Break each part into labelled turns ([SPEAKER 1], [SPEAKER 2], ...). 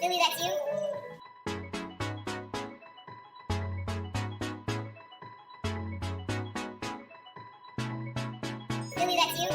[SPEAKER 1] Billy, that's you? Billy, that's you?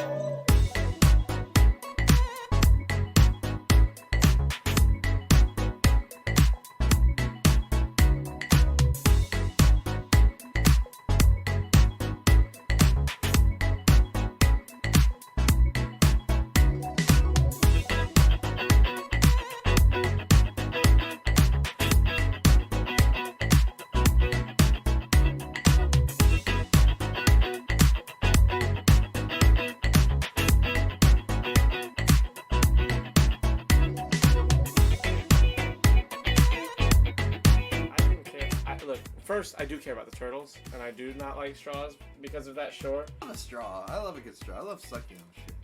[SPEAKER 2] First, I do care about the turtles, and I do not like straws because of that, sure.
[SPEAKER 3] I'm a straw. I love a good straw. I love sucking on shit.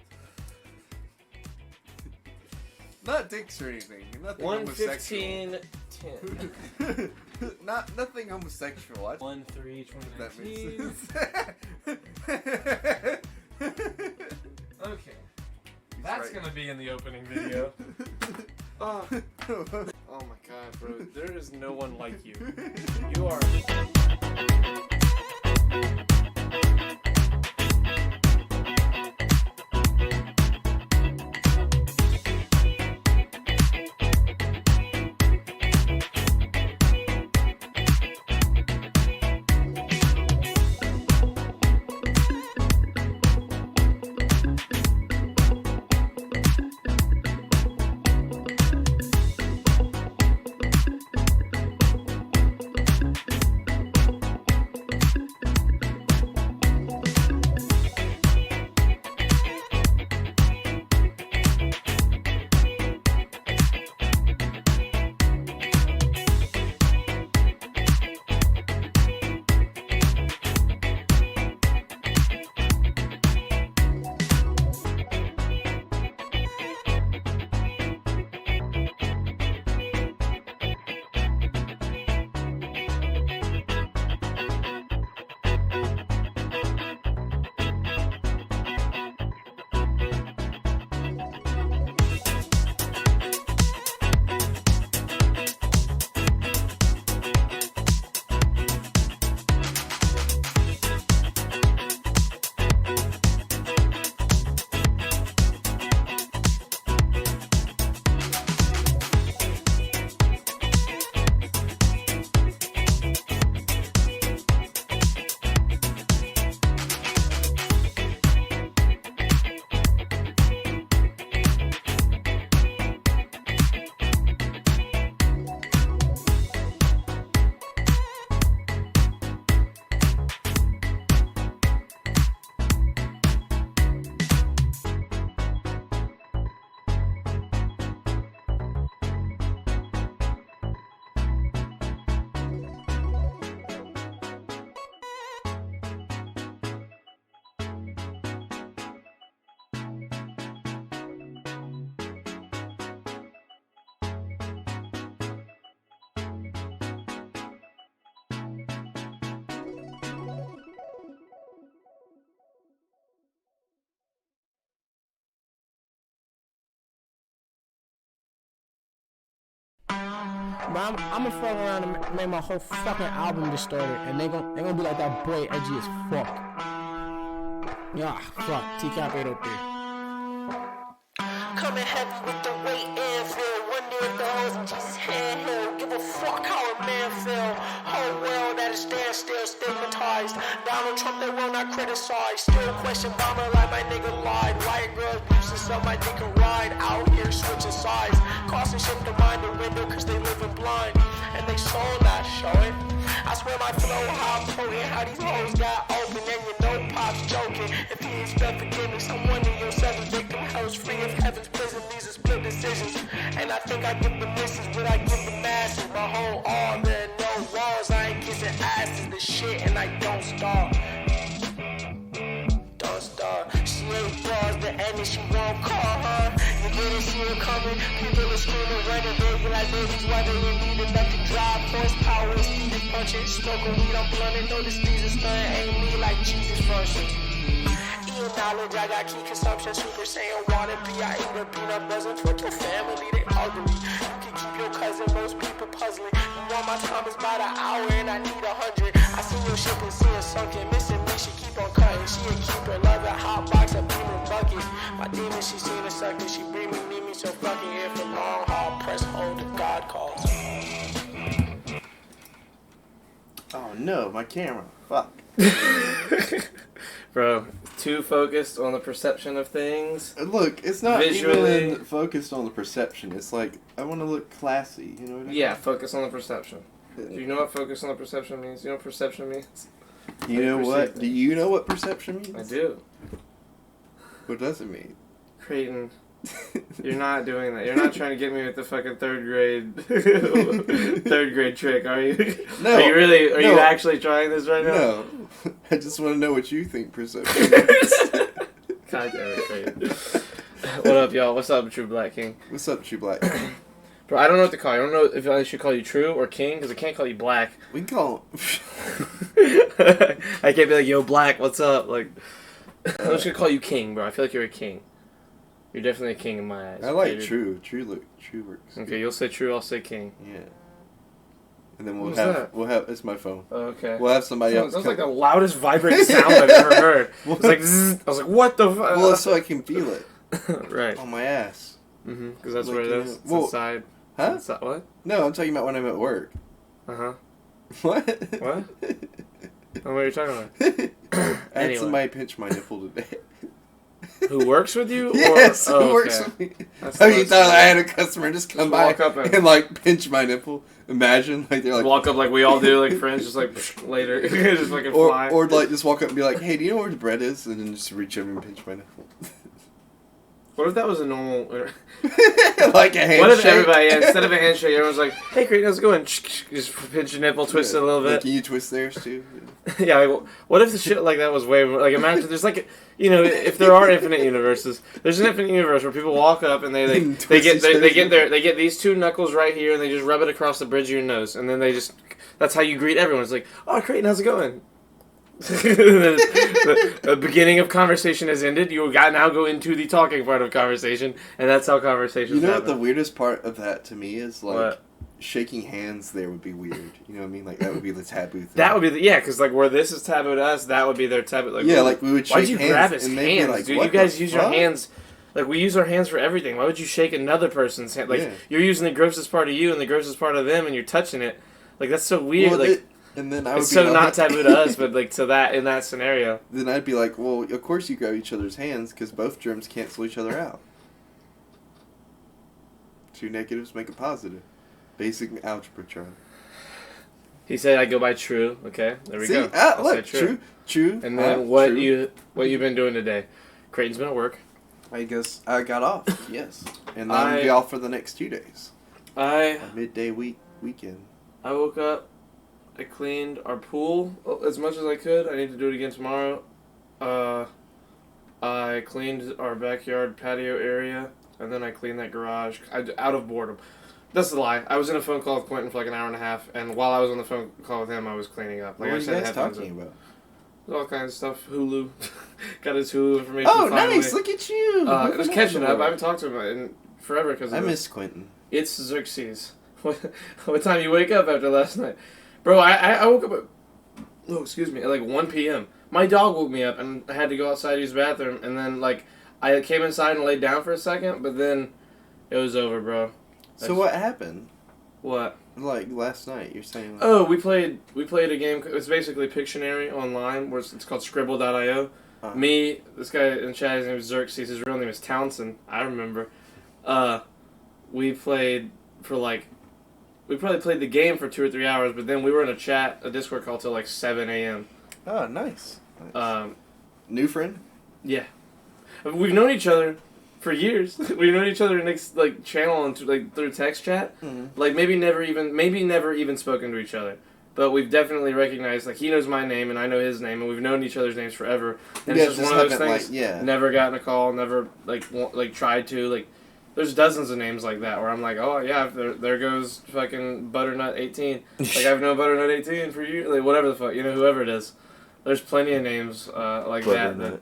[SPEAKER 3] Not dicks or anything. Nothing
[SPEAKER 2] 115 10.
[SPEAKER 3] Nothing homosexual.
[SPEAKER 2] 1 3 2019.
[SPEAKER 3] That makes sense.
[SPEAKER 2] Okay. That's gonna be in the opening video. Oh my god, bro. There is no one like you. You are...
[SPEAKER 4] But I'm gonna fuck around and make my whole fucking album distorted, and they gonna be like that boy edgy as fuck. Yeah, fuck. TCAP 803.
[SPEAKER 5] Coming heavy with the weight and feel. Wonder if the hoes in Jesus' handheld. Give a fuck how a man feel. Whole world at a standstill, stigmatized. Donald Trump, they will not criticize. Still question bomber like my nigga lied. White girls boosting so my dick can ride. Out here switching sides. Crossing ship to mind the window cause they living blind. And they soul not showing. I swear my flow, how I'm potent. How these hoes got open and you know Pop's joking. If he expect forgiveness, I'm one of your 7 victim hells free of heaven's prison. These are split decisions. And I think I give the misses, but I give the masses. My whole arm, there are no walls. I ain't kissing asses, the shit, and I don't starve. Don't starve. She ain't bars, the enemy, she won't call her. You didn't see her coming. People are screaming, running, baby, like babies. Why they didn't need enough to drive. Horsepower, speed punching. Smoking weed, I'm blunting. No, this these is stunning. Ain't me like Jesus function. Eating knowledge, I got key consumption. Super Saiyan, wanna be. I eat a peanut buzzing. Fuck your family, they ugly. You can keep Your cousin, most people puzzling. You want my time is by the hour and I need 100. I seen your ship and see her sunken. Missing me, she keep on cutting. She a keeper, love a hot box, a beamer bucket. My demon, she seen a sucker. She bring me, need me, so fucking here for long haul. Press hold if God calls.
[SPEAKER 3] Oh no, my camera. Fuck.
[SPEAKER 2] Bro, too focused on the perception of things.
[SPEAKER 3] Look, it's not
[SPEAKER 2] Visually-
[SPEAKER 3] even focused on the perception. It's like, I want to look classy, you know what I mean?
[SPEAKER 2] Yeah, focus on the perception. Do you know what focus on the perception means? You know what perception means?
[SPEAKER 3] You know
[SPEAKER 2] perceive
[SPEAKER 3] what?
[SPEAKER 2] things.
[SPEAKER 3] Do you know what perception means?
[SPEAKER 2] I do.
[SPEAKER 3] What does it mean?
[SPEAKER 2] Creighton, you're not doing that. You're not trying to get me with the fucking third grade trick, are you?
[SPEAKER 3] No.
[SPEAKER 2] Are you really? Are you
[SPEAKER 3] No.
[SPEAKER 2] actually trying this right now?
[SPEAKER 3] No. I just want to know what you think perception means.
[SPEAKER 2] God damn it, Creighton. What up, y'all? What's up, True Black King?
[SPEAKER 3] What's up, True Black?
[SPEAKER 2] Bro, I don't know what to call you. I don't know if I should call you True or King, because I can't call you Black.
[SPEAKER 3] We can call
[SPEAKER 2] I can't be like, yo, Black, what's up? Like, I'm just gonna call you King, bro. I feel like you're a king. You're definitely a king in my eyes.
[SPEAKER 3] I like
[SPEAKER 2] Okay, dude?
[SPEAKER 3] True. True works.
[SPEAKER 2] Okay, you'll say True, I'll say King.
[SPEAKER 3] Yeah. And then
[SPEAKER 2] What's that?
[SPEAKER 3] it's my phone.
[SPEAKER 2] Oh, okay.
[SPEAKER 3] We'll have somebody else.
[SPEAKER 2] That was
[SPEAKER 3] come-
[SPEAKER 2] like the loudest vibrating sound I've ever heard. It was like, zzz. I was like, what the fuck?
[SPEAKER 3] Well, so I can feel it
[SPEAKER 2] Right.
[SPEAKER 3] on my ass.
[SPEAKER 2] Mm-hmm. Because that's
[SPEAKER 3] Like,
[SPEAKER 2] where it
[SPEAKER 3] you
[SPEAKER 2] is.
[SPEAKER 3] know-
[SPEAKER 2] It's
[SPEAKER 3] well-
[SPEAKER 2] inside.
[SPEAKER 3] Huh?
[SPEAKER 2] Inside. What?
[SPEAKER 3] No, I'm talking about when I'm at work.
[SPEAKER 2] Uh-huh.
[SPEAKER 3] What?
[SPEAKER 2] What? Oh, what are you talking about?
[SPEAKER 3] I had
[SPEAKER 2] Anyway.
[SPEAKER 3] somebody pinch my nipple today.
[SPEAKER 2] Who works with you?
[SPEAKER 3] Yes,
[SPEAKER 2] or...
[SPEAKER 3] who
[SPEAKER 2] oh,
[SPEAKER 3] works
[SPEAKER 2] okay.
[SPEAKER 3] with me?
[SPEAKER 2] That's-
[SPEAKER 3] Oh, you
[SPEAKER 2] that's
[SPEAKER 3] thought
[SPEAKER 2] nice.
[SPEAKER 3] I had a customer just come by
[SPEAKER 2] walk up and-
[SPEAKER 3] and like pinch my nipple? Imagine, like they're like,
[SPEAKER 2] Walk up like we all do, like friends, just like later, just fucking fly.
[SPEAKER 3] or like just walk up and be like, hey, do you know where the bread is? And then just reach over and pinch my nipple.
[SPEAKER 2] What if that was a normal?
[SPEAKER 3] Like a handshake.
[SPEAKER 2] What if everybody, instead of a handshake, everyone's like, "Hey, Creighton, how's it going?" Just pinch your nipple, twist it a little
[SPEAKER 3] Like,
[SPEAKER 2] bit.
[SPEAKER 3] can you twist theirs too?
[SPEAKER 2] Yeah. Like, what if the shit like that was way more? Like, imagine there's like, if there are infinite universes, there's an infinite universe where people walk up and they get these two knuckles right here and they just rub it across the bridge of your nose and then that's how you greet everyone. It's like, "Oh, Creighton, how's it going?" the beginning of conversation has ended. You got now go into the talking part of conversation, and that's how conversations
[SPEAKER 3] You know
[SPEAKER 2] happen.
[SPEAKER 3] what the weirdest part of that to me is? Like,
[SPEAKER 2] What?
[SPEAKER 3] shaking hands there would be weird. You know what I mean? Like, that would be the taboo thing.
[SPEAKER 2] That would be because like where this is taboo to us, that would be their taboo. Like,
[SPEAKER 3] yeah, like we would shake
[SPEAKER 2] why'd you
[SPEAKER 3] hands
[SPEAKER 2] grab his
[SPEAKER 3] and they'd be
[SPEAKER 2] hands,
[SPEAKER 3] like,
[SPEAKER 2] dude?
[SPEAKER 3] "What
[SPEAKER 2] You guys
[SPEAKER 3] the
[SPEAKER 2] use your
[SPEAKER 3] fuck?"
[SPEAKER 2] hands. Like, we use our hands for everything. Why would you shake another person's hand? Like,
[SPEAKER 3] Yeah.
[SPEAKER 2] you're using the grossest part of you and the grossest part of them, and you're touching it. Like, that's so weird.
[SPEAKER 3] Well,
[SPEAKER 2] like,
[SPEAKER 3] and then I would
[SPEAKER 2] it's
[SPEAKER 3] be
[SPEAKER 2] so
[SPEAKER 3] like,
[SPEAKER 2] not taboo to us, but like to that in that scenario.
[SPEAKER 3] Then I'd be like, well, of course you grab each other's hands because both germs cancel each other out. Two negatives make a positive. Basic algebra, Charlie.
[SPEAKER 2] He said I go by True. Okay, there we
[SPEAKER 3] See,
[SPEAKER 2] go.
[SPEAKER 3] ah,
[SPEAKER 2] I'll
[SPEAKER 3] look,
[SPEAKER 2] say
[SPEAKER 3] true.
[SPEAKER 2] And then what
[SPEAKER 3] true.
[SPEAKER 2] you've been doing today? Creighton's been at work.
[SPEAKER 3] I guess I got off. Yes, and then I'll
[SPEAKER 2] I-
[SPEAKER 3] be off for the next 2 days.
[SPEAKER 2] I
[SPEAKER 3] A midday weekend.
[SPEAKER 2] woke up. I cleaned our pool as much as I could. I need to do it again tomorrow. I cleaned our backyard patio area, and then I cleaned that garage out of boredom. That's a lie. I was in a phone call with Quentin for like an hour and a half, and while I was on the phone call with him, I was cleaning up. Like
[SPEAKER 3] What
[SPEAKER 2] I
[SPEAKER 3] were you
[SPEAKER 2] said,
[SPEAKER 3] guys
[SPEAKER 2] headphones
[SPEAKER 3] talking
[SPEAKER 2] in.
[SPEAKER 3] about?
[SPEAKER 2] All kinds of stuff. Hulu. Got his Hulu information.
[SPEAKER 3] Oh,
[SPEAKER 2] finally.
[SPEAKER 3] nice! Look at you.
[SPEAKER 2] Just catching up. I haven't talked to him in forever because
[SPEAKER 3] I miss Quentin.
[SPEAKER 2] It's Xerxes. What time you wake up after last night? Bro, I woke up at like 1 p.m. My dog woke me up and I had to go outside to use the bathroom, and then like I came inside and laid down for a second, but then it was over, bro.
[SPEAKER 3] So what happened?
[SPEAKER 2] What?
[SPEAKER 3] Like last night, you're saying? Like,
[SPEAKER 2] Oh, we played a game. It's basically Pictionary online, where it's called Scribble.io. Me, this guy in chat, his name is Xerxes. His real name is Townsend. I remember. We played for like. We probably played the game for 2 or 3 hours, but then we were in a Discord call till like 7 a.m.
[SPEAKER 3] Oh, nice. New friend?
[SPEAKER 2] Yeah. We've known each other for years. We've known each other next like channel and through text chat.
[SPEAKER 3] Mm-hmm.
[SPEAKER 2] Like maybe never even spoken to each other. But we've definitely recognized, like, he knows my name and I know his name, and we've known each other's names forever. And it's just one of those things.
[SPEAKER 3] Like, yeah.
[SPEAKER 2] Never gotten a call, never tried to like. There's dozens of names like that where I'm like, oh yeah, there goes fucking Butternut 18. Like I've known Butternut 18 for you, like whatever the fuck, whoever it is. There's plenty of names like that.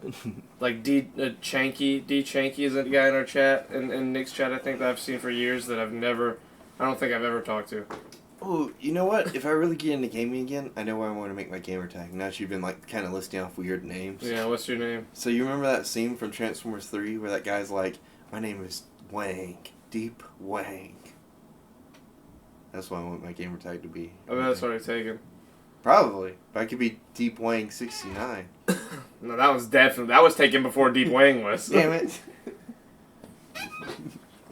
[SPEAKER 2] Like D Chanky is a guy in our chat and Nick's chat I think that I've seen for years that I've never I don't think I've ever talked to.
[SPEAKER 3] Oh, you know what? If I really get into gaming again, I know where I want to make my gamer tag. Now that you've been like kind of listing off weird names.
[SPEAKER 2] Yeah, what's your name?
[SPEAKER 3] So you remember that scene from Transformers 3 where that guy's like, my name is Wang, Deep Wang. That's what I want my gamer tag to be.
[SPEAKER 2] I bet that's already taken.
[SPEAKER 3] Probably. But I could be Deep Wang 69.
[SPEAKER 2] No, that was taken before Deep Wang was.
[SPEAKER 3] Damn it.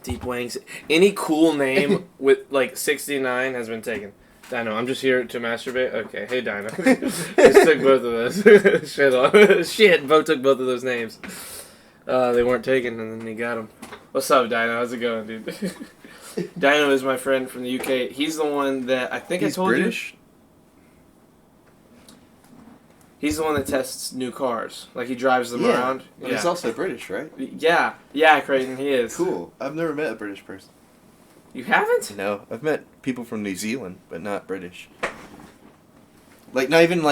[SPEAKER 2] Deep Wang's. Any cool name with like 69 has been taken. Dino, I'm just here to masturbate. Okay, hey Dino. Just took both of those. Shit, Bo took both of those names. They weren't taken, and then he got them. What's up, Dino? How's it going, dude? Dino is my friend from the UK. He's the one that I think
[SPEAKER 3] He's
[SPEAKER 2] I told
[SPEAKER 3] British?
[SPEAKER 2] you. He's the one that tests new cars. Like, he drives them around.
[SPEAKER 3] But he's also British, right?
[SPEAKER 2] Yeah. Yeah, Creighton, he is.
[SPEAKER 3] Cool. I've never met a British person.
[SPEAKER 2] You haven't?
[SPEAKER 3] No, I've met people from New Zealand, but not British. Not even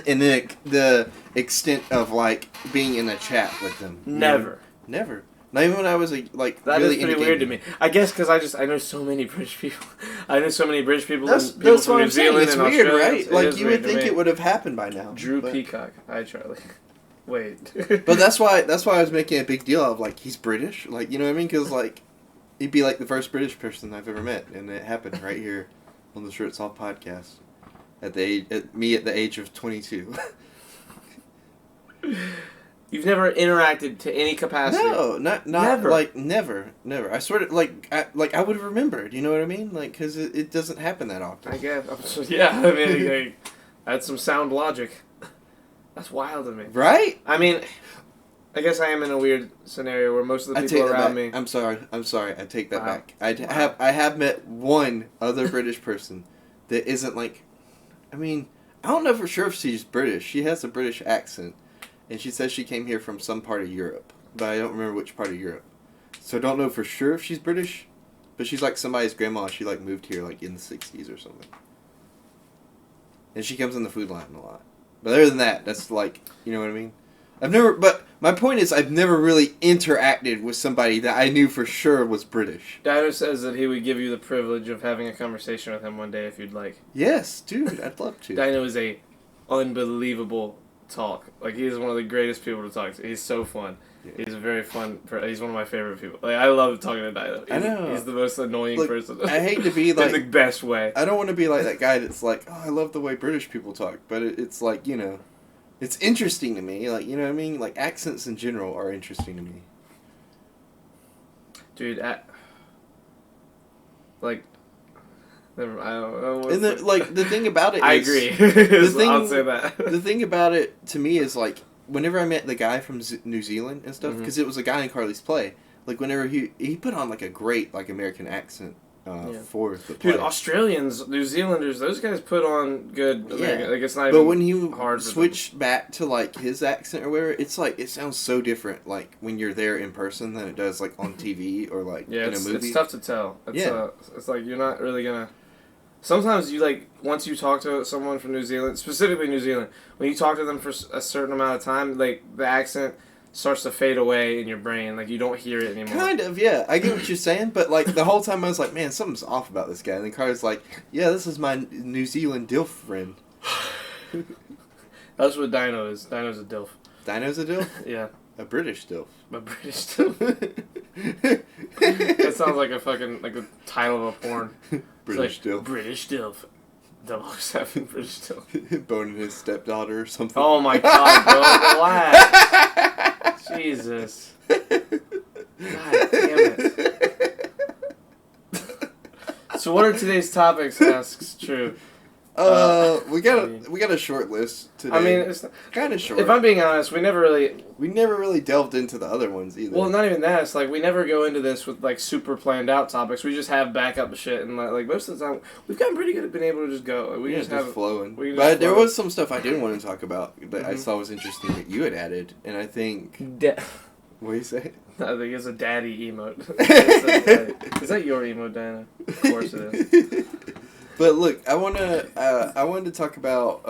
[SPEAKER 3] in the extent of like being in a chat with them.
[SPEAKER 2] Never.
[SPEAKER 3] Never. Not even when I was
[SPEAKER 2] That
[SPEAKER 3] really
[SPEAKER 2] is pretty
[SPEAKER 3] into
[SPEAKER 2] weird to
[SPEAKER 3] gaming.
[SPEAKER 2] me. I guess because I know so many British people. I know so many British people.
[SPEAKER 3] That's
[SPEAKER 2] and people
[SPEAKER 3] what
[SPEAKER 2] from
[SPEAKER 3] I'm
[SPEAKER 2] New
[SPEAKER 3] saying.
[SPEAKER 2] Zealand
[SPEAKER 3] It's
[SPEAKER 2] and
[SPEAKER 3] weird,
[SPEAKER 2] Australia.
[SPEAKER 3] right?
[SPEAKER 2] It
[SPEAKER 3] Like
[SPEAKER 2] is
[SPEAKER 3] you
[SPEAKER 2] weird
[SPEAKER 3] would
[SPEAKER 2] to
[SPEAKER 3] think
[SPEAKER 2] me.
[SPEAKER 3] it would have happened by now.
[SPEAKER 2] Drew
[SPEAKER 3] but,
[SPEAKER 2] Peacock. Hi, Charlie. Wait.
[SPEAKER 3] But that's why I was making a big deal of like he's British. Like, you know what I mean? Because like he'd be like the first British person I've ever met, and it happened right here on the Shirts Off podcast at the age of 22.
[SPEAKER 2] You've never interacted to any capacity.
[SPEAKER 3] No, not
[SPEAKER 2] Never.
[SPEAKER 3] like never. I sort of I would have remembered. You know what I mean? Like because it doesn't happen that often.
[SPEAKER 2] I guess. Yeah. I mean, like, that's some sound logic. That's wild to me.
[SPEAKER 3] Right?
[SPEAKER 2] I mean, I guess I am in a weird scenario where most of the
[SPEAKER 3] I
[SPEAKER 2] people
[SPEAKER 3] take that
[SPEAKER 2] around
[SPEAKER 3] back.
[SPEAKER 2] me.
[SPEAKER 3] I'm sorry. I take that
[SPEAKER 2] Wow.
[SPEAKER 3] back. I have met one other British person that isn't like. I mean, I don't know for sure if she's British. She has a British accent. And she says she came here from some part of Europe. But I don't remember which part of Europe. So I don't know for sure if she's British. But she's like somebody's grandma. She like moved here like in the 60s or something. And she comes in the food line a lot. But other than that, that's like, you know what I mean? But my point is I've never really interacted with somebody that I knew for sure was British.
[SPEAKER 2] Dino says that he would give you the privilege of having a conversation with him one day if you'd like.
[SPEAKER 3] Yes, dude, I'd love to.
[SPEAKER 2] Dino is a unbelievable talk. Like, he is one of the greatest people to talk to. He's so fun.
[SPEAKER 3] Yeah.
[SPEAKER 2] He's a very fun. He's one of my favorite people. Like, I love talking to Dino.
[SPEAKER 3] I know.
[SPEAKER 2] He's the most annoying person.
[SPEAKER 3] I hate to be like
[SPEAKER 2] in the best way.
[SPEAKER 3] I don't want to be like that guy that's like, oh, I love the way British people talk, but it's like, you know, it's interesting to me. Like, you know what I mean? Like, accents in general are interesting to me.
[SPEAKER 2] Dude, like, never, I don't know.
[SPEAKER 3] And the thing about it is...
[SPEAKER 2] I agree. I'll say that.
[SPEAKER 3] The thing about it, to me, is like, whenever I met the guy from New Zealand and stuff, because it was a guy in Carly's play, like, whenever he put on, like, a great, like, American accent for the play.
[SPEAKER 2] Dude, Australians, New Zealanders, those guys put on good American, like, it's not
[SPEAKER 3] but
[SPEAKER 2] even
[SPEAKER 3] when he
[SPEAKER 2] hard
[SPEAKER 3] switched back to, like, his accent or whatever, it's like, it sounds so different, like, when you're there in person than it does, like, on TV or, like, in a movie.
[SPEAKER 2] It's tough to tell.
[SPEAKER 3] Yeah.
[SPEAKER 2] It's like, you're not really gonna... Sometimes you, like, once you talk to someone from New Zealand, specifically New Zealand, when you talk to them for a certain amount of time, like, the accent starts to fade away in your brain. Like, you don't hear it anymore.
[SPEAKER 3] Kind of, yeah. I get what you're saying, but, like, the whole time I was like, man, something's off about this guy. And then Carter's like, yeah, this is my New Zealand DILF friend.
[SPEAKER 2] That's what Dino is. Dino's a DILF.
[SPEAKER 3] Dino's a DILF?
[SPEAKER 2] Yeah.
[SPEAKER 3] A British DILF.
[SPEAKER 2] A British DILF. That sounds like a fucking, like, the title of a porn.
[SPEAKER 3] British
[SPEAKER 2] like,
[SPEAKER 3] DILF.
[SPEAKER 2] British DILF. 007 British DILF.
[SPEAKER 3] Boning his stepdaughter or something.
[SPEAKER 2] Oh my god, bro. Relax. Jesus. God damn it. So what are today's topics, asks True.
[SPEAKER 3] We got a short list today.
[SPEAKER 2] I mean, it's
[SPEAKER 3] kind of short.
[SPEAKER 2] If I'm being honest, we never really
[SPEAKER 3] delved into the other ones either.
[SPEAKER 2] Well, not even that. It's like we never go into this with like super planned out topics. We just have backup shit, and like most of the time, we've gotten pretty good at being able to just go. Like, we just have
[SPEAKER 3] flowing.
[SPEAKER 2] But
[SPEAKER 3] there was some stuff I didn't want to talk about that I saw was interesting that you had added, and I think. What do you say?
[SPEAKER 2] I think it's a daddy emote. Is that your emote, Diana? Of course it is.
[SPEAKER 3] But look, I wanted to talk about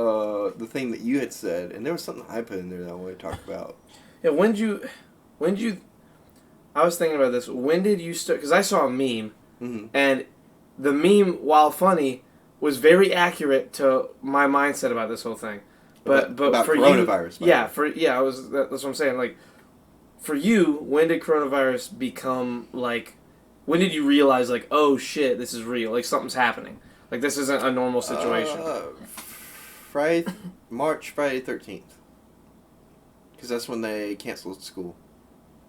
[SPEAKER 3] the thing that you had said, and there was something I put in there that I wanted to talk about.
[SPEAKER 2] Yeah, when did you? I was thinking about this. When did you start? Because I saw a meme, and the meme, while funny, was very accurate to my mindset about this whole thing. But
[SPEAKER 3] about
[SPEAKER 2] for
[SPEAKER 3] coronavirus.
[SPEAKER 2] that's what I'm saying. Like, for you, when did coronavirus become like? When did you realize like, oh shit, this is real? Like something's happening. Like this isn't a normal situation.
[SPEAKER 3] March Friday 13th. Because that's when they canceled school.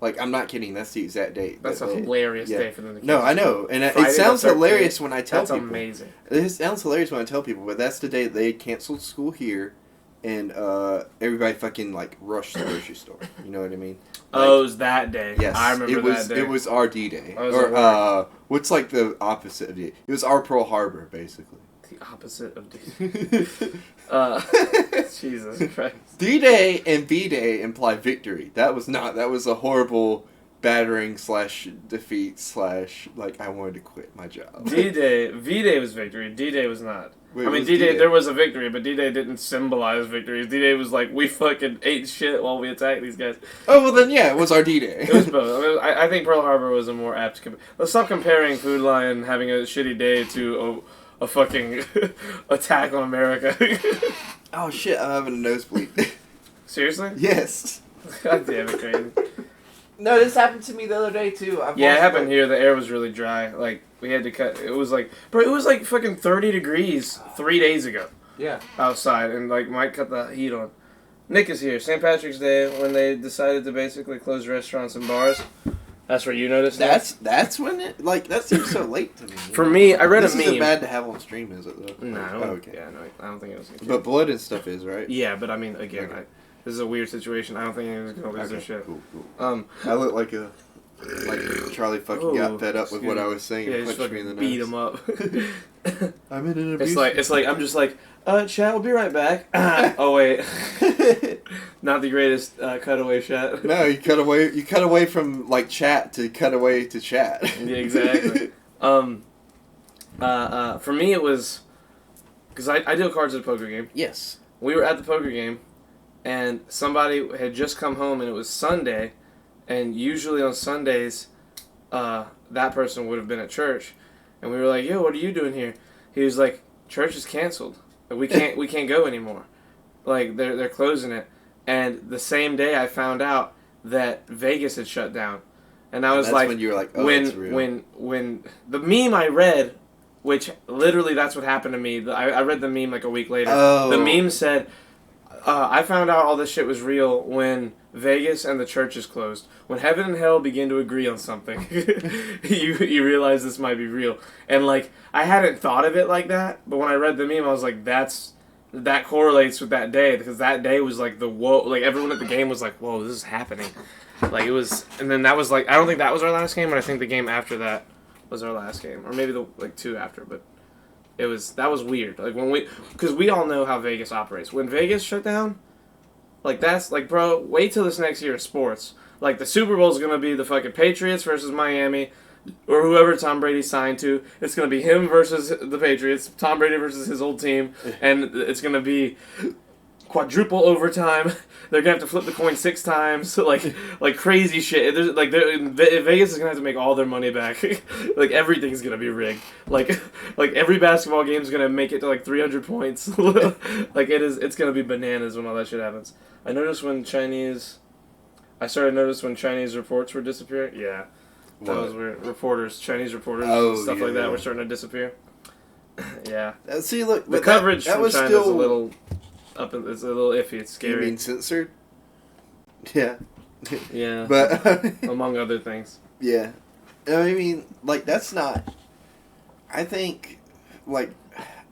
[SPEAKER 3] Like, I'm not kidding. That's the exact date.
[SPEAKER 2] That's a hilarious day for them to cancel.
[SPEAKER 3] No, I know. And it sounds hilarious when I tell people. That's amazing. It sounds hilarious when I tell people, but that's the day they canceled school here, and everybody fucking, like, rushed the grocery store. You know what I mean? Like,
[SPEAKER 2] it was that day.
[SPEAKER 3] Yes.
[SPEAKER 2] I remember that day.
[SPEAKER 3] It was our D-Day. Or, what's, like, the opposite of D-Day? It was our Pearl Harbor, basically.
[SPEAKER 2] The opposite of D-Day. Jesus Christ.
[SPEAKER 3] D-Day and B-Day imply victory. That was a horrible battering / defeat / like I wanted to quit my job.
[SPEAKER 2] V-Day was victory. D-Day was not.
[SPEAKER 3] Wait,
[SPEAKER 2] I mean, D-Day, there was a victory, but D-Day didn't symbolize victory. D-Day was like, we fucking ate shit while we attacked these guys.
[SPEAKER 3] Oh, well then, yeah, it was our D-Day.
[SPEAKER 2] It was both. I mean, I think Pearl Harbor was a more apt... Let's stop comparing Food Lion having a shitty day to a fucking attack on America.
[SPEAKER 3] Oh shit, I'm having a nosebleed.
[SPEAKER 2] Seriously?
[SPEAKER 3] Yes.
[SPEAKER 2] God damn it, Crazy.
[SPEAKER 3] No, this happened to me the other day too.
[SPEAKER 2] It happened here. The air was really dry. Like, we had to cut... It was like fucking 30 degrees 3 days ago.
[SPEAKER 3] Yeah. Outside,
[SPEAKER 2] and like might cut the heat on. Nick is here. St. Patrick's Day, when they decided to basically close restaurants and bars. That's where you noticed that?
[SPEAKER 3] That's when it... Like, that seems so late to me.
[SPEAKER 2] For me, I read a meme.
[SPEAKER 3] This isn't bad to have on stream, is it, though?
[SPEAKER 2] No.
[SPEAKER 3] Okay.
[SPEAKER 2] Yeah, no, I don't think it was...
[SPEAKER 3] But blood and stuff is, right?
[SPEAKER 2] Yeah, but I mean, again, this is a weird situation. I don't think anyone's going to lose their shit.
[SPEAKER 3] Cool. I look like Charlie fucking got fed up with what I was saying and punched me in the nose.
[SPEAKER 2] Beat him up.
[SPEAKER 3] I'm in an abuse.
[SPEAKER 2] It's like, I'm just like, chat, we'll be right back. Oh, wait. Not the greatest cutaway shot.
[SPEAKER 3] No, you cut away from, like, chat to cut away to chat.
[SPEAKER 2] Yeah, exactly. For me, it was... Because I deal cards at a poker game.
[SPEAKER 3] Yes.
[SPEAKER 2] We were at the poker game, and somebody had just come home, and it was Sunday, and usually on Sundays, that person would have been at church, and we were like, "Yo, what are you doing here?" He was like, "Church is canceled. Like, we can't go anymore. Like they're closing it." And the same day, I found out that Vegas had shut down, and I was
[SPEAKER 3] that's
[SPEAKER 2] like,
[SPEAKER 3] when you were like, "Oh, it's real."
[SPEAKER 2] When the meme I read, which literally that's what happened to me. I read the meme like a week later.
[SPEAKER 3] Oh.
[SPEAKER 2] The meme said, "I found out all this shit was real when Vegas and the churches closed. When heaven and hell begin to agree on something, you realize this might be real." And like, I hadn't thought of it like that, but when I read the meme, I was like, that correlates with that day, because that day was like the whoa, like everyone at the game was like, "Whoa, this is happening." Like it was, and then that was like, I don't think that was our last game, but I think the game after that was our last game, or maybe the like two after, but that was weird. Like because we all know how Vegas operates. When Vegas shut down, like that's like, bro, wait till this next year in sports. Like the Super Bowl is gonna be the fucking Patriots versus Miami, or whoever Tom Brady signed to. It's gonna be him versus the Patriots, Tom Brady versus his old team, and it's gonna be quadruple overtime. They're gonna have to flip the coin 6 times, like crazy shit. Vegas is gonna have to make all their money back. Like everything's gonna be rigged. Like every basketball game's gonna make it to like 300 points. Like it's gonna be bananas when all that shit happens. I started noticing when Chinese reports were disappearing. Yeah, that was weird. Chinese reporters, stuff like that were starting to disappear. Yeah.
[SPEAKER 3] See, look,
[SPEAKER 2] the coverage from China is a little. It's a little iffy. It's scary.
[SPEAKER 3] You mean censored? Yeah.
[SPEAKER 2] Yeah.
[SPEAKER 3] But
[SPEAKER 2] among other things.
[SPEAKER 3] Yeah. I mean, like, that's not... I think, like,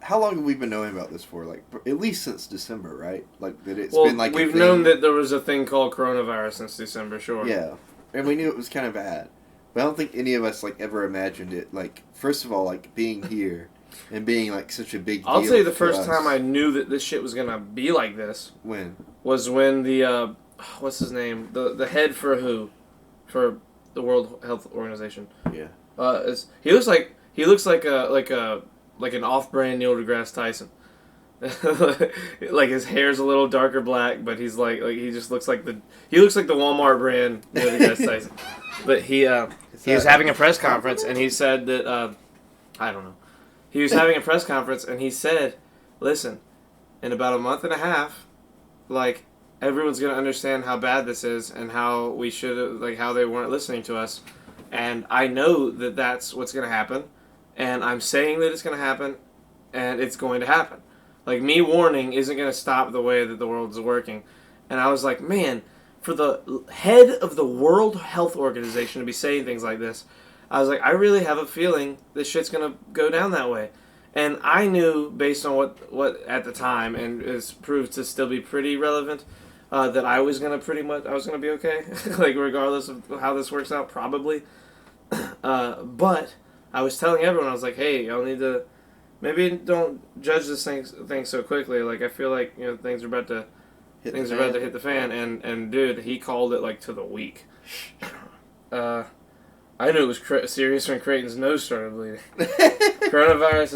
[SPEAKER 3] how long have we been knowing about this for? Like, at least since December, right? Like, that it's been like
[SPEAKER 2] we've known that there was a thing called coronavirus since December, sure.
[SPEAKER 3] Yeah. And we knew it was kind of bad. But I don't think any of us, like, ever imagined it, like, first of all, like, being here... And being, like, such a big deal.
[SPEAKER 2] I'll tell you the first time I knew that this shit was going to be like this.
[SPEAKER 3] When?
[SPEAKER 2] Was when the, what's his name? The head for WHO. For the World Health Organization.
[SPEAKER 3] Yeah.
[SPEAKER 2] He looks like an off-brand Neil deGrasse Tyson. Like, his hair's a little darker black, but he's like he just looks like the Walmart brand Neil deGrasse Tyson. But he was having a press conference, and he said that, I don't know. he was having a press conference, and he said, listen, in about a month and a half, like, everyone's going to understand how bad this is and how we should, like, how they weren't listening to us. And I know that that's what's going to happen. And I'm saying that it's going to happen, and it's going to happen. Like, me warning isn't going to stop the way that the world is working. And I was like, man, for the head of the World Health Organization to be saying things like this, I was like, I really have a feeling this shit's going to go down that way. And I knew, based on what at the time, and it's proved to still be pretty relevant, that I was going to be okay. Like, regardless of how this works out, probably. But I was telling everyone, I was like, hey, y'all need to, maybe don't judge this thing so quickly. Like, I feel like, things are about to hit the fan. And dude, he called it, like, to the week. I knew it was serious when Creighton's nose started bleeding. Coronavirus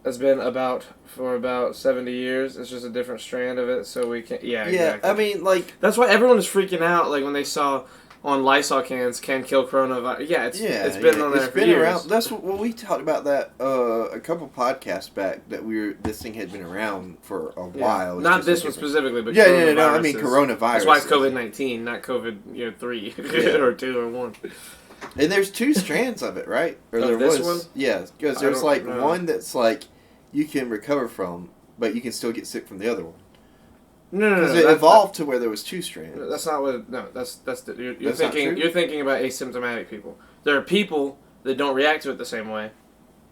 [SPEAKER 2] has been about for about 70 years. It's just a different strand of it, so we can't... Yeah, exactly.
[SPEAKER 3] I mean, like...
[SPEAKER 2] That's why everyone was freaking out, like, when they saw on Lysol cans, can kill coronavirus. Yeah, it's been on there for years.
[SPEAKER 3] Around. That's what we talked about that a couple podcasts back, that this thing had been around for a while.
[SPEAKER 2] Not this one specifically, but
[SPEAKER 3] no, I mean coronavirus.
[SPEAKER 2] That's why it's COVID-19, not COVID 3 or 2 or 1.
[SPEAKER 3] And there's 2 strands of it, right? Or
[SPEAKER 2] there
[SPEAKER 3] was
[SPEAKER 2] one?
[SPEAKER 3] Yeah, because there's like one that's like you can recover from, but you can still get sick from the other one.
[SPEAKER 2] No.
[SPEAKER 3] Because it evolved to where there was 2 strands.
[SPEAKER 2] That's not what. No, that's you're
[SPEAKER 3] That's
[SPEAKER 2] thinking. You're thinking about asymptomatic people. There are people that don't react to it the same way,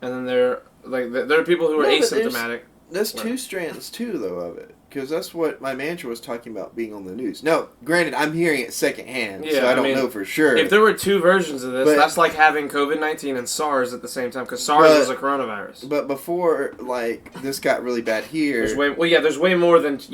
[SPEAKER 2] and then there are people who are asymptomatic.
[SPEAKER 3] There's 2 strands too, though, of it. Because that's what my manager was talking about being on the news. Now, granted, I'm hearing it secondhand, so I don't know for sure.
[SPEAKER 2] If there were 2 versions of this, that's like having COVID-19 and SARS at the same time, because SARS is a coronavirus.
[SPEAKER 3] But before, like, this got really bad here...
[SPEAKER 2] There's way more than 2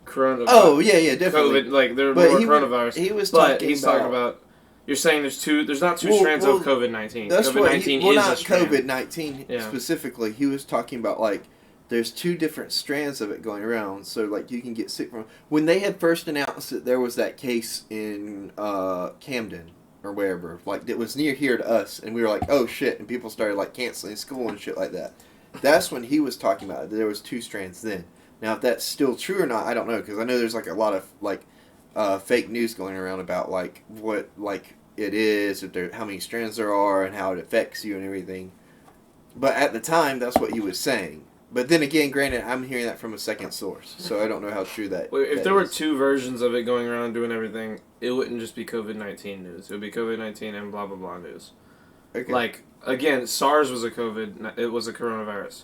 [SPEAKER 2] coronavirus.
[SPEAKER 3] Oh, yeah, definitely.
[SPEAKER 2] COVID, there are more coronavirus.
[SPEAKER 3] He was
[SPEAKER 2] talking about... You're saying there's not 2 strands of COVID-19.
[SPEAKER 3] That's
[SPEAKER 2] COVID-19
[SPEAKER 3] what
[SPEAKER 2] is a strand.
[SPEAKER 3] COVID-19 specifically. He was talking about, like, there's 2 different strands of it going around, so, like, you can get sick from... When they had first announced that there was that case in Camden, or wherever, like, it was near here to us, and we were like, oh, shit, and people started, like, canceling school and shit like that. That's when he was talking about it. There was 2 strands then. Now, if that's still true or not, I don't know, because I know there's, like, a lot of, like, fake news going around about, like, what, like, it is, how many strands there are, and how it affects you and everything. But at the time, that's what he was saying. But then again, granted, I'm hearing that from a second source, so I don't know how true that is.
[SPEAKER 2] If there were 2 versions of it going around doing everything, it wouldn't just be COVID-19 news. It would be COVID-19 and blah, blah, blah news.
[SPEAKER 3] Okay.
[SPEAKER 2] Like, again, SARS was it was a coronavirus.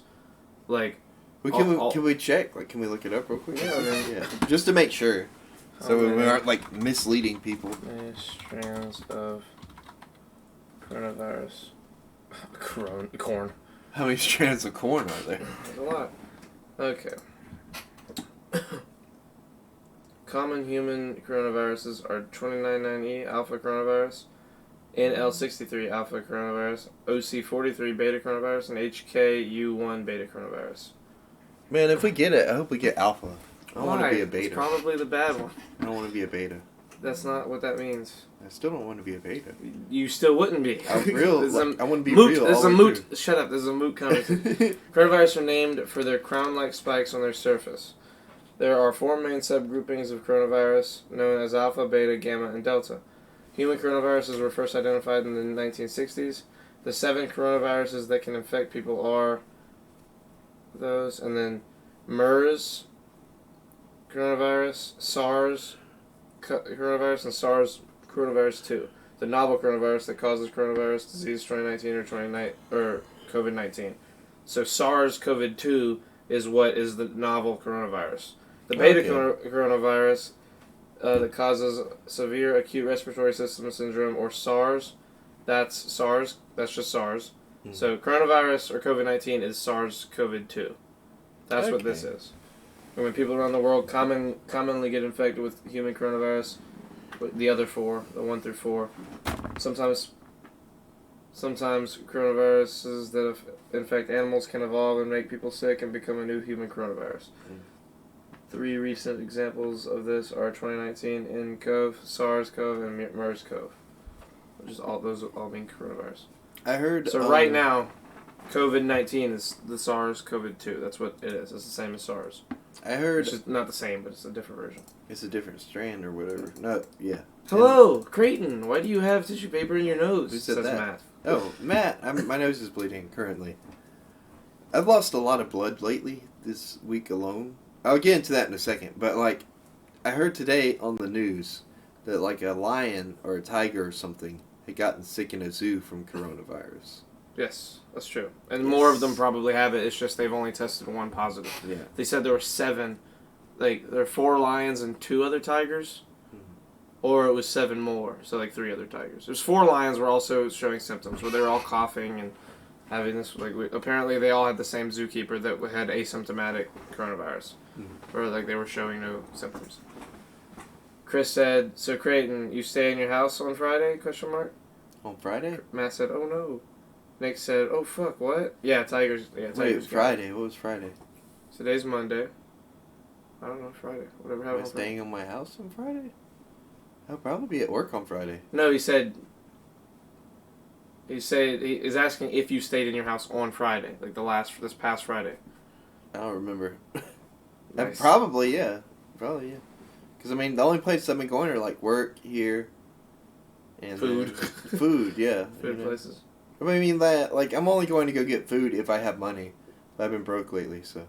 [SPEAKER 2] Like...
[SPEAKER 3] Can we check? Like, can we look it up real quick?
[SPEAKER 2] Yeah.
[SPEAKER 3] Just to make sure. So we aren't, like, misleading people.
[SPEAKER 2] Strands of coronavirus. Corn.
[SPEAKER 3] How many strands of corn are there?
[SPEAKER 2] There's a lot. Okay. Common human coronaviruses are 29.9E alpha coronavirus, NL63 alpha coronavirus, OC43 beta coronavirus, and HKU1 beta coronavirus.
[SPEAKER 3] Man, if we get it, I hope we get alpha. I don't want to be a beta.
[SPEAKER 2] It's probably the bad one.
[SPEAKER 3] I don't want to be a beta.
[SPEAKER 2] That's not what that means.
[SPEAKER 3] I still don't want to be a beta.
[SPEAKER 2] You still wouldn't be.
[SPEAKER 3] I'm real. I want to be
[SPEAKER 2] moot,
[SPEAKER 3] real.
[SPEAKER 2] There's a moot. Shut up. There's a moot conversation. Coronavirus are named for their crown-like spikes on their surface. There are 4 main subgroupings of coronavirus, known as alpha, beta, gamma, and delta. Human coronaviruses were first identified in the 1960s. The 7 coronaviruses that can infect people are those, and then MERS coronavirus, SARS coronavirus, and SARS coronavirus 2, the novel coronavirus that causes coronavirus disease 2019 or COVID-19. So SARS-CoV-2 is what is the novel coronavirus. The beta coronavirus that causes severe acute respiratory system syndrome, or SARS, that's SARS. That's just SARS. Mm-hmm. So coronavirus or COVID-19 is SARS-CoV-2. That's what this is. And when people around the world commonly get infected with human coronavirus, the other 4, the 1 through 4, sometimes coronaviruses that infect animals can evolve and make people sick and become a new human coronavirus. 3 recent examples of this are 2019 nCoV, SARS-CoV, and MERS-CoV, which is those all mean coronavirus.
[SPEAKER 3] I heard.
[SPEAKER 2] So right now, COVID-19 is the SARS-CoV-2. That's what it is. It's the same as SARS.
[SPEAKER 3] I heard.
[SPEAKER 2] It's just not the same, but it's a different version.
[SPEAKER 3] It's a different strand or whatever. No, yeah.
[SPEAKER 2] Hello, Creighton. Why do you have tissue paper in your nose?
[SPEAKER 3] Who said
[SPEAKER 2] says
[SPEAKER 3] that?
[SPEAKER 2] Matt.
[SPEAKER 3] Oh, Matt, my nose is bleeding currently. I've lost a lot of blood lately this week alone. I'll get into that in a second, but like, I heard today on the news that like a lion or a tiger or something had gotten sick in a zoo from coronavirus.
[SPEAKER 2] Yes, that's true. And more of them probably have it. It's just they've only tested one positive.
[SPEAKER 3] Yeah.
[SPEAKER 2] They said there were 7. Like, there are 4 lions and 2 other tigers. Or it was 7 more, so like 3 other tigers. There's 4 lions were also showing symptoms, where they were all coughing and having this. Like, apparently they all had the same zookeeper that had asymptomatic coronavirus, or like they were showing no symptoms. Chris said, "So Creighton, you stay in your house on Friday?" Question mark.
[SPEAKER 3] On Friday?
[SPEAKER 2] Matt said, "Oh no." Nick said, "Oh fuck, what?" Yeah, tigers. Yeah, tigers.
[SPEAKER 3] Wait, Friday. What was Friday?
[SPEAKER 2] Today's Monday. I don't know, Friday. Whatever
[SPEAKER 3] Am
[SPEAKER 2] happened
[SPEAKER 3] I
[SPEAKER 2] on Friday.
[SPEAKER 3] staying on my house on Friday? I'll probably be at work on Friday.
[SPEAKER 2] No, he said he is asking if you stayed in your house on Friday, like this past Friday.
[SPEAKER 3] I don't remember.
[SPEAKER 2] Nice.
[SPEAKER 3] Probably, yeah. Probably, yeah. Because, I mean, the only places I've been going are, like, work, here, and
[SPEAKER 2] Food.
[SPEAKER 3] Food, yeah.
[SPEAKER 2] Food places.
[SPEAKER 3] I mean, that, like, I'm only going to go get food if I have money. But I've been broke lately, so.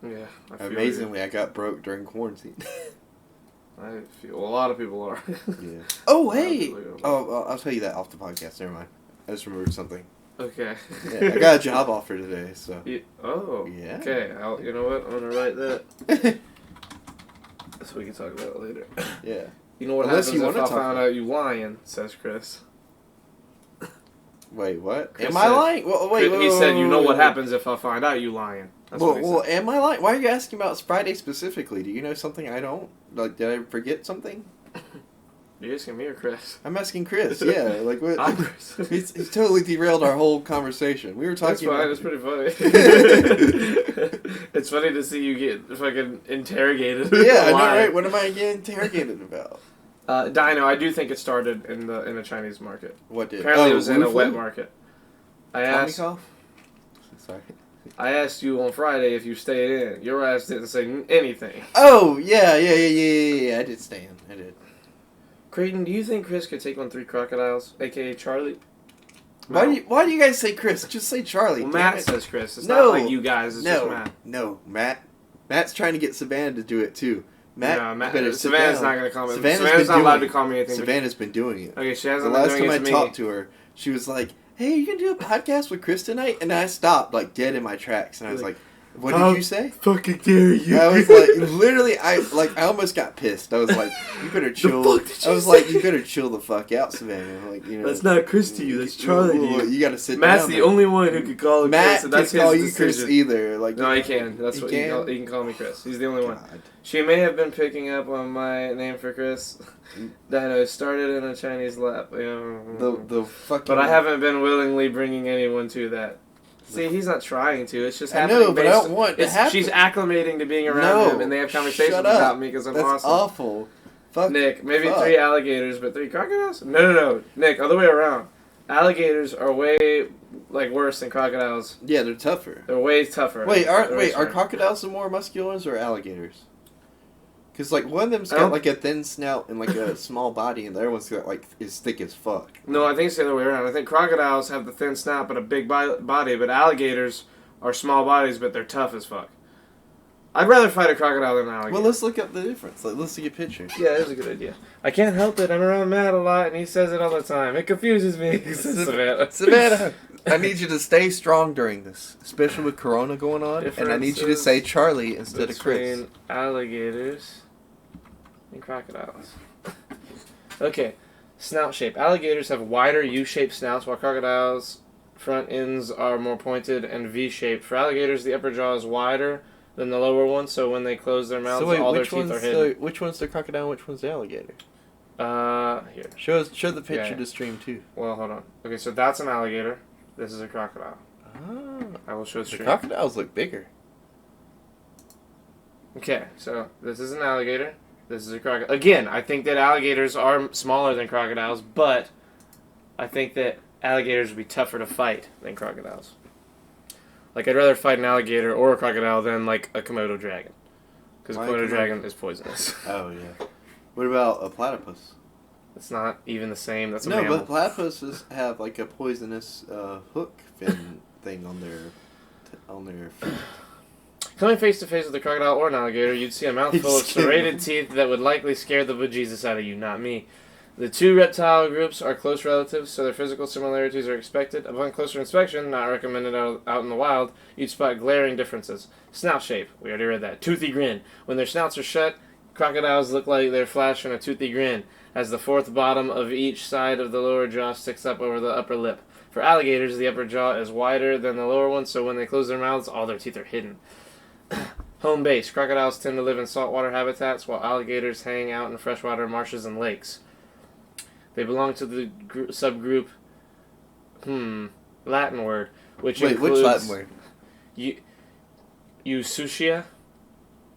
[SPEAKER 2] Yeah.
[SPEAKER 3] Amazingly, I got broke during quarantine.
[SPEAKER 2] I feel a lot of people are.
[SPEAKER 3] Yeah. Oh, hey! Oh, I'll tell you that off the podcast. Never mind. I just remembered something.
[SPEAKER 2] Okay.
[SPEAKER 3] Yeah, I got a job offer today, so.
[SPEAKER 2] Oh.
[SPEAKER 3] Yeah.
[SPEAKER 2] Okay. You know what? I'm gonna write that. So we can talk about it later.
[SPEAKER 3] Yeah.
[SPEAKER 2] You know what
[SPEAKER 3] Unless
[SPEAKER 2] happens
[SPEAKER 3] you
[SPEAKER 2] if I
[SPEAKER 3] wanna talk
[SPEAKER 2] found
[SPEAKER 3] about
[SPEAKER 2] out you lying? Says Chris.
[SPEAKER 3] Wait, what?
[SPEAKER 2] Chris
[SPEAKER 3] Am I
[SPEAKER 2] said-
[SPEAKER 3] lying? Wait,
[SPEAKER 2] He said, "You know what
[SPEAKER 3] wait.
[SPEAKER 2] happens if I find out you lying." That's what he
[SPEAKER 3] Well,
[SPEAKER 2] said.
[SPEAKER 3] am I lying? Why are you asking about Friday specifically? Do you know something I don't? Like, did I forget something?
[SPEAKER 2] You're asking me or Chris?
[SPEAKER 3] I'm asking Chris. Yeah, like what?
[SPEAKER 2] I'm Chris.
[SPEAKER 3] He's totally derailed our whole conversation. We were
[SPEAKER 2] That's
[SPEAKER 3] talking.
[SPEAKER 2] fine.
[SPEAKER 3] About...
[SPEAKER 2] It's pretty funny. It's funny to see you get fucking interrogated.
[SPEAKER 3] Yeah, I know,
[SPEAKER 2] Why?
[SPEAKER 3] right? What am I getting interrogated about?
[SPEAKER 2] Dino, I do think it started in a Chinese market.
[SPEAKER 3] What did?
[SPEAKER 2] Apparently, it was in a
[SPEAKER 3] Wu
[SPEAKER 2] wet
[SPEAKER 3] Fu?
[SPEAKER 2] market.
[SPEAKER 3] Tommy cough? Sorry.
[SPEAKER 2] I asked you on Friday if you stayed in. Your ass didn't say anything.
[SPEAKER 3] Oh yeah. I did stay in. I did.
[SPEAKER 2] Creighton, do you think Chris could take on 3 crocodiles, aka Charlie?
[SPEAKER 3] Why do you guys say Chris? Just say Charlie.
[SPEAKER 2] Well,
[SPEAKER 3] damn
[SPEAKER 2] Matt
[SPEAKER 3] it.
[SPEAKER 2] says Chris. It's
[SPEAKER 3] No.
[SPEAKER 2] not like you guys. It's just Matt.
[SPEAKER 3] No, Matt. Matt's trying to get Savannah to do it too. Matt,
[SPEAKER 2] No,
[SPEAKER 3] you better sit
[SPEAKER 2] Savannah's
[SPEAKER 3] down.
[SPEAKER 2] not going to call me.
[SPEAKER 3] Savannah's
[SPEAKER 2] Savannah's
[SPEAKER 3] been
[SPEAKER 2] not allowed
[SPEAKER 3] doing
[SPEAKER 2] to call me anything.
[SPEAKER 3] Savannah's been doing it.
[SPEAKER 2] Okay, she
[SPEAKER 3] The
[SPEAKER 2] hasn't
[SPEAKER 3] last
[SPEAKER 2] been doing
[SPEAKER 3] time I
[SPEAKER 2] it to me.
[SPEAKER 3] talked to her, she was like, "Hey, you can do a podcast with Chris tonight?" And I stopped, like, dead in my tracks, and I was like, "What did you say?"
[SPEAKER 2] Fucking dare you!
[SPEAKER 3] I was like, literally, I almost got pissed. I was like, "You better chill."
[SPEAKER 2] fuck did you
[SPEAKER 3] I was
[SPEAKER 2] say?
[SPEAKER 3] like, "You better chill the fuck out, Savannah." Like, you know,
[SPEAKER 2] That's not Chris to you. That's Charlie to you.
[SPEAKER 3] You gotta sit
[SPEAKER 2] Matt's
[SPEAKER 3] down.
[SPEAKER 2] the
[SPEAKER 3] man.
[SPEAKER 2] only one who could call him
[SPEAKER 3] Matt
[SPEAKER 2] Chris, and that's
[SPEAKER 3] can't call
[SPEAKER 2] his
[SPEAKER 3] you
[SPEAKER 2] decision.
[SPEAKER 3] Chris either. Like,
[SPEAKER 2] No, he can. That's
[SPEAKER 3] He
[SPEAKER 2] what
[SPEAKER 3] can?
[SPEAKER 2] he can call me Chris. He's the only one.
[SPEAKER 3] God.
[SPEAKER 2] She may have been picking up on my name for Chris. Dino started in a Chinese lap.
[SPEAKER 3] The fucking.
[SPEAKER 2] But I haven't been willingly bringing anyone to that. See, he's not trying to. It's just
[SPEAKER 3] I
[SPEAKER 2] happening.
[SPEAKER 3] know, but I don't want it to happen.
[SPEAKER 2] She's acclimating to being around
[SPEAKER 3] No,
[SPEAKER 2] him, and they have conversations
[SPEAKER 3] shut up.
[SPEAKER 2] about me because I'm
[SPEAKER 3] That's
[SPEAKER 2] awesome.
[SPEAKER 3] awful. Fuck.
[SPEAKER 2] Nick, maybe
[SPEAKER 3] fuck.
[SPEAKER 2] 3 alligators, but 3 crocodiles? No. Nick, other way around. Alligators are way worse than crocodiles.
[SPEAKER 3] Yeah, they're tougher.
[SPEAKER 2] They're way tougher.
[SPEAKER 3] Wait,
[SPEAKER 2] They're way
[SPEAKER 3] are
[SPEAKER 2] stronger.
[SPEAKER 3] crocodiles the more muscular ones or alligators? Because like one of them's
[SPEAKER 2] I
[SPEAKER 3] got
[SPEAKER 2] don't-
[SPEAKER 3] like a thin snout and like a small body, and the other one's got like is thick as fuck.
[SPEAKER 2] No, I think it's the other way around. I think crocodiles have the thin snout but a big body, but alligators are small bodies but they're tough as fuck. I'd rather fight a crocodile than an alligator.
[SPEAKER 3] Well, let's look up the difference. Like, let's see a picture.
[SPEAKER 2] Yeah, that's a good idea. I can't help it. I'm around Matt a lot, and he says it all the time. It confuses me. Says Savannah.
[SPEAKER 3] Savannah, I need you to stay strong during this, especially with Corona going on, and I need you to say Charlie instead of Chris.
[SPEAKER 2] Between alligators and crocodiles. Okay, snout shape. Alligators have wider U-shaped snouts, while crocodiles' front ends are more pointed and V-shaped. For alligators, the upper jaw is wider than the lower one, so when they close their mouths,
[SPEAKER 3] So wait,
[SPEAKER 2] all their
[SPEAKER 3] which
[SPEAKER 2] teeth
[SPEAKER 3] one's
[SPEAKER 2] are hidden.
[SPEAKER 3] which one's the crocodile? Which one's the alligator?
[SPEAKER 2] Here.
[SPEAKER 3] Show the picture
[SPEAKER 2] Yeah.
[SPEAKER 3] to stream too.
[SPEAKER 2] Well, hold on. Okay, so that's an alligator. This is a crocodile.
[SPEAKER 3] Ah,
[SPEAKER 2] I will show
[SPEAKER 3] the
[SPEAKER 2] stream.
[SPEAKER 3] crocodiles look bigger.
[SPEAKER 2] Okay, so this is an alligator. This is a crocodile. Again, I think that alligators are smaller than crocodiles, but I think that alligators would be tougher to fight than crocodiles. Like, I'd rather fight an alligator or a crocodile than, like, a Komodo dragon. Because a
[SPEAKER 3] Why
[SPEAKER 2] Komodo
[SPEAKER 3] Komodo?
[SPEAKER 2] dragon is poisonous.
[SPEAKER 3] Oh, yeah. What about a platypus?
[SPEAKER 2] It's not even the same. That's a
[SPEAKER 3] No,
[SPEAKER 2] mammal.
[SPEAKER 3] but platypuses have, like, a poisonous hook fin thing on their feet.
[SPEAKER 2] Coming face to face with a crocodile or an alligator, you'd see a mouthful of
[SPEAKER 3] Just kidding.
[SPEAKER 2] serrated teeth that would likely scare the bejesus out of you, not me. The two reptile groups are close relatives, so their physical similarities are expected. Upon closer inspection, not recommended out in the wild, you'd spot glaring differences. Snout shape, we already read that. Toothy grin. When their snouts are shut, crocodiles look like they're flashing a toothy grin, as the fourth bottom of each side of the lower jaw sticks up over the upper lip. For alligators, the upper jaw is wider than the lower one, so when they close their mouths, all their teeth are hidden. Home base. Crocodiles tend to live in saltwater habitats, while alligators hang out in freshwater marshes and lakes. They belong to the subgroup, Latin word, which includes...
[SPEAKER 3] Which Latin word?
[SPEAKER 2] Eusuchia?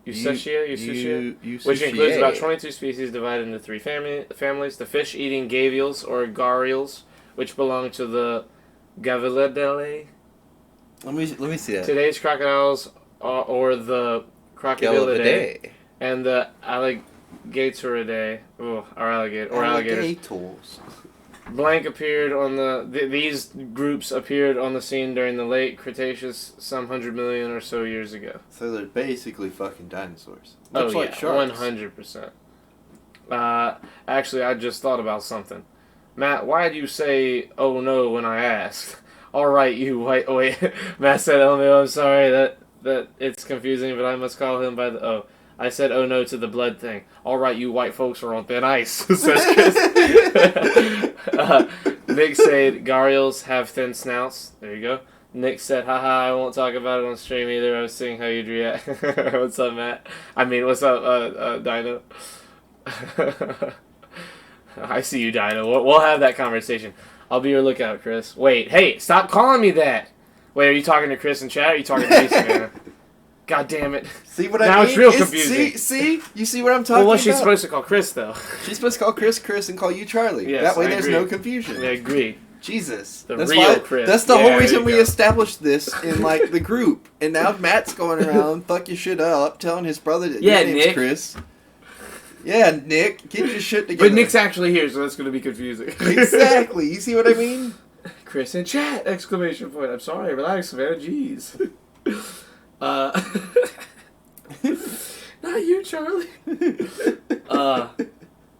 [SPEAKER 2] Eusuchia?
[SPEAKER 3] Eusuchia.
[SPEAKER 2] Which includes about 22 species divided into three families. The fish-eating gavials, or gharials, which belong to the Gavilidae.
[SPEAKER 3] Let me see that.
[SPEAKER 2] Today's crocodiles, or the Crocodilidae, and the Alligatoridae,
[SPEAKER 3] Alligators.
[SPEAKER 2] Blank appeared on these groups appeared on the scene during the late Cretaceous, some 100 million or so years ago.
[SPEAKER 3] So they're basically fucking dinosaurs.
[SPEAKER 2] Oh
[SPEAKER 3] Much like
[SPEAKER 2] yeah,
[SPEAKER 3] sharks.
[SPEAKER 2] 100%. Actually, I just thought about something. Matt, why do you say "oh no" when I asked? All right, you white. Oh, wait, Matt said "oh no." I'm sorry that it's confusing, but I must call him by the "oh." I said "oh no" to the blood thing. All right, you white folks are on thin ice, says Chris. Nick said gharials have thin snouts. There you go. Nick said, haha, I won't talk about it on stream either. I was seeing how you'd react. What's up, Matt? I mean, what's up, Dino? I see you, Dino. We'll have that conversation. I'll be your lookout, Chris. Wait, hey, stop calling me that. Wait, are you talking to Chris in chat, or are you talking to me, Savannah? God damn it.
[SPEAKER 3] See what I mean?
[SPEAKER 2] Now it's real confusing.
[SPEAKER 3] See? You see what I'm talking about?
[SPEAKER 2] Well, what's she supposed to call Chris, though?
[SPEAKER 3] She's supposed to call Chris, and call you Charlie.
[SPEAKER 2] Yes,
[SPEAKER 3] that way
[SPEAKER 2] I
[SPEAKER 3] there's
[SPEAKER 2] agree.
[SPEAKER 3] no confusion.
[SPEAKER 2] I agree.
[SPEAKER 3] Jesus.
[SPEAKER 2] The
[SPEAKER 3] that's
[SPEAKER 2] real Chris.
[SPEAKER 3] That's the
[SPEAKER 2] Yeah,
[SPEAKER 3] whole
[SPEAKER 2] there
[SPEAKER 3] reason
[SPEAKER 2] you
[SPEAKER 3] we
[SPEAKER 2] go.
[SPEAKER 3] established this in, like, the group. And now Matt's going around fucking shit up, telling his brother that
[SPEAKER 2] Yeah,
[SPEAKER 3] your name's
[SPEAKER 2] Nick.
[SPEAKER 3] Chris. Yeah, Nick. Get your shit together.
[SPEAKER 2] But Nick's actually here, so that's going to be confusing.
[SPEAKER 3] Exactly. You see what I mean?
[SPEAKER 2] Chris in chat! Exclamation point. I'm sorry, relax, Savannah. Jeez. Not you, Charlie.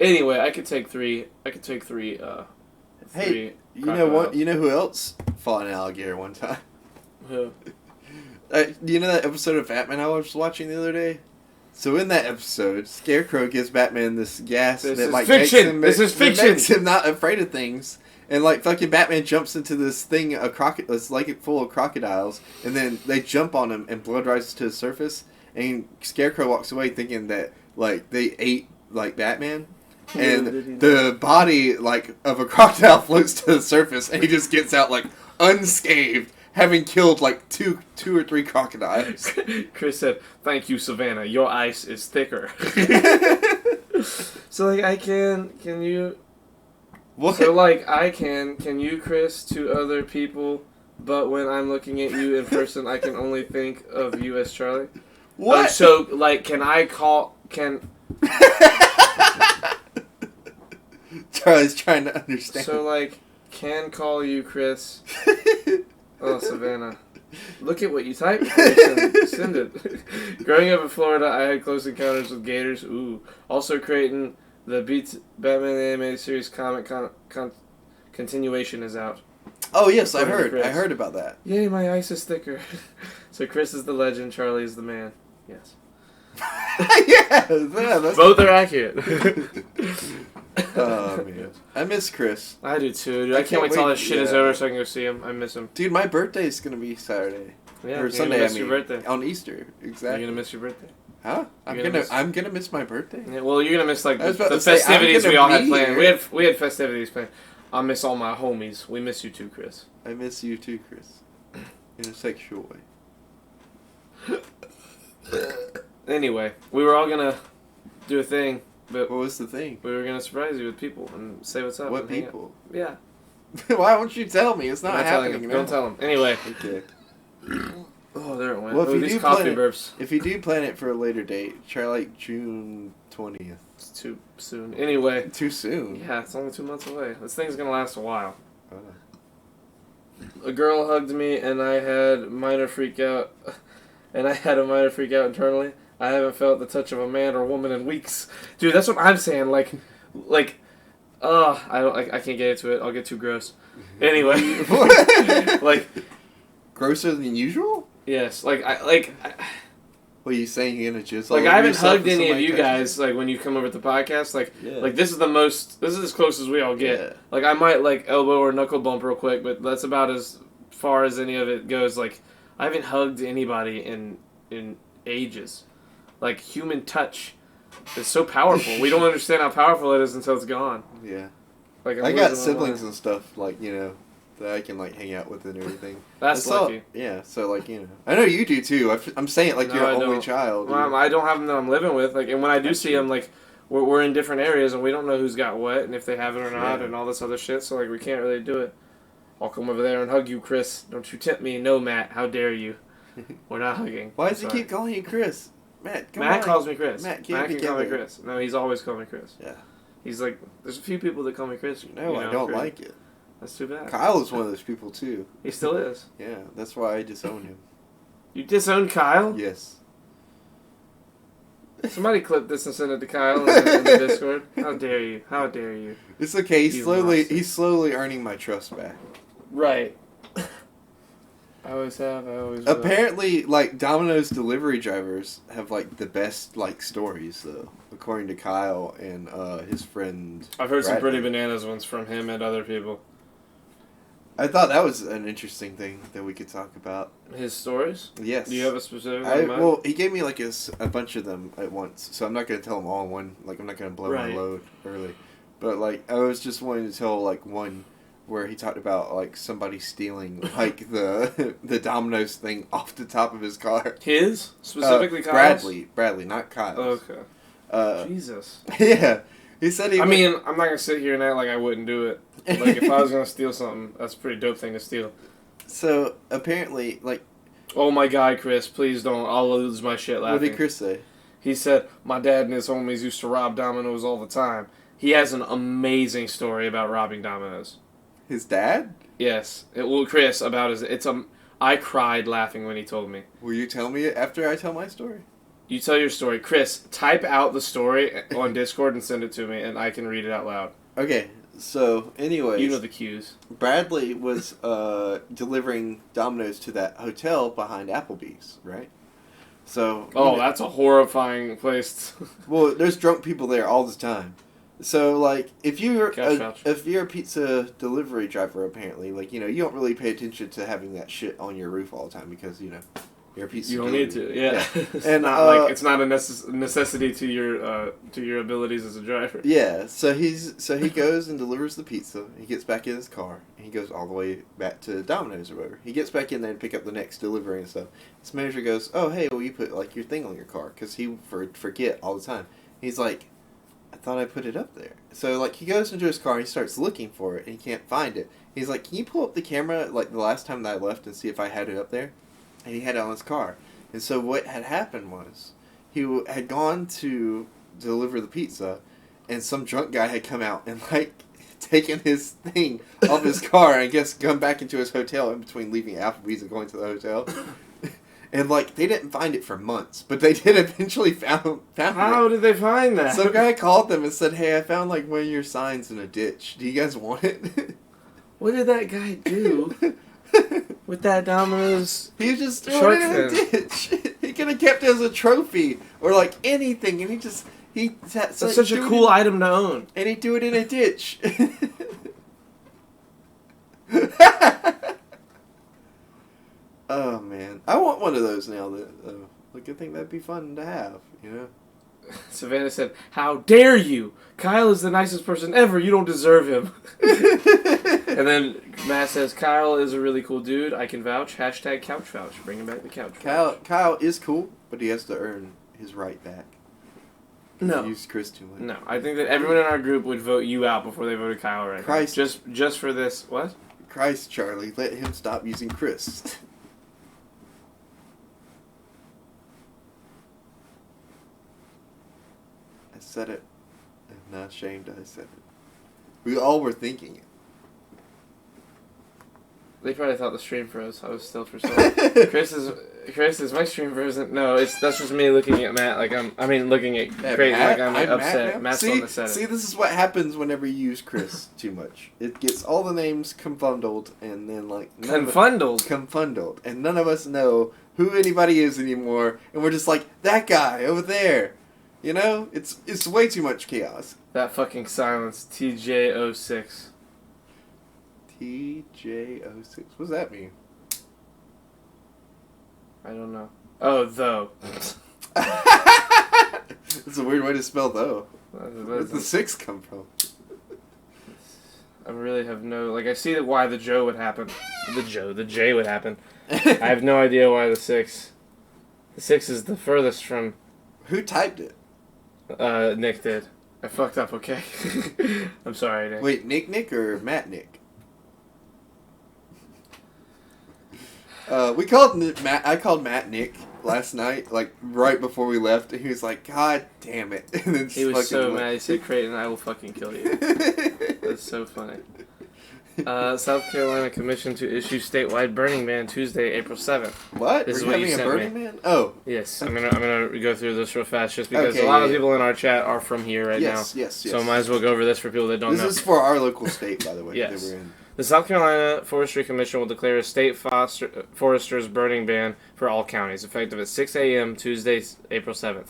[SPEAKER 2] Anyway, I could take three.
[SPEAKER 3] Hey, you know what? You know who else fought an alligator one time?
[SPEAKER 2] Who?
[SPEAKER 3] Do you know that episode of Batman I was watching the other day? So in that episode, Scarecrow gives Batman this gas
[SPEAKER 2] This
[SPEAKER 3] that
[SPEAKER 2] is
[SPEAKER 3] like
[SPEAKER 2] fiction.
[SPEAKER 3] makes
[SPEAKER 2] This is
[SPEAKER 3] that
[SPEAKER 2] fiction.
[SPEAKER 3] makes him not afraid of things. And like fucking Batman jumps into this thing, it's like full of crocodiles, and then they jump on him, and blood rises to the surface. And Scarecrow walks away thinking that like they ate like Batman, and the body like of a crocodile floats to the surface, and he just gets out like unscathed, having killed like two or three crocodiles.
[SPEAKER 2] Chris said, "Thank you, Savannah. Your ice is thicker." So like can you?
[SPEAKER 3] What?
[SPEAKER 2] So like can you, Chris, to other people, but when I'm looking at you in person, I can only think of you as Charlie.
[SPEAKER 3] What?
[SPEAKER 2] So like, can
[SPEAKER 3] Charlie's trying to understand.
[SPEAKER 2] So like can call you Chris? Oh, Savannah. Look at what you typed. Send it. Growing up in Florida, I had close encounters with gators. Ooh. Also creating the Batman animated series comic continuation is out.
[SPEAKER 3] Oh yes, I
[SPEAKER 2] According to
[SPEAKER 3] heard.
[SPEAKER 2] Chris.
[SPEAKER 3] I heard about that.
[SPEAKER 2] Yay, my ice is thicker. So Chris is the legend, Charlie is the man. Yes.
[SPEAKER 3] Yeah, that's
[SPEAKER 2] Both are accurate.
[SPEAKER 3] Oh man, I miss Chris.
[SPEAKER 2] I do too, dude.
[SPEAKER 3] I
[SPEAKER 2] I can't wait till
[SPEAKER 3] can't
[SPEAKER 2] all
[SPEAKER 3] wait-
[SPEAKER 2] this shit is
[SPEAKER 3] yeah.
[SPEAKER 2] over so I can go see him. I miss him.
[SPEAKER 3] Dude, my birthday's gonna be Saturday
[SPEAKER 2] Yeah,
[SPEAKER 3] or
[SPEAKER 2] you're
[SPEAKER 3] Sunday.
[SPEAKER 2] gonna miss
[SPEAKER 3] I
[SPEAKER 2] your
[SPEAKER 3] mean,
[SPEAKER 2] birthday.
[SPEAKER 3] on Easter.
[SPEAKER 2] You're
[SPEAKER 3] Exactly.
[SPEAKER 2] gonna miss your birthday.
[SPEAKER 3] Huh? I'm gonna miss my birthday.
[SPEAKER 2] Yeah, well, you're gonna miss like
[SPEAKER 3] I was
[SPEAKER 2] the
[SPEAKER 3] about to say, I'm
[SPEAKER 2] festivities
[SPEAKER 3] gonna
[SPEAKER 2] we all had
[SPEAKER 3] be
[SPEAKER 2] planned.
[SPEAKER 3] here.
[SPEAKER 2] We had festivities planned. I'll miss all my homies. We miss you too, Chris.
[SPEAKER 3] I miss you too, Chris. In a sexual way.
[SPEAKER 2] Anyway, we were all gonna do a thing, but
[SPEAKER 3] What was the thing?
[SPEAKER 2] we were gonna surprise you with people and say what's up.
[SPEAKER 3] What
[SPEAKER 2] and hang out.
[SPEAKER 3] people?
[SPEAKER 2] Yeah.
[SPEAKER 3] Why won't you tell me? It's not
[SPEAKER 2] I'm telling
[SPEAKER 3] happening
[SPEAKER 2] him.
[SPEAKER 3] now.
[SPEAKER 2] Don't tell him. Anyway.
[SPEAKER 3] Okay.
[SPEAKER 2] Oh, there it went.
[SPEAKER 3] Well, if you
[SPEAKER 2] these
[SPEAKER 3] do
[SPEAKER 2] coffee
[SPEAKER 3] plan it-
[SPEAKER 2] burps.
[SPEAKER 3] If you do plan it for a later date, try like June 20th.
[SPEAKER 2] It's too soon. Anyway.
[SPEAKER 3] Too soon.
[SPEAKER 2] Yeah, it's only 2 months away. This thing's gonna last a while.
[SPEAKER 3] Oh.
[SPEAKER 2] A girl hugged me, and I had a minor freak out internally. I haven't felt the touch of a man or woman in weeks, dude. That's what I'm saying. I can't get into it. I'll get too gross. Anyway, like,
[SPEAKER 3] grosser than usual?
[SPEAKER 2] yes,
[SPEAKER 3] What are you saying? You're gonna just
[SPEAKER 2] I haven't hugged any of you guys like when you come over to the podcast.
[SPEAKER 3] Yeah.
[SPEAKER 2] Like this is as close as we all get.
[SPEAKER 3] Yeah.
[SPEAKER 2] Like I might like elbow or knuckle bump real quick, but that's about as far as any of it goes. Like I haven't hugged anybody in ages. Like human touch is so powerful. We don't understand how powerful it is until it's gone.
[SPEAKER 3] Yeah.
[SPEAKER 2] Like
[SPEAKER 3] I got siblings and stuff that I can like hang out with and everything.
[SPEAKER 2] That's lucky.
[SPEAKER 3] Yeah, so I know you do too. I'm saying it like
[SPEAKER 2] No,
[SPEAKER 3] you're
[SPEAKER 2] I
[SPEAKER 3] an only
[SPEAKER 2] don't.
[SPEAKER 3] child.
[SPEAKER 2] Well, I don't have them that I'm living with. Like, and when I do see them, like we're in different areas and we don't know who's got what and if they have it or not and all this other shit. So like we can't really do it. I'll come over there and hug you, Chris. Don't you tempt me. No, Matt. How dare you? We're not hugging.
[SPEAKER 3] Why does he keep calling you Chris? Matt
[SPEAKER 2] calls me Chris.
[SPEAKER 3] Matt
[SPEAKER 2] can
[SPEAKER 3] together.
[SPEAKER 2] call me Chris. No, he's always called me Chris.
[SPEAKER 3] Yeah.
[SPEAKER 2] He's like, there's a few people that call me Chris.
[SPEAKER 3] No, I don't like it.
[SPEAKER 2] That's too bad.
[SPEAKER 3] Kyle is one of those people too.
[SPEAKER 2] He still is.
[SPEAKER 3] Yeah, that's why I disown him.
[SPEAKER 2] You disown Kyle?
[SPEAKER 3] Yes.
[SPEAKER 2] Somebody clip this and send it to Kyle in the Discord. How dare you? How dare you?
[SPEAKER 3] It's okay.
[SPEAKER 2] You
[SPEAKER 3] He's slowly earning my trust back.
[SPEAKER 2] Right. I always will.
[SPEAKER 3] Apparently, Domino's delivery drivers have the best stories though, according to Kyle and his friend.
[SPEAKER 2] I've heard some
[SPEAKER 3] Bradley.
[SPEAKER 2] pretty bananas ones from him and other people.
[SPEAKER 3] I thought that was an interesting thing that we could talk about.
[SPEAKER 2] His stories?
[SPEAKER 3] Yes.
[SPEAKER 2] Do you have a specific one in mind?
[SPEAKER 3] Well, he gave me a bunch of them at once, so I'm not going to tell them all in one. I'm not going to blow my load early. But I was just wanting to tell one where he talked about somebody stealing the Domino's thing off the top of his car.
[SPEAKER 2] His? Specifically Kyle's?
[SPEAKER 3] Bradley, not Kyle's.
[SPEAKER 2] Okay. Jesus.
[SPEAKER 3] Yeah. He said
[SPEAKER 2] I'm not going to sit here and act like I wouldn't do it. If I was going to steal something, that's a pretty dope thing to steal.
[SPEAKER 3] So, apparently,
[SPEAKER 2] Oh my God, Chris, please don't. I'll lose my shit laughing.
[SPEAKER 3] What did Chris say?
[SPEAKER 2] He said, my dad and his homies used to rob Domino's all the time. He has an amazing story about robbing Domino's.
[SPEAKER 3] His dad?
[SPEAKER 2] Yes. Chris, about his... I cried laughing when he told me.
[SPEAKER 3] Will you tell me it after I tell my story?
[SPEAKER 2] You tell your story. Chris, type out the story on Discord and send it to me, and I can read it out loud.
[SPEAKER 3] Okay, so, anyways...
[SPEAKER 2] You know the cues.
[SPEAKER 3] Bradley was delivering Domino's to that hotel behind Applebee's, right? So...
[SPEAKER 2] Oh, that's a horrifying place.
[SPEAKER 3] Well, there's drunk people there all the time. So, if you're a pizza delivery driver, apparently, you don't really pay attention to having that shit on your roof all the time because, you're a pizza
[SPEAKER 2] You don't
[SPEAKER 3] delivery.
[SPEAKER 2] need to, yeah.
[SPEAKER 3] And
[SPEAKER 2] it's not a necessity to your abilities as a driver.
[SPEAKER 3] Yeah, so he goes and delivers the pizza. He gets back in his car. And he goes all the way back to Domino's or whatever. He gets back in there and pick up the next delivery and stuff. His manager goes, "Oh, hey, well, you put your thing on your car," because he would forget all the time. He's like, "I thought I put it up there." So he goes into his car and he starts looking for it and he can't find it. He's like, "Can you pull up the camera the last time that I left and see if I had it up there?" And he had it on his car. And so what had happened was he had gone to deliver the pizza and some drunk guy had come out and taken his thing off his car and I guess gone back into his hotel in between leaving Applebee's and going to the hotel. And they didn't find it for months, but they did eventually found
[SPEAKER 2] How
[SPEAKER 3] it.
[SPEAKER 2] did they find that?
[SPEAKER 3] Some guy called them and said, "Hey, I found one of your signs in a ditch. Do you guys want it?"
[SPEAKER 2] What did that guy do with that Domino's?
[SPEAKER 3] He just threw
[SPEAKER 2] Shark
[SPEAKER 3] it in a
[SPEAKER 2] fin.
[SPEAKER 3] ditch. He could have kept it as a trophy or anything, and that's
[SPEAKER 2] such a cool item to own.
[SPEAKER 3] And he threw it in a ditch. Oh man, I want one of those now. I think that'd be fun to have.
[SPEAKER 2] Savannah said, "How dare you? Kyle is the nicest person ever. You don't deserve him." And then Matt says, "Kyle is a really cool dude. I can vouch. Hashtag couch vouch. Bringing back the couch vouch."
[SPEAKER 3] Kyle is cool, but he has to earn his right back.
[SPEAKER 2] No.
[SPEAKER 3] Use Chris too much.
[SPEAKER 2] No, I think that everyone in our group would vote you out before they voted Kyle right
[SPEAKER 3] Christ.
[SPEAKER 2] now. Just for this. What?
[SPEAKER 3] Christ, Charlie, let him stop using Chris. I said it. I'm not ashamed I said it. We all were thinking
[SPEAKER 2] They probably thought the stream froze. I was still for sure. Chris is my stream frozen. No, that's just me looking at Matt like looking at Creighton like I'm upset. Matt's on the set.
[SPEAKER 3] See, this is what happens whenever you use Chris too much. It gets all the names confundled, and then confundled, and none of us know who anybody is anymore, and we're just like, that guy over there. You know? It's way too much chaos.
[SPEAKER 2] That fucking silence. TJ06.
[SPEAKER 3] TJ06. What does that mean?
[SPEAKER 2] I don't know. Oh, though.
[SPEAKER 3] It's a weird way to spell though. Where's the 6 come from?
[SPEAKER 2] I really have no... Like, I see why the Joe would happen. The J would happen. I have no idea why the 6. The 6 is the furthest from...
[SPEAKER 3] Who typed it?
[SPEAKER 2] Nick did. I fucked up, okay? I'm sorry, Nick.
[SPEAKER 3] Wait, Nick or Matt Nick? We called Matt. I called Matt Nick last night, like right before we left, and he was like, "God damn it!" And then
[SPEAKER 2] he was so mad. He said, "Creighton, I will fucking kill you." That's so funny. South Carolina commission to issue statewide burning ban Tuesday, April 7th.
[SPEAKER 3] What?
[SPEAKER 2] This is
[SPEAKER 3] Are you
[SPEAKER 2] what you
[SPEAKER 3] having a
[SPEAKER 2] sent
[SPEAKER 3] burning
[SPEAKER 2] me.
[SPEAKER 3] ban? Oh.
[SPEAKER 2] Yes, I'm gonna go through this real fast, just because a lot of people in our chat are from here right now.
[SPEAKER 3] Yes.
[SPEAKER 2] So I might as well go over this for people that don't know.
[SPEAKER 3] This is for our local state, by the way.
[SPEAKER 2] Yes.
[SPEAKER 3] That we're in.
[SPEAKER 2] The South Carolina Forestry Commission will declare a state forester's burning ban for all counties, effective at 6 a.m. Tuesday, April 7th.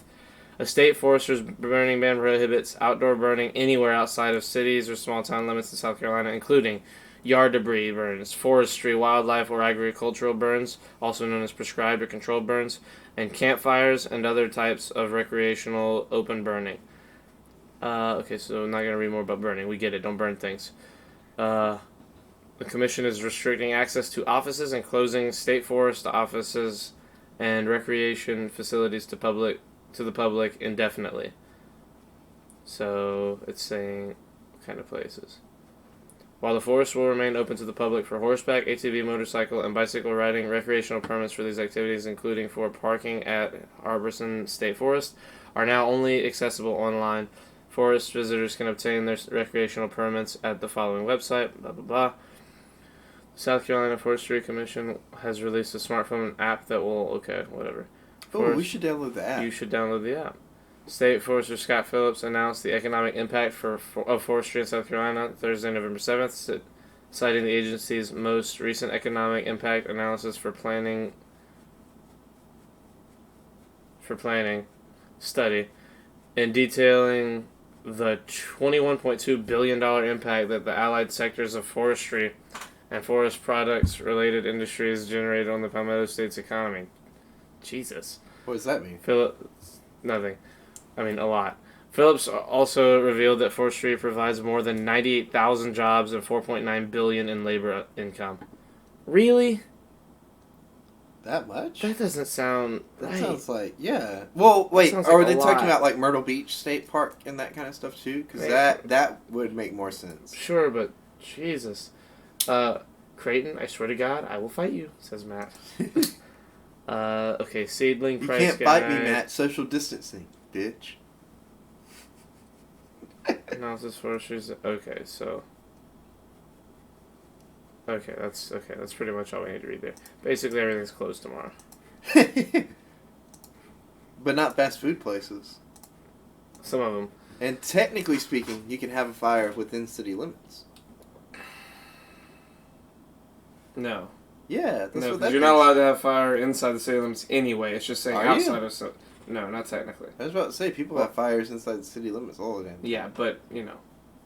[SPEAKER 2] A state forester's burning ban prohibits outdoor burning anywhere outside of cities or small town limits in South Carolina, including yard debris burns, forestry, wildlife, or agricultural burns, also known as prescribed or controlled burns, and campfires and other types of recreational open burning. Okay, so I'm not going to read more about burning. We get it. Don't burn things. The commission is restricting access to offices and closing state forest offices and recreation facilities to the public indefinitely. So it's saying what kind of places. While the forest will remain open to the public for horseback, ATV, motorcycle, and bicycle riding, recreational permits for these activities, including for parking at Arborson State Forest, are now only accessible online. Forest visitors can obtain their recreational permits at the following website, blah, blah, blah. South Carolina Forestry Commission has released a smartphone app that will... Okay, whatever.
[SPEAKER 3] Oh, we should download the app.
[SPEAKER 2] You should download the app. State Forester Scott Phillips announced the economic impact of forestry in South Carolina Thursday, November 7th, citing the agency's most recent economic impact analysis for planning study and detailing the $21.2 billion impact that the allied sectors of forestry and forest products related industries generated on the Palmetto State's economy. Jesus.
[SPEAKER 3] What does that mean?
[SPEAKER 2] Nothing. I mean, a lot. Phillips also revealed that forestry provides more than 98,000 jobs and $4.9 billion in labor income. Really?
[SPEAKER 3] That much?
[SPEAKER 2] That doesn't sound right.
[SPEAKER 3] That sounds like, yeah. Well, wait,
[SPEAKER 2] Sounds
[SPEAKER 3] are
[SPEAKER 2] like
[SPEAKER 3] they
[SPEAKER 2] a
[SPEAKER 3] talking
[SPEAKER 2] lot.
[SPEAKER 3] about like Myrtle Beach State Park and that kind of stuff too? Because that would make more sense.
[SPEAKER 2] Sure, but Jesus. Creighton, I swear to God, I will fight you, says Matt. Okay, seedling
[SPEAKER 3] You
[SPEAKER 2] price
[SPEAKER 3] can't
[SPEAKER 2] guide.
[SPEAKER 3] bite me, Matt. Social distancing, bitch.
[SPEAKER 2] Analysis forestries. Okay, so. Okay, that's pretty much all we need to read there. Basically, everything's closed tomorrow.
[SPEAKER 3] But not fast food places.
[SPEAKER 2] Some of them.
[SPEAKER 3] And technically speaking, you can have a fire within city limits.
[SPEAKER 2] No.
[SPEAKER 3] Yeah, that's
[SPEAKER 2] No,
[SPEAKER 3] what that
[SPEAKER 2] because you're not
[SPEAKER 3] means.
[SPEAKER 2] allowed to have fire inside the city limits anyway. It's just saying
[SPEAKER 3] Are
[SPEAKER 2] outside
[SPEAKER 3] you?
[SPEAKER 2] of... No, not technically.
[SPEAKER 3] I was about to say, people have fires inside the city limits all the time.
[SPEAKER 2] Yeah, but,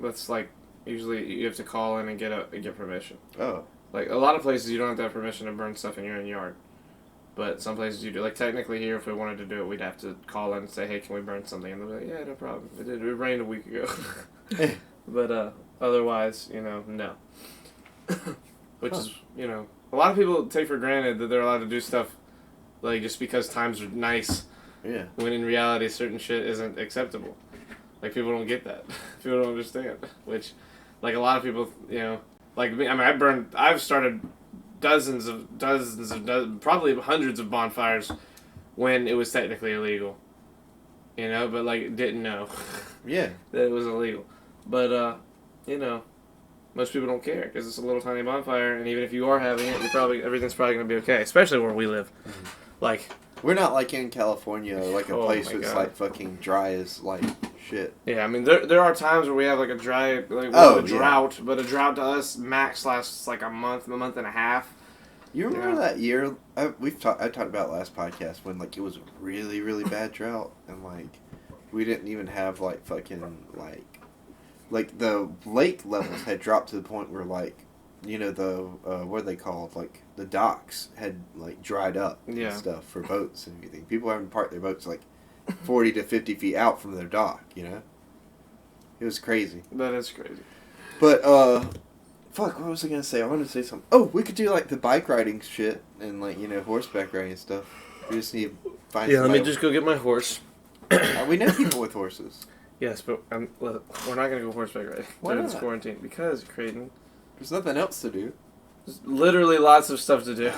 [SPEAKER 2] that's like... Usually you have to call in and get permission.
[SPEAKER 3] Oh.
[SPEAKER 2] Like, a lot of places you don't have to have permission to burn stuff in your own yard. But some places you do. Like, technically here, if we wanted to do it, we'd have to call in and say, hey, can we burn something? And they'll be like, yeah, no problem. It rained a week ago. But, otherwise, no. Which is, a lot of people take for granted that they're allowed to do stuff, like, just because times are nice.
[SPEAKER 3] Yeah.
[SPEAKER 2] When in reality, certain shit isn't acceptable. Like, people don't get that. People don't understand. Which, like, a lot of people, you know, like me, I mean, I've started dozens of, probably hundreds of bonfires when it was technically illegal. You know, but, like, didn't know.
[SPEAKER 3] Yeah.
[SPEAKER 2] That it was illegal. But, you know, most people don't care because it's a little tiny bonfire, and even if you are having it, everything's probably going to be okay, especially where we live. Mm-hmm. Like,
[SPEAKER 3] we're not like in California, like a place
[SPEAKER 2] my
[SPEAKER 3] that's
[SPEAKER 2] God.
[SPEAKER 3] like fucking dry as like shit.
[SPEAKER 2] Yeah, I mean, there are times where we have like a dry, like a drought, but a drought to us max lasts like a month and a half.
[SPEAKER 3] You remember that year I talked about last podcast when like it was a really, really bad drought and like we didn't even have like fucking like the lake levels had dropped to the point where like, you know, the what are they called, like the docks had like dried up and stuff for boats and everything. People having to park their boats like 40 to 50 feet out from their dock, you know. It was crazy.
[SPEAKER 2] That is crazy.
[SPEAKER 3] But fuck, what was I gonna say? I wanted to say something. Oh, we could do like the bike riding shit and like, you know, horseback riding and stuff. We just need to find.
[SPEAKER 2] Yeah, let me just go get my horse.
[SPEAKER 3] We know people with horses.
[SPEAKER 2] Yes, but look, we're not gonna go horseback riding during this quarantine because, Creighton,
[SPEAKER 3] there's nothing else to do.
[SPEAKER 2] There's literally lots of stuff to do.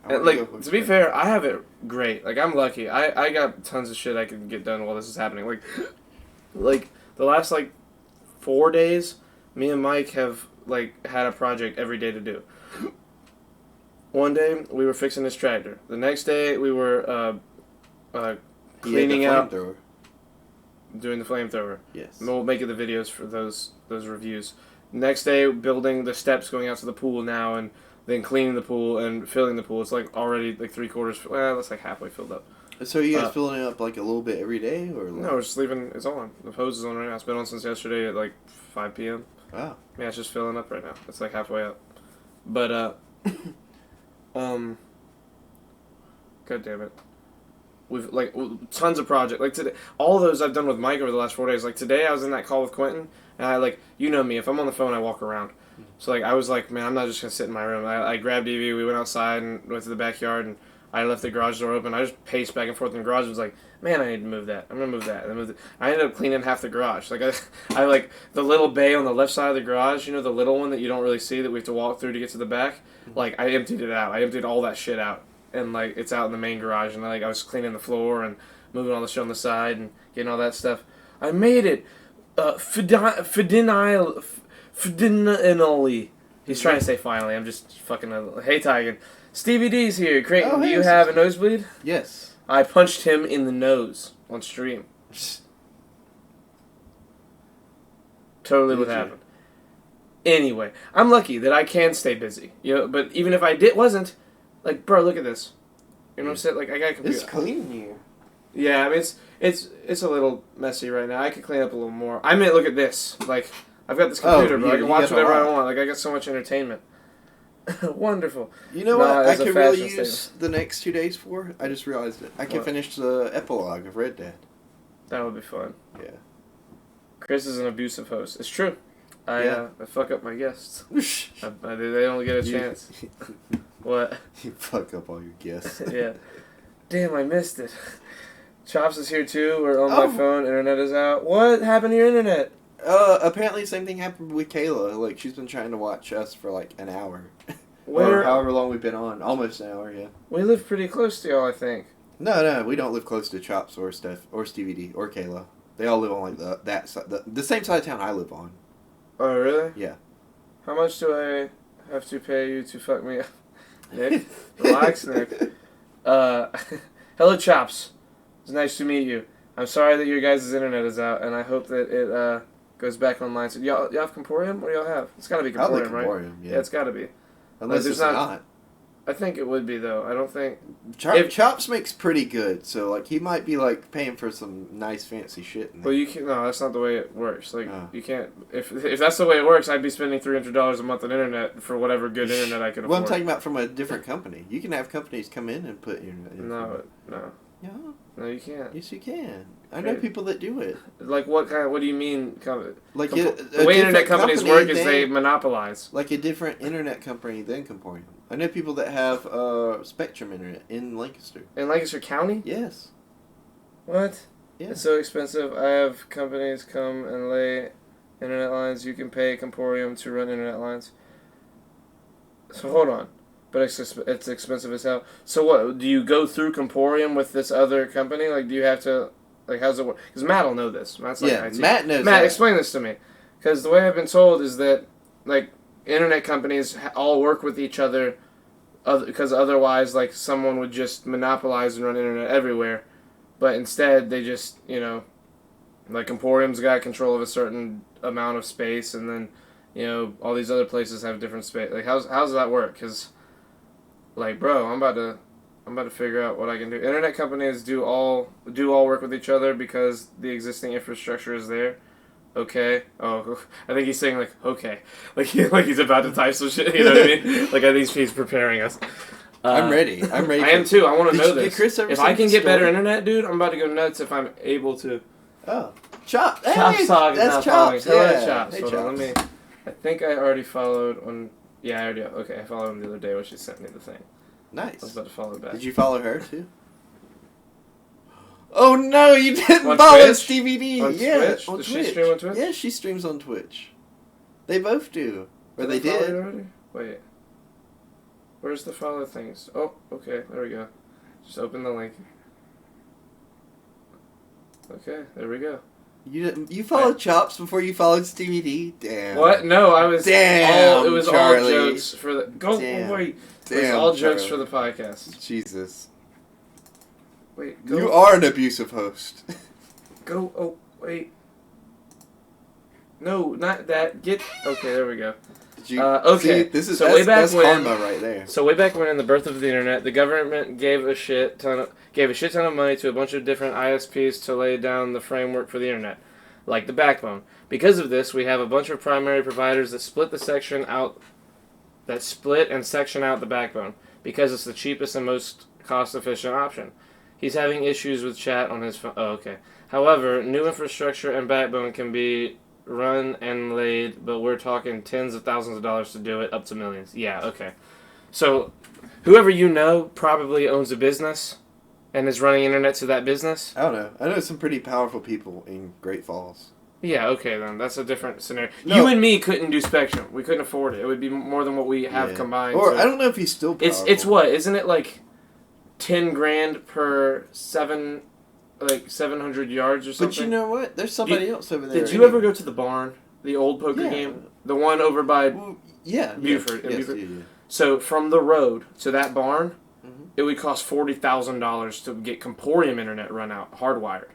[SPEAKER 2] And, like, to be fair, I have it great. Like, I'm lucky. I got tons of shit I can get done while this is happening. Like the last, like, 4 days, me and Mike have, like, had a project every day to do. One day, we were fixing this tractor. The next day, we were cleaning out... Doing the flamethrower.
[SPEAKER 3] Yes.
[SPEAKER 2] And we'll make it the videos for those reviews. Next day, building the steps going out to the pool now, and then cleaning the pool and filling the pool. It's like already like 3/4. Well, that's like halfway filled up.
[SPEAKER 3] So are you guys filling it up like a little bit every day, or? Like...
[SPEAKER 2] No, we're just leaving. It's on. The hose is on right now. It's been on since yesterday at like 5 p.m.
[SPEAKER 3] Wow.
[SPEAKER 2] Yeah, it's just filling up right now. It's like halfway up. But God damn it. We've like tons of projects. Like today, all those I've done with Mike over the last 4 days. Like today, I was in that call with Quentin, and I like, you know me. If I'm on the phone, I walk around. So like I was like, man, I'm not just gonna sit in my room. I grabbed Evie. We went outside and went to the backyard, and I left the garage door open. I just paced back and forth in the garage. And was like, man, I need to move that. I'm gonna move that. And I moved it. I ended up cleaning half the garage. Like I like the little bay on the left side of the garage. You know, the little one that you don't really see that we have to walk through to get to the back. Like I emptied it out. I emptied all that shit out. And, like, it's out in the main garage, and, like, I was cleaning the floor and moving all the shit on the side and getting all that stuff. I made it. Finally. He's trying to say finally. I'm just fucking... Hey, Tigan. Stevie D's here. Creighton, do you have a nosebleed?
[SPEAKER 3] Yes.
[SPEAKER 2] I punched him in the nose on stream. Totally what happened. Anyway, I'm lucky that I can stay busy. You know, but even if I wasn't... Like, bro, look at this. You know what I'm saying? Like, I got a computer.
[SPEAKER 3] It's clean here.
[SPEAKER 2] Yeah, I mean, it's a little messy right now. I could clean up a little more. I mean, look at this. Like, I've got this computer, bro. I can watch whatever I want. Like, I got so much entertainment. Wonderful.
[SPEAKER 3] You know what I could really use the next 2 days for? I just realized it. I could finish the epilogue of Red Dead.
[SPEAKER 2] That would be fun.
[SPEAKER 3] Yeah.
[SPEAKER 2] Chris is an abusive host. It's true. I fuck up my guests. They don't get a chance. What?
[SPEAKER 3] You fuck up all your guests.
[SPEAKER 2] Yeah. Damn, I missed it. Chops is here too. We're on my phone. Internet is out. What happened to your internet?
[SPEAKER 3] Apparently same thing happened with Kayla. Like, she's been trying to watch us for like an hour. Or however long we've been on. Almost an hour, yeah.
[SPEAKER 2] We live pretty close to y'all, I think.
[SPEAKER 3] No, we don't live close to Chops or Steph or Stevie D or Kayla. They all live on like that side, the same side of town I live on.
[SPEAKER 2] Oh, really?
[SPEAKER 3] Yeah.
[SPEAKER 2] How much do I have to pay you to fuck me up? Nick? Relax, Nick. Hello, Chops. It's nice to meet you. I'm sorry that your guys' internet is out, and I hope that it goes back online. So y'all have Comporium? What do y'all have? It's got to be Comporium, right?
[SPEAKER 3] Comporium, yeah.
[SPEAKER 2] Yeah, it's got to be.
[SPEAKER 3] Unless it's not.
[SPEAKER 2] I think it would be, though. I don't think...
[SPEAKER 3] Chops makes pretty good, so, like, he might be, like, paying for some nice, fancy shit.
[SPEAKER 2] Well, you can't... No, that's not the way it works. Like, you can't... If that's the way it works, I'd be spending $300 a month on internet for whatever good internet I can afford.
[SPEAKER 3] Well, I'm talking about from a different company. You can have companies come in and put internet in.
[SPEAKER 2] No.
[SPEAKER 3] Yeah.
[SPEAKER 2] No, you can't.
[SPEAKER 3] Yes, you can. I know people that do it.
[SPEAKER 2] Like, what do you mean?
[SPEAKER 3] Like
[SPEAKER 2] the way internet companies work is they monopolize.
[SPEAKER 3] Like a different internet company than Comporium. I know people that have Spectrum internet in Lancaster.
[SPEAKER 2] In Lancaster County?
[SPEAKER 3] Yes.
[SPEAKER 2] What?
[SPEAKER 3] Yeah.
[SPEAKER 2] It's so expensive. I have companies come and lay internet lines. You can pay Comporium to run internet lines. So hold on. But it's expensive as hell. So what? Do you go through Comporium with this other company? Like, do you have to... Like, how's it work? Because Matt will know this. Matt's like
[SPEAKER 3] Yeah,
[SPEAKER 2] IT.
[SPEAKER 3] Matt knows
[SPEAKER 2] Matt,
[SPEAKER 3] that.
[SPEAKER 2] explain this to me. Because the way I've been told is that, like, internet companies all work with each other because otherwise, like, someone would just monopolize and run internet everywhere. But instead, they just, you know, like, Comporium's got control of a certain amount of space, and then, you know, all these other places have different space. Like, how's that work? Because, like, bro, I'm about to figure out what I can do. Internet companies do all work with each other because the existing infrastructure is there. Okay. Oh, I think he's saying, like, okay. Like he's about to type some shit, you know what I mean? Like, I think he's preparing us.
[SPEAKER 3] I'm ready. I
[SPEAKER 2] am too. I want to know
[SPEAKER 3] Did
[SPEAKER 2] this.
[SPEAKER 3] Chris ever
[SPEAKER 2] If
[SPEAKER 3] send
[SPEAKER 2] I can
[SPEAKER 3] the
[SPEAKER 2] get better
[SPEAKER 3] story?
[SPEAKER 2] internet, dude, I'm about to go nuts if I'm able to.
[SPEAKER 3] Oh. Chops. Hey,
[SPEAKER 2] Chops Talk is now
[SPEAKER 3] that's
[SPEAKER 2] following.
[SPEAKER 3] Chops.
[SPEAKER 2] Hello,
[SPEAKER 3] Yeah.
[SPEAKER 2] Chops.
[SPEAKER 3] Hey,
[SPEAKER 2] Hold on,
[SPEAKER 3] Chops.
[SPEAKER 2] I think I already followed on... Yeah, I already... Okay, I followed him the other day when she sent me the thing. I was
[SPEAKER 3] Nice.
[SPEAKER 2] about to follow back.
[SPEAKER 3] Did you follow her too? Oh no, you didn't
[SPEAKER 2] On
[SPEAKER 3] follow
[SPEAKER 2] Twitch?
[SPEAKER 3] Stevie D.
[SPEAKER 2] On
[SPEAKER 3] Yeah,
[SPEAKER 2] Twitch?
[SPEAKER 3] on
[SPEAKER 2] Does
[SPEAKER 3] Twitch.
[SPEAKER 2] she stream on Twitch?
[SPEAKER 3] Yeah, she streams on Twitch. They both do. Or they
[SPEAKER 2] I follow
[SPEAKER 3] did.
[SPEAKER 2] you already? Wait. Where's the follow things? Oh, okay, there we go. Just open the link. Okay, there we go.
[SPEAKER 3] You followed Chops before you followed Stevie D? Damn.
[SPEAKER 2] What? No, I was...
[SPEAKER 3] Damn,
[SPEAKER 2] it was
[SPEAKER 3] Charlie.
[SPEAKER 2] all jokes for the... Go,
[SPEAKER 3] Damn.
[SPEAKER 2] wait. It was
[SPEAKER 3] Damn,
[SPEAKER 2] all jokes
[SPEAKER 3] Charlie.
[SPEAKER 2] for the podcast.
[SPEAKER 3] Jesus.
[SPEAKER 2] Wait, go...
[SPEAKER 3] You are an abusive host.
[SPEAKER 2] Go... Oh, wait. No, not that. Get... Okay, there we go.
[SPEAKER 3] Did you,
[SPEAKER 2] okay.
[SPEAKER 3] See, this is,
[SPEAKER 2] So
[SPEAKER 3] that's,
[SPEAKER 2] way back
[SPEAKER 3] that's
[SPEAKER 2] when-
[SPEAKER 3] karma right there.
[SPEAKER 2] So way back when, in the birth of the internet, the government gave a shit ton of money to a bunch of different ISPs to lay down the framework for the internet, like the backbone. Because of this, we have a bunch of primary providers that split and section out the backbone because it's the cheapest and most cost-efficient option. He's having issues with chat on his phone. Oh, okay. However, new infrastructure and backbone can be run and laid, but we're talking tens of thousands of dollars to do it, up to millions. Yeah, okay. So, whoever you know probably owns a business and is running internet to that business.
[SPEAKER 3] I don't know. I know some pretty powerful people in Great Falls.
[SPEAKER 2] Yeah, okay then. That's a different scenario.
[SPEAKER 3] No.
[SPEAKER 2] You and me couldn't do Spectrum. We couldn't afford it. It would be more than what we have
[SPEAKER 3] Yeah.
[SPEAKER 2] combined.
[SPEAKER 3] Or
[SPEAKER 2] so-
[SPEAKER 3] I don't know if he's still powerful.
[SPEAKER 2] It's what? Isn't it like 10 grand per 700 yards or something?
[SPEAKER 3] But you know what? There's somebody else over there.
[SPEAKER 2] Did you ever go to the barn? The old poker
[SPEAKER 3] Yeah.
[SPEAKER 2] game? The one over by...
[SPEAKER 3] Well, yeah.
[SPEAKER 2] Buford, in
[SPEAKER 3] Yes,
[SPEAKER 2] Buford.
[SPEAKER 3] yeah.
[SPEAKER 2] So, from the road to that barn,
[SPEAKER 3] Mhm.
[SPEAKER 2] it would cost $40,000 to get Comporium internet run out, hardwired.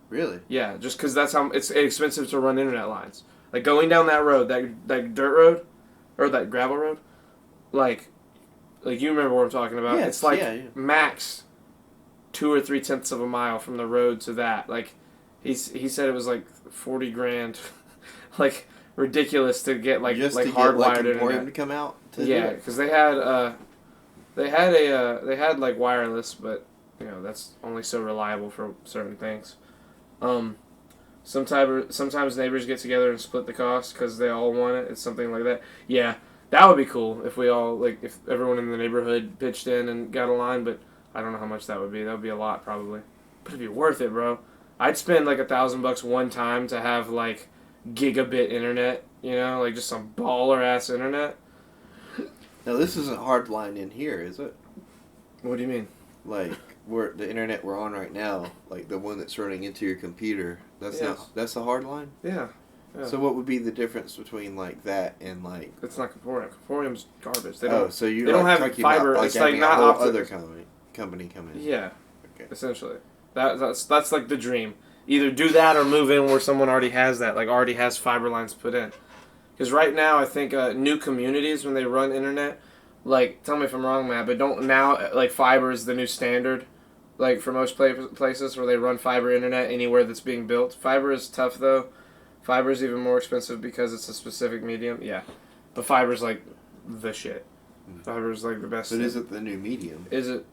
[SPEAKER 3] Really?
[SPEAKER 2] Yeah, just because that's how it's expensive to run internet lines. Like, going down that road, that dirt road, or that gravel road, like you remember what I'm talking about?
[SPEAKER 3] Yes,
[SPEAKER 2] It's like
[SPEAKER 3] yeah.
[SPEAKER 2] max 2 or 3/10 of a mile from the road to that. Like, he said it was like 40 grand, like ridiculous to get like
[SPEAKER 3] Just to
[SPEAKER 2] hardwired
[SPEAKER 3] get like
[SPEAKER 2] internet.
[SPEAKER 3] Emporium to come out. To do
[SPEAKER 2] Yeah,
[SPEAKER 3] it?
[SPEAKER 2] because they had like wireless, but you know that's only so reliable for certain things. Sometimes neighbors get together and split the cost because they all want it. It's something like that. Yeah, that would be cool if we all if everyone in the neighborhood pitched in and got a line. But I don't know how much that would be. That would be a lot probably, but it'd be worth it, bro. I'd spend like $1,000 one time to have like gigabit internet. You know, like just some baller ass internet.
[SPEAKER 3] Now this isn't hardline in here, is it?
[SPEAKER 2] What do you mean?
[SPEAKER 3] Like the internet we're on right now, like the one that's running into your computer. That's
[SPEAKER 2] Yes.
[SPEAKER 3] that's a hardline.
[SPEAKER 2] Yeah. Yeah.
[SPEAKER 3] So what would be the difference between like that and like?
[SPEAKER 2] It's not Comporium. Comporium's garbage. They don't.
[SPEAKER 3] So you're
[SPEAKER 2] they don't
[SPEAKER 3] like
[SPEAKER 2] have
[SPEAKER 3] talking
[SPEAKER 2] fiber.
[SPEAKER 3] About, like,
[SPEAKER 2] It's like
[SPEAKER 3] having
[SPEAKER 2] not
[SPEAKER 3] a whole
[SPEAKER 2] optic.
[SPEAKER 3] other company come in.
[SPEAKER 2] Yeah.
[SPEAKER 3] Okay.
[SPEAKER 2] Essentially, that's like the dream. Either do that or move in where someone already has that, like already has fiber lines put in. Because right now, I think new communities when they run internet, like tell me if I'm wrong, Matt, but don't now like fiber is the new standard. Like for most places where they run fiber internet anywhere that's being built. Fiber is tough though. Fiber is even more expensive because it's a specific medium. Yeah, but fiber is like the shit. Fiber is like the best.
[SPEAKER 3] But is it the new medium?
[SPEAKER 2] Is it?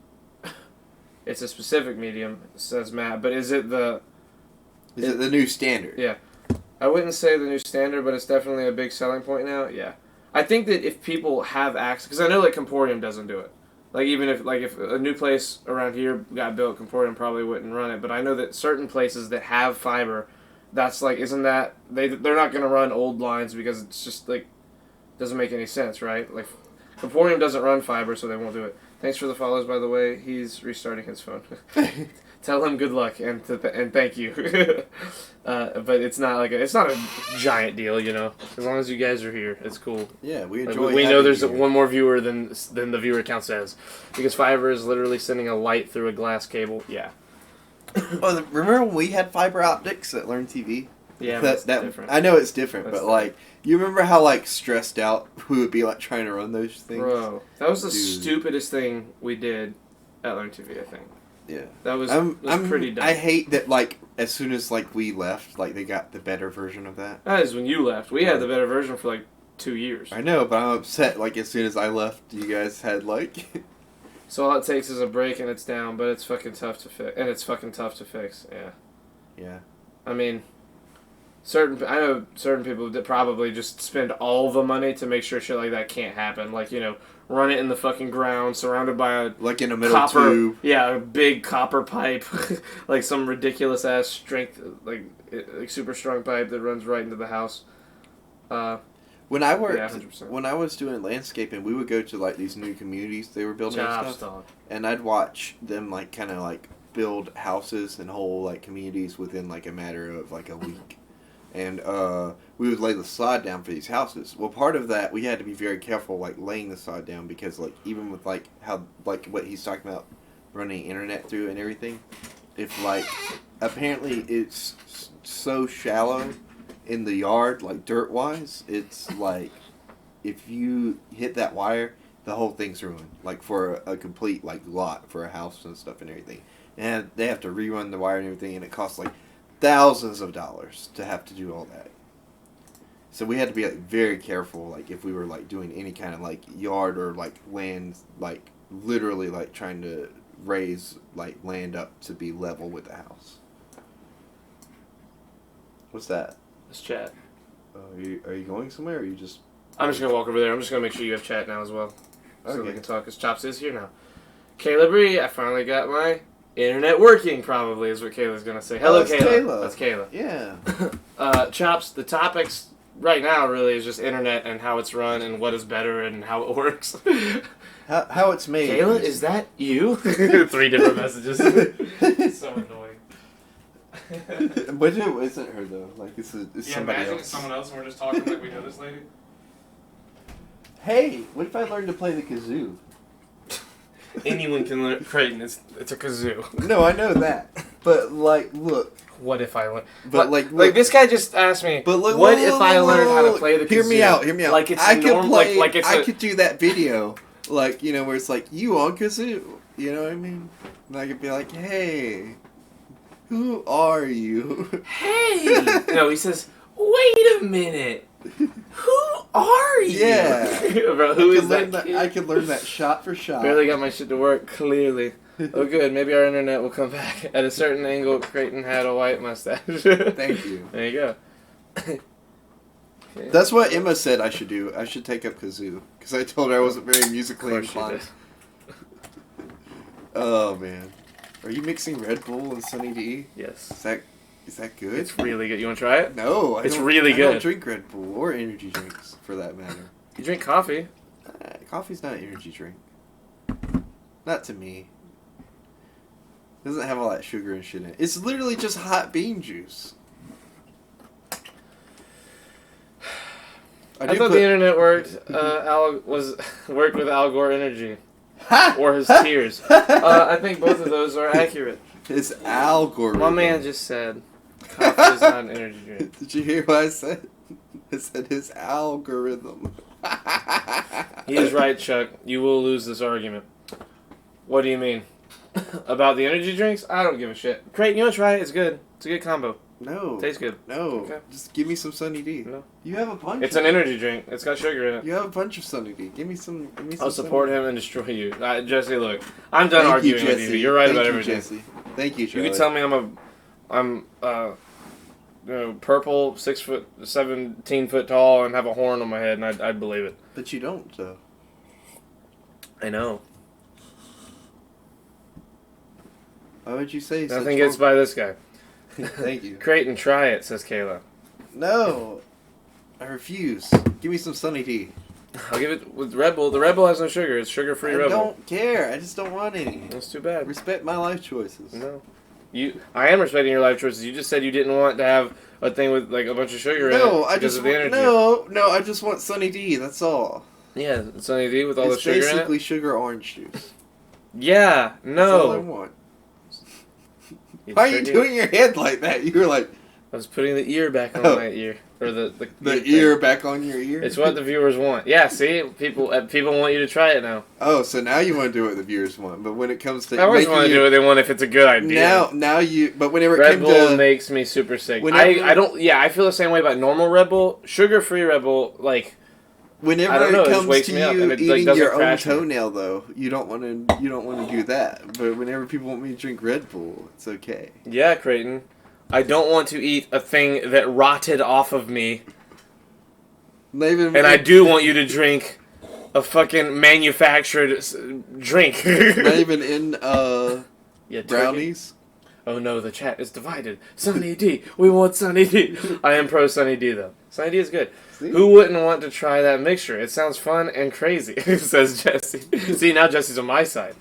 [SPEAKER 2] It's a specific medium, says Matt. But is it the?
[SPEAKER 3] Is it the new standard?
[SPEAKER 2] Yeah, I wouldn't say the new standard, but it's definitely a big selling point now. Yeah, I think that if people have access, because I know like Comporium doesn't do it. Like even if a new place around here got built, Comporium probably wouldn't run it. But I know that certain places that have fiber, that's like isn't that they're not gonna run old lines because it's just like doesn't make any sense, right? Like Comporium doesn't run fiber, so they won't do it. Thanks for the follows, by the way. He's restarting his phone. Tell him good luck and thank you. But it's not a giant deal, you know. As long as you guys are here, it's cool.
[SPEAKER 3] Yeah, we enjoy.
[SPEAKER 2] We know there's one more viewer than the viewer count says, because fiber is literally sending a light through a glass cable. Yeah.
[SPEAKER 3] Oh, remember when we had fiber optics at Learn TV?
[SPEAKER 2] Yeah,
[SPEAKER 3] that's
[SPEAKER 2] different.
[SPEAKER 3] I know it's different,
[SPEAKER 2] That's
[SPEAKER 3] but like, you remember how like stressed out we would be like trying to run those things?
[SPEAKER 2] Bro, that was the stupidest thing we did at Learn TV, I think.
[SPEAKER 3] Yeah,
[SPEAKER 2] that was pretty dumb.
[SPEAKER 3] I hate that. Like as soon as like we left, like they got the better version of that.
[SPEAKER 2] That is when you left. We had the better version for like 2 years.
[SPEAKER 3] I know, but I'm upset. Like as soon as I left, you guys had like.
[SPEAKER 2] So all it takes is a break and it's down, but it's fucking tough to fix. And it's fucking tough to fix. Yeah.
[SPEAKER 3] Yeah.
[SPEAKER 2] I mean, I know certain people that probably just spend all the money to make sure shit like that can't happen. Like, you know, run it in the fucking ground, surrounded by a
[SPEAKER 3] like in a middle
[SPEAKER 2] copper
[SPEAKER 3] tube.
[SPEAKER 2] Yeah, a big copper pipe, like some ridiculous ass strength, like super strong pipe that runs right into the house.
[SPEAKER 3] When I worked,
[SPEAKER 2] yeah,
[SPEAKER 3] when I was doing landscaping, we would go to like these new communities they were building and stuff, and I'd watch them like kind of like build houses and whole like communities within like a matter of like a week. And we would lay the sod down for these houses. Well, part of that, we had to be very careful, like, laying the sod down, because, like, even with, like, how, like, what he's talking about, running internet through and everything, if, like, apparently it's so shallow in the yard, like, dirt-wise, it's, like, if you hit that wire, the whole thing's ruined, like, for a complete, like, lot for a house and stuff and everything. And they have to rerun the wire and everything, and it costs, like, thousands of dollars to have to do all that. So we had to be like very careful, like if we were like doing any kind of like yard or like land, like literally like trying to raise like land up to be level with the house. What's that?
[SPEAKER 2] Let's chat.
[SPEAKER 3] Are you going somewhere, or are you just?
[SPEAKER 2] I'm just gonna walk over there. I'm just gonna make sure you have chat now as well, so
[SPEAKER 3] Okay.
[SPEAKER 2] we can talk. Cause Chops is here now. Kayla Bree, I finally got my internet working, probably, is what Kayla's going to say. Hello, Kayla. That's Kayla.
[SPEAKER 3] Yeah.
[SPEAKER 2] Chops, the topics right now really is just internet and how it's run and what is better and how it works.
[SPEAKER 3] How it's made.
[SPEAKER 2] Kayla, is that you? 3 different messages. It's so annoying.
[SPEAKER 3] But it isn't her, though. Like, it's somebody
[SPEAKER 2] imagine
[SPEAKER 3] else.
[SPEAKER 2] it's someone else and we're just talking like we know this lady.
[SPEAKER 3] Hey, what if I learned to play the kazoo?
[SPEAKER 2] Anyone can learn. Creighton, it's a kazoo.
[SPEAKER 3] No, I know that. But, like, look.
[SPEAKER 2] What if I learned?
[SPEAKER 3] But, like,
[SPEAKER 2] this guy just asked me,
[SPEAKER 3] but look,
[SPEAKER 2] what if I learned how to play the kazoo?
[SPEAKER 3] Hear me out.
[SPEAKER 2] Like it's
[SPEAKER 3] I could play,
[SPEAKER 2] like it's
[SPEAKER 3] I could do that video, like, you know, where it's like, you on kazoo. You know what I mean? And I could be like, hey, who are you?
[SPEAKER 2] Hey! No, he says, wait a minute. Who are you?
[SPEAKER 3] Yeah.
[SPEAKER 2] Bro, who is that kid?
[SPEAKER 3] I could learn that shot for shot.
[SPEAKER 2] Barely got my shit to work, clearly. Oh, good. Maybe our internet will come back. At a certain angle, Creighton had a white mustache.
[SPEAKER 3] Thank you.
[SPEAKER 2] There you go. Okay.
[SPEAKER 3] That's what Emma said I should do. I should take up kazoo. Because I told her I wasn't very musically inclined. Oh, man. Are you mixing Red Bull and Sunny D?
[SPEAKER 2] Yes.
[SPEAKER 3] Is that good?
[SPEAKER 2] It's really good. You want to try it?
[SPEAKER 3] No,
[SPEAKER 2] it's really good.
[SPEAKER 3] I don't drink Red Bull or energy drinks, for that matter.
[SPEAKER 2] You drink coffee.
[SPEAKER 3] Coffee's not an energy drink. Not to me. It doesn't have all that sugar and shit in it. It's literally just hot bean juice.
[SPEAKER 2] I thought the internet worked. Worked with Al Gore energy.
[SPEAKER 3] Ha!
[SPEAKER 2] Or his tears. I think both of those are accurate.
[SPEAKER 3] His algorithm.
[SPEAKER 2] My man just said coffee is not an energy drink.
[SPEAKER 3] Did you hear what I said? I said his algorithm.
[SPEAKER 2] He is right, Chuck. You will lose this argument. What do you mean? About the energy drinks? I don't give a shit. Creighton, you want to try it? It's good. It's a good combo.
[SPEAKER 3] No.
[SPEAKER 2] Tastes good.
[SPEAKER 3] No.
[SPEAKER 2] Okay.
[SPEAKER 3] Just give me some Sunny D.
[SPEAKER 2] No.
[SPEAKER 3] You have a bunch.
[SPEAKER 2] It's an energy drink. It's got sugar in it.
[SPEAKER 3] You have a bunch of Sunny D. Give me some.
[SPEAKER 2] I'll support him and destroy you. Jesse, look. I'm done arguing with you. You're right about everything.
[SPEAKER 3] Jesse. Thank you, Charlie.
[SPEAKER 2] You can tell me I'm purple, 17 foot tall, and have a horn on my head, and I'd believe it.
[SPEAKER 3] But you don't, though.
[SPEAKER 2] I know.
[SPEAKER 3] Why would you say
[SPEAKER 2] Nothing gets by this guy.
[SPEAKER 3] Thank you.
[SPEAKER 2] Creighton, try it, says Kayla.
[SPEAKER 3] No. I refuse. Give me some Sunny D.
[SPEAKER 2] I'll give it with Red Bull. The Red Bull has no sugar. It's sugar-free Red Bull.
[SPEAKER 3] I don't care. I just don't want any.
[SPEAKER 2] That's too bad.
[SPEAKER 3] Respect my life choices.
[SPEAKER 2] No. I am respecting your life choices. You just said you didn't want to have a thing with like a bunch of sugar in it because of the energy.
[SPEAKER 3] No, I just want Sunny D. That's all.
[SPEAKER 2] Yeah, Sunny D with all the sugar in it.
[SPEAKER 3] It's basically sugar orange juice.
[SPEAKER 2] Yeah, no.
[SPEAKER 3] That's all I want. Why are you doing your head like that? You were like...
[SPEAKER 2] I was putting the ear back on my ear. Or the
[SPEAKER 3] ear back on your ear?
[SPEAKER 2] It's what the viewers want. Yeah, see? People want you to try it now.
[SPEAKER 3] Oh, so now you want to do what the viewers want. But when it comes to...
[SPEAKER 2] I always want to do what they want if it's a good idea.
[SPEAKER 3] Now you... But whenever
[SPEAKER 2] Red Bull makes me super sick. I don't... Yeah, I feel the same way about normal Red Bull. Sugar-free Red Bull, like...
[SPEAKER 3] Whenever it comes to you eating your own toenail, though, you don't want to do that. But whenever people want me to drink Red Bull, it's okay.
[SPEAKER 2] Yeah, Creighton. I don't want to eat a thing that rotted off of me. I do want you to drink a fucking manufactured drink.
[SPEAKER 3] Not even in brownies.
[SPEAKER 2] Oh no, the chat is divided. Sunny D, we want Sunny D. I am pro Sunny D though. Sunny D is good. See? Who wouldn't want to try that mixture? It sounds fun and crazy, says Jesse. See, now Jesse's on my side.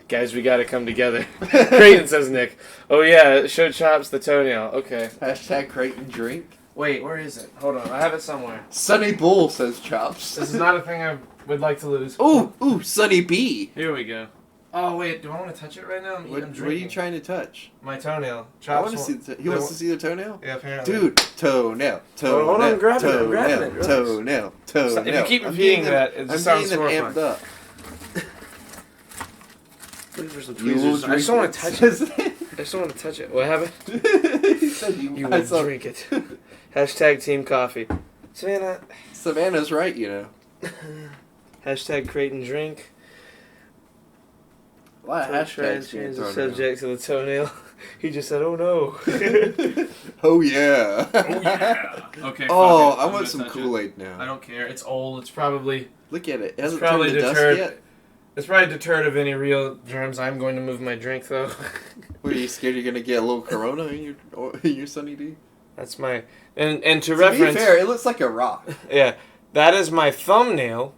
[SPEAKER 2] Guys, we gotta come together. Creighton, says Nick. Oh yeah, show Chops the toenail. Okay.
[SPEAKER 3] Hashtag Creighton drink.
[SPEAKER 2] Wait, where is it? Hold on, I have it somewhere.
[SPEAKER 3] Sunny Bull, says Chops.
[SPEAKER 2] This is not a thing I would like to lose.
[SPEAKER 3] Ooh, Sunny B.
[SPEAKER 2] Here we go. Oh wait, do I want to touch it right now?
[SPEAKER 3] What are you trying to touch?
[SPEAKER 2] My toenail.
[SPEAKER 3] I want to see he wants to see the toenail?
[SPEAKER 2] Yeah, apparently.
[SPEAKER 3] Dude, toenail.
[SPEAKER 2] Hold on, grab it.
[SPEAKER 3] Toenail.
[SPEAKER 2] If you keep repeating that, it just sounds horrifying.
[SPEAKER 3] Amped up.
[SPEAKER 2] For some tweezers. I just want to touch it. I just want to touch it. What happened?
[SPEAKER 3] He said you
[SPEAKER 2] will drink it. Hashtag Team Coffee.
[SPEAKER 3] Savannah's right, you know.
[SPEAKER 2] Hashtag Creighton drink.
[SPEAKER 3] A lot of hashtags
[SPEAKER 2] change the subject to the toenail. He just said, "Oh no."
[SPEAKER 3] Oh yeah.
[SPEAKER 2] Oh yeah. Okay.
[SPEAKER 3] Oh, I want some Kool-Aid now.
[SPEAKER 2] I don't care. It's old. It's probably.
[SPEAKER 3] Look at it. It hasn't turned to dust yet.
[SPEAKER 2] It's probably deterred of any real germs. I'm going to move my drink though.
[SPEAKER 3] What, are you scared you're gonna get a little corona in your Sunny D?
[SPEAKER 2] That's my and to reference.
[SPEAKER 3] To be fair, it looks like a rock.
[SPEAKER 2] Yeah, that is my thumbnail,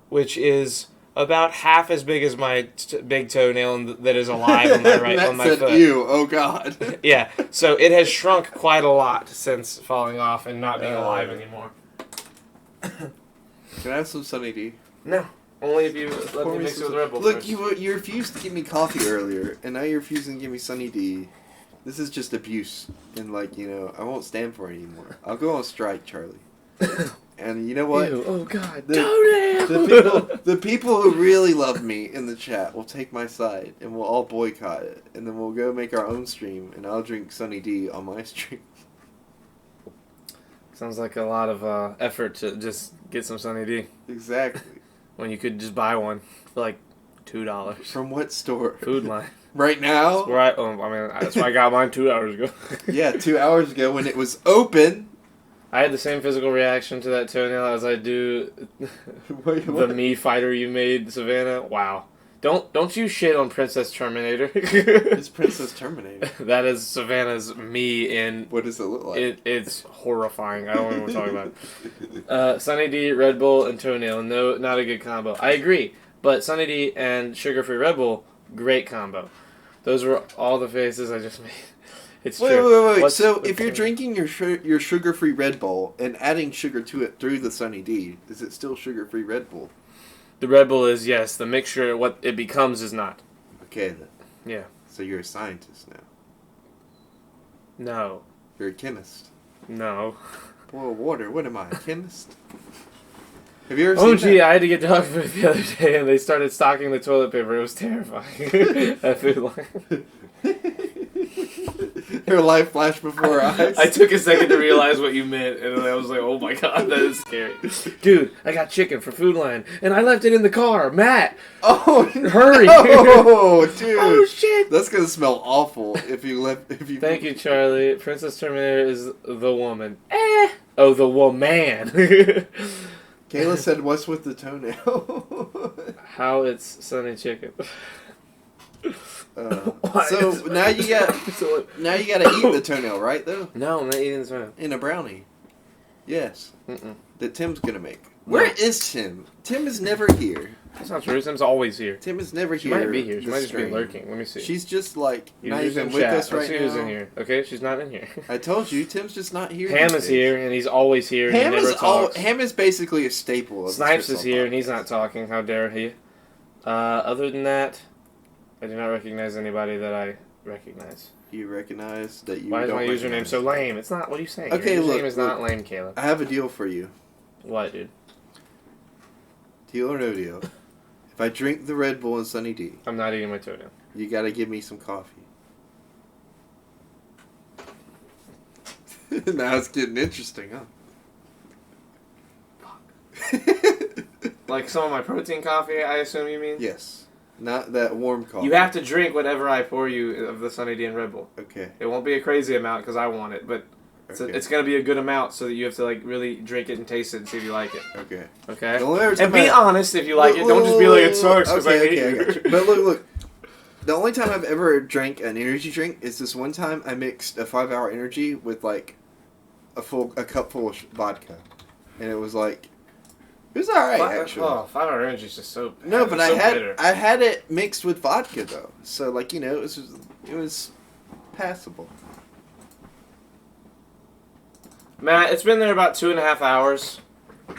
[SPEAKER 2] which is about half as big as my big toenail that is alive on my right on my foot.
[SPEAKER 3] Ew, oh god.
[SPEAKER 2] Yeah, so it has shrunk quite a lot since falling off and not being alive anymore.
[SPEAKER 3] Can I have some Sunny D?
[SPEAKER 2] No, only if you let me mix it with Red Bull.
[SPEAKER 3] Look, you refused to give me coffee earlier, and now you're refusing to give me Sunny D. This is just abuse, and I won't stand for it anymore. I'll go on strike, Charlie. And you know what?
[SPEAKER 2] Ew, oh god,
[SPEAKER 3] the people who really love me in the chat will take my side, and we'll all boycott it, and then we'll go make our own stream, and I'll drink Sunny D on my stream.
[SPEAKER 2] Sounds like a lot of effort to just get some Sunny D.
[SPEAKER 3] Exactly.
[SPEAKER 2] When you could just buy one for like $2.
[SPEAKER 3] From what store?
[SPEAKER 2] Food Line.
[SPEAKER 3] Right now?
[SPEAKER 2] That's where I got mine 2 hours ago.
[SPEAKER 3] Yeah, 2 hours ago when it was open.
[SPEAKER 2] I had the same physical reaction to that toenail as I do the me fighter you made, Savannah. Wow. Don't you shit on Princess Terminator.
[SPEAKER 3] It's Princess Terminator.
[SPEAKER 2] That is Savannah's me in...
[SPEAKER 3] What does it look like?
[SPEAKER 2] It's horrifying. I don't even want to talk about it. Sunny D, Red Bull, and toenail. No, not a good combo. I agree. But Sunny D and sugar-free Red Bull, great combo. Those were all the faces I just made. It's true.
[SPEAKER 3] Wait. So if you're drinking your sugar-free Red Bull and adding sugar to it through the Sunny D, is it still sugar-free Red Bull?
[SPEAKER 2] The Red Bull is, yes. The mixture, what it becomes, is not.
[SPEAKER 3] Okay, then.
[SPEAKER 2] Yeah.
[SPEAKER 3] So you're a scientist now.
[SPEAKER 2] No.
[SPEAKER 3] You're a chemist.
[SPEAKER 2] No.
[SPEAKER 3] Boil water. What am I, a chemist? Have you ever seen that?
[SPEAKER 2] I had to get dog food the other day, and they started stocking the toilet paper. It was terrifying. That Food Line.
[SPEAKER 3] Her life flashed before her eyes.
[SPEAKER 2] I took a second to realize what you meant, and then I was like, oh my god, that is scary. Dude, I got chicken for Food Line, and I left it in the car. Matt!
[SPEAKER 3] Oh,
[SPEAKER 2] hurry!
[SPEAKER 3] Oh, dude.
[SPEAKER 2] Oh, shit!
[SPEAKER 3] That's going to smell awful if you left...
[SPEAKER 2] Thank you, Charlie. Princess Terminator is the woman. Oh, the woman.
[SPEAKER 3] Kayla said, what's with the toenail?
[SPEAKER 2] How it's Sunny Chicken.
[SPEAKER 3] So now you got to eat the toenail, right? Though.
[SPEAKER 2] No, I'm not eating this one.
[SPEAKER 3] In a brownie. Yes. That Tim's gonna make.
[SPEAKER 2] No.
[SPEAKER 3] Where is Tim? Tim is never here.
[SPEAKER 2] That's not true. Tim's always here.
[SPEAKER 3] Tim is never
[SPEAKER 2] She
[SPEAKER 3] here.
[SPEAKER 2] might be here. She
[SPEAKER 3] this
[SPEAKER 2] might just be
[SPEAKER 3] stream.
[SPEAKER 2] lurking. Let me see.
[SPEAKER 3] She's just like not
[SPEAKER 2] Who's
[SPEAKER 3] even
[SPEAKER 2] in
[SPEAKER 3] with
[SPEAKER 2] chat?
[SPEAKER 3] us right
[SPEAKER 2] Let's see who's
[SPEAKER 3] now.
[SPEAKER 2] in here. Okay, she's not in here.
[SPEAKER 3] I told you, Tim's just not here.
[SPEAKER 2] Ham
[SPEAKER 3] these
[SPEAKER 2] is
[SPEAKER 3] days.
[SPEAKER 2] here, and he's always here, and he never talks.
[SPEAKER 3] Ham is basically a staple of
[SPEAKER 2] Snipes
[SPEAKER 3] this
[SPEAKER 2] is here, and he's not talking. How dare he? Other than that, I do not recognize anybody that I recognize.
[SPEAKER 3] You recognize that you.
[SPEAKER 2] Why is
[SPEAKER 3] don't
[SPEAKER 2] my username
[SPEAKER 3] recognize.
[SPEAKER 2] so lame? It's not. What are you saying?
[SPEAKER 3] Okay,
[SPEAKER 2] Your
[SPEAKER 3] look,
[SPEAKER 2] username is
[SPEAKER 3] look.
[SPEAKER 2] not lame, Caleb.
[SPEAKER 3] I have a deal for you.
[SPEAKER 2] What, dude?
[SPEAKER 3] Deal or no deal? If I drink the Red Bull and Sunny D,
[SPEAKER 2] I'm not eating my toenail.
[SPEAKER 3] you gotta give me some coffee. Now it's getting interesting, huh?
[SPEAKER 2] Like some of my protein coffee, I assume you mean?
[SPEAKER 3] Yes. Not that warm coffee.
[SPEAKER 2] You have to drink whatever I pour you of the Sunny D and Red Bull.
[SPEAKER 3] Okay.
[SPEAKER 2] It won't be a crazy amount because I want it, but
[SPEAKER 3] Okay.
[SPEAKER 2] it's going to be a good amount so that you have to like really drink it and taste it and see if you like it.
[SPEAKER 3] Okay.
[SPEAKER 2] Okay?
[SPEAKER 3] The only other time
[SPEAKER 2] And be
[SPEAKER 3] I-
[SPEAKER 2] honest if you like it. Don't just be like, it sucks because I hate
[SPEAKER 3] I
[SPEAKER 2] you.
[SPEAKER 3] got you. But look. The only time I've ever drank an energy drink is this one time I mixed a 5-hour energy with like a cup full of vodka, and it was like it was alright actually.
[SPEAKER 2] 5-hour energy is just so bad.
[SPEAKER 3] No, but
[SPEAKER 2] It's so bitter.
[SPEAKER 3] I had it mixed with vodka though, so like it was passable.
[SPEAKER 2] Matt, it's been there about 2.5 hours,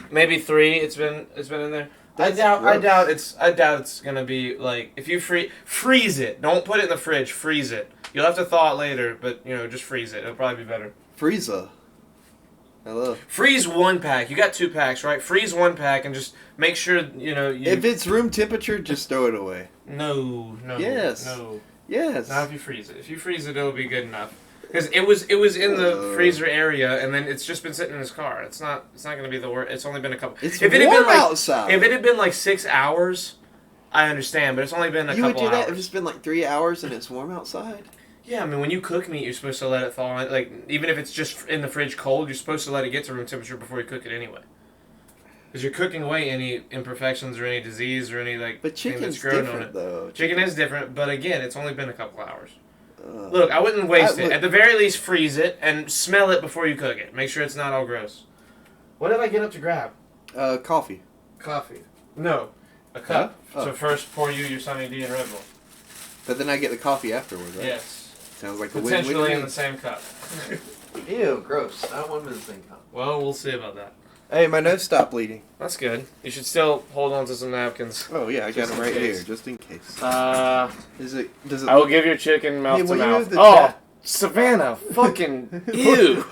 [SPEAKER 2] maybe 3. It's been in there.
[SPEAKER 3] That's
[SPEAKER 2] I doubt
[SPEAKER 3] gross.
[SPEAKER 2] it's gonna be like if you freeze it. Don't put it in the fridge. Freeze it. You'll have to thaw it later, but just freeze it. It'll probably be better.
[SPEAKER 3] Frieza. Hello.
[SPEAKER 2] Freeze 1 pack. You got 2 packs, right? Freeze 1 pack and just make sure you.
[SPEAKER 3] If it's room temperature, just throw it away.
[SPEAKER 2] No.
[SPEAKER 3] Yes.
[SPEAKER 2] No.
[SPEAKER 3] Yes.
[SPEAKER 2] Not if you freeze it. If you freeze it, it'll be good enough. Because it was in the freezer area, and then it's just been sitting in his car. It's not going to be the worst. It's only been a couple.
[SPEAKER 3] It's
[SPEAKER 2] if it had
[SPEAKER 3] warm
[SPEAKER 2] been like,
[SPEAKER 3] outside.
[SPEAKER 2] If it had been like 6 hours, I understand. But it's only been a
[SPEAKER 3] You
[SPEAKER 2] couple
[SPEAKER 3] would do
[SPEAKER 2] hours.
[SPEAKER 3] that if it's been like 3 hours and it's warm outside?
[SPEAKER 2] Yeah, I mean when you cook meat, you're supposed to let it thaw. Like even if it's just in the fridge cold, you're supposed to let it get to room temperature before you cook it anyway. Because you're cooking away any imperfections or any disease or any like
[SPEAKER 3] But
[SPEAKER 2] thing
[SPEAKER 3] chicken's
[SPEAKER 2] that's grown on
[SPEAKER 3] different
[SPEAKER 2] it.
[SPEAKER 3] though.
[SPEAKER 2] Chicken is different, but again, it's only been a couple hours. Look, I wouldn't waste it. At the very least, freeze it and smell it before you cook it. Make sure it's not all gross. What did I get up to grab?
[SPEAKER 3] Coffee.
[SPEAKER 2] Coffee. No, a cup.
[SPEAKER 3] Huh? Oh.
[SPEAKER 2] So first pour you your Sunny D and Red Bull.
[SPEAKER 3] But then I get the coffee afterwards, right?
[SPEAKER 2] Yes.
[SPEAKER 3] Sounds like a
[SPEAKER 2] Potentially
[SPEAKER 3] win-win.
[SPEAKER 2] in the same cup.
[SPEAKER 3] Ew, gross. I don't want them in the same cup.
[SPEAKER 2] Well, we'll see about that.
[SPEAKER 3] Hey, my nose stopped bleeding.
[SPEAKER 2] That's good. You should still hold on to some napkins.
[SPEAKER 3] Oh yeah, I got
[SPEAKER 2] Just
[SPEAKER 3] them
[SPEAKER 2] in
[SPEAKER 3] right
[SPEAKER 2] case.
[SPEAKER 3] here, just in case.
[SPEAKER 2] Does
[SPEAKER 3] it?
[SPEAKER 2] I will give your chicken mouth
[SPEAKER 3] Hey,
[SPEAKER 2] to
[SPEAKER 3] will you
[SPEAKER 2] mouth.
[SPEAKER 3] move the
[SPEAKER 2] Oh,
[SPEAKER 3] chat?
[SPEAKER 2] Savannah, fucking ew.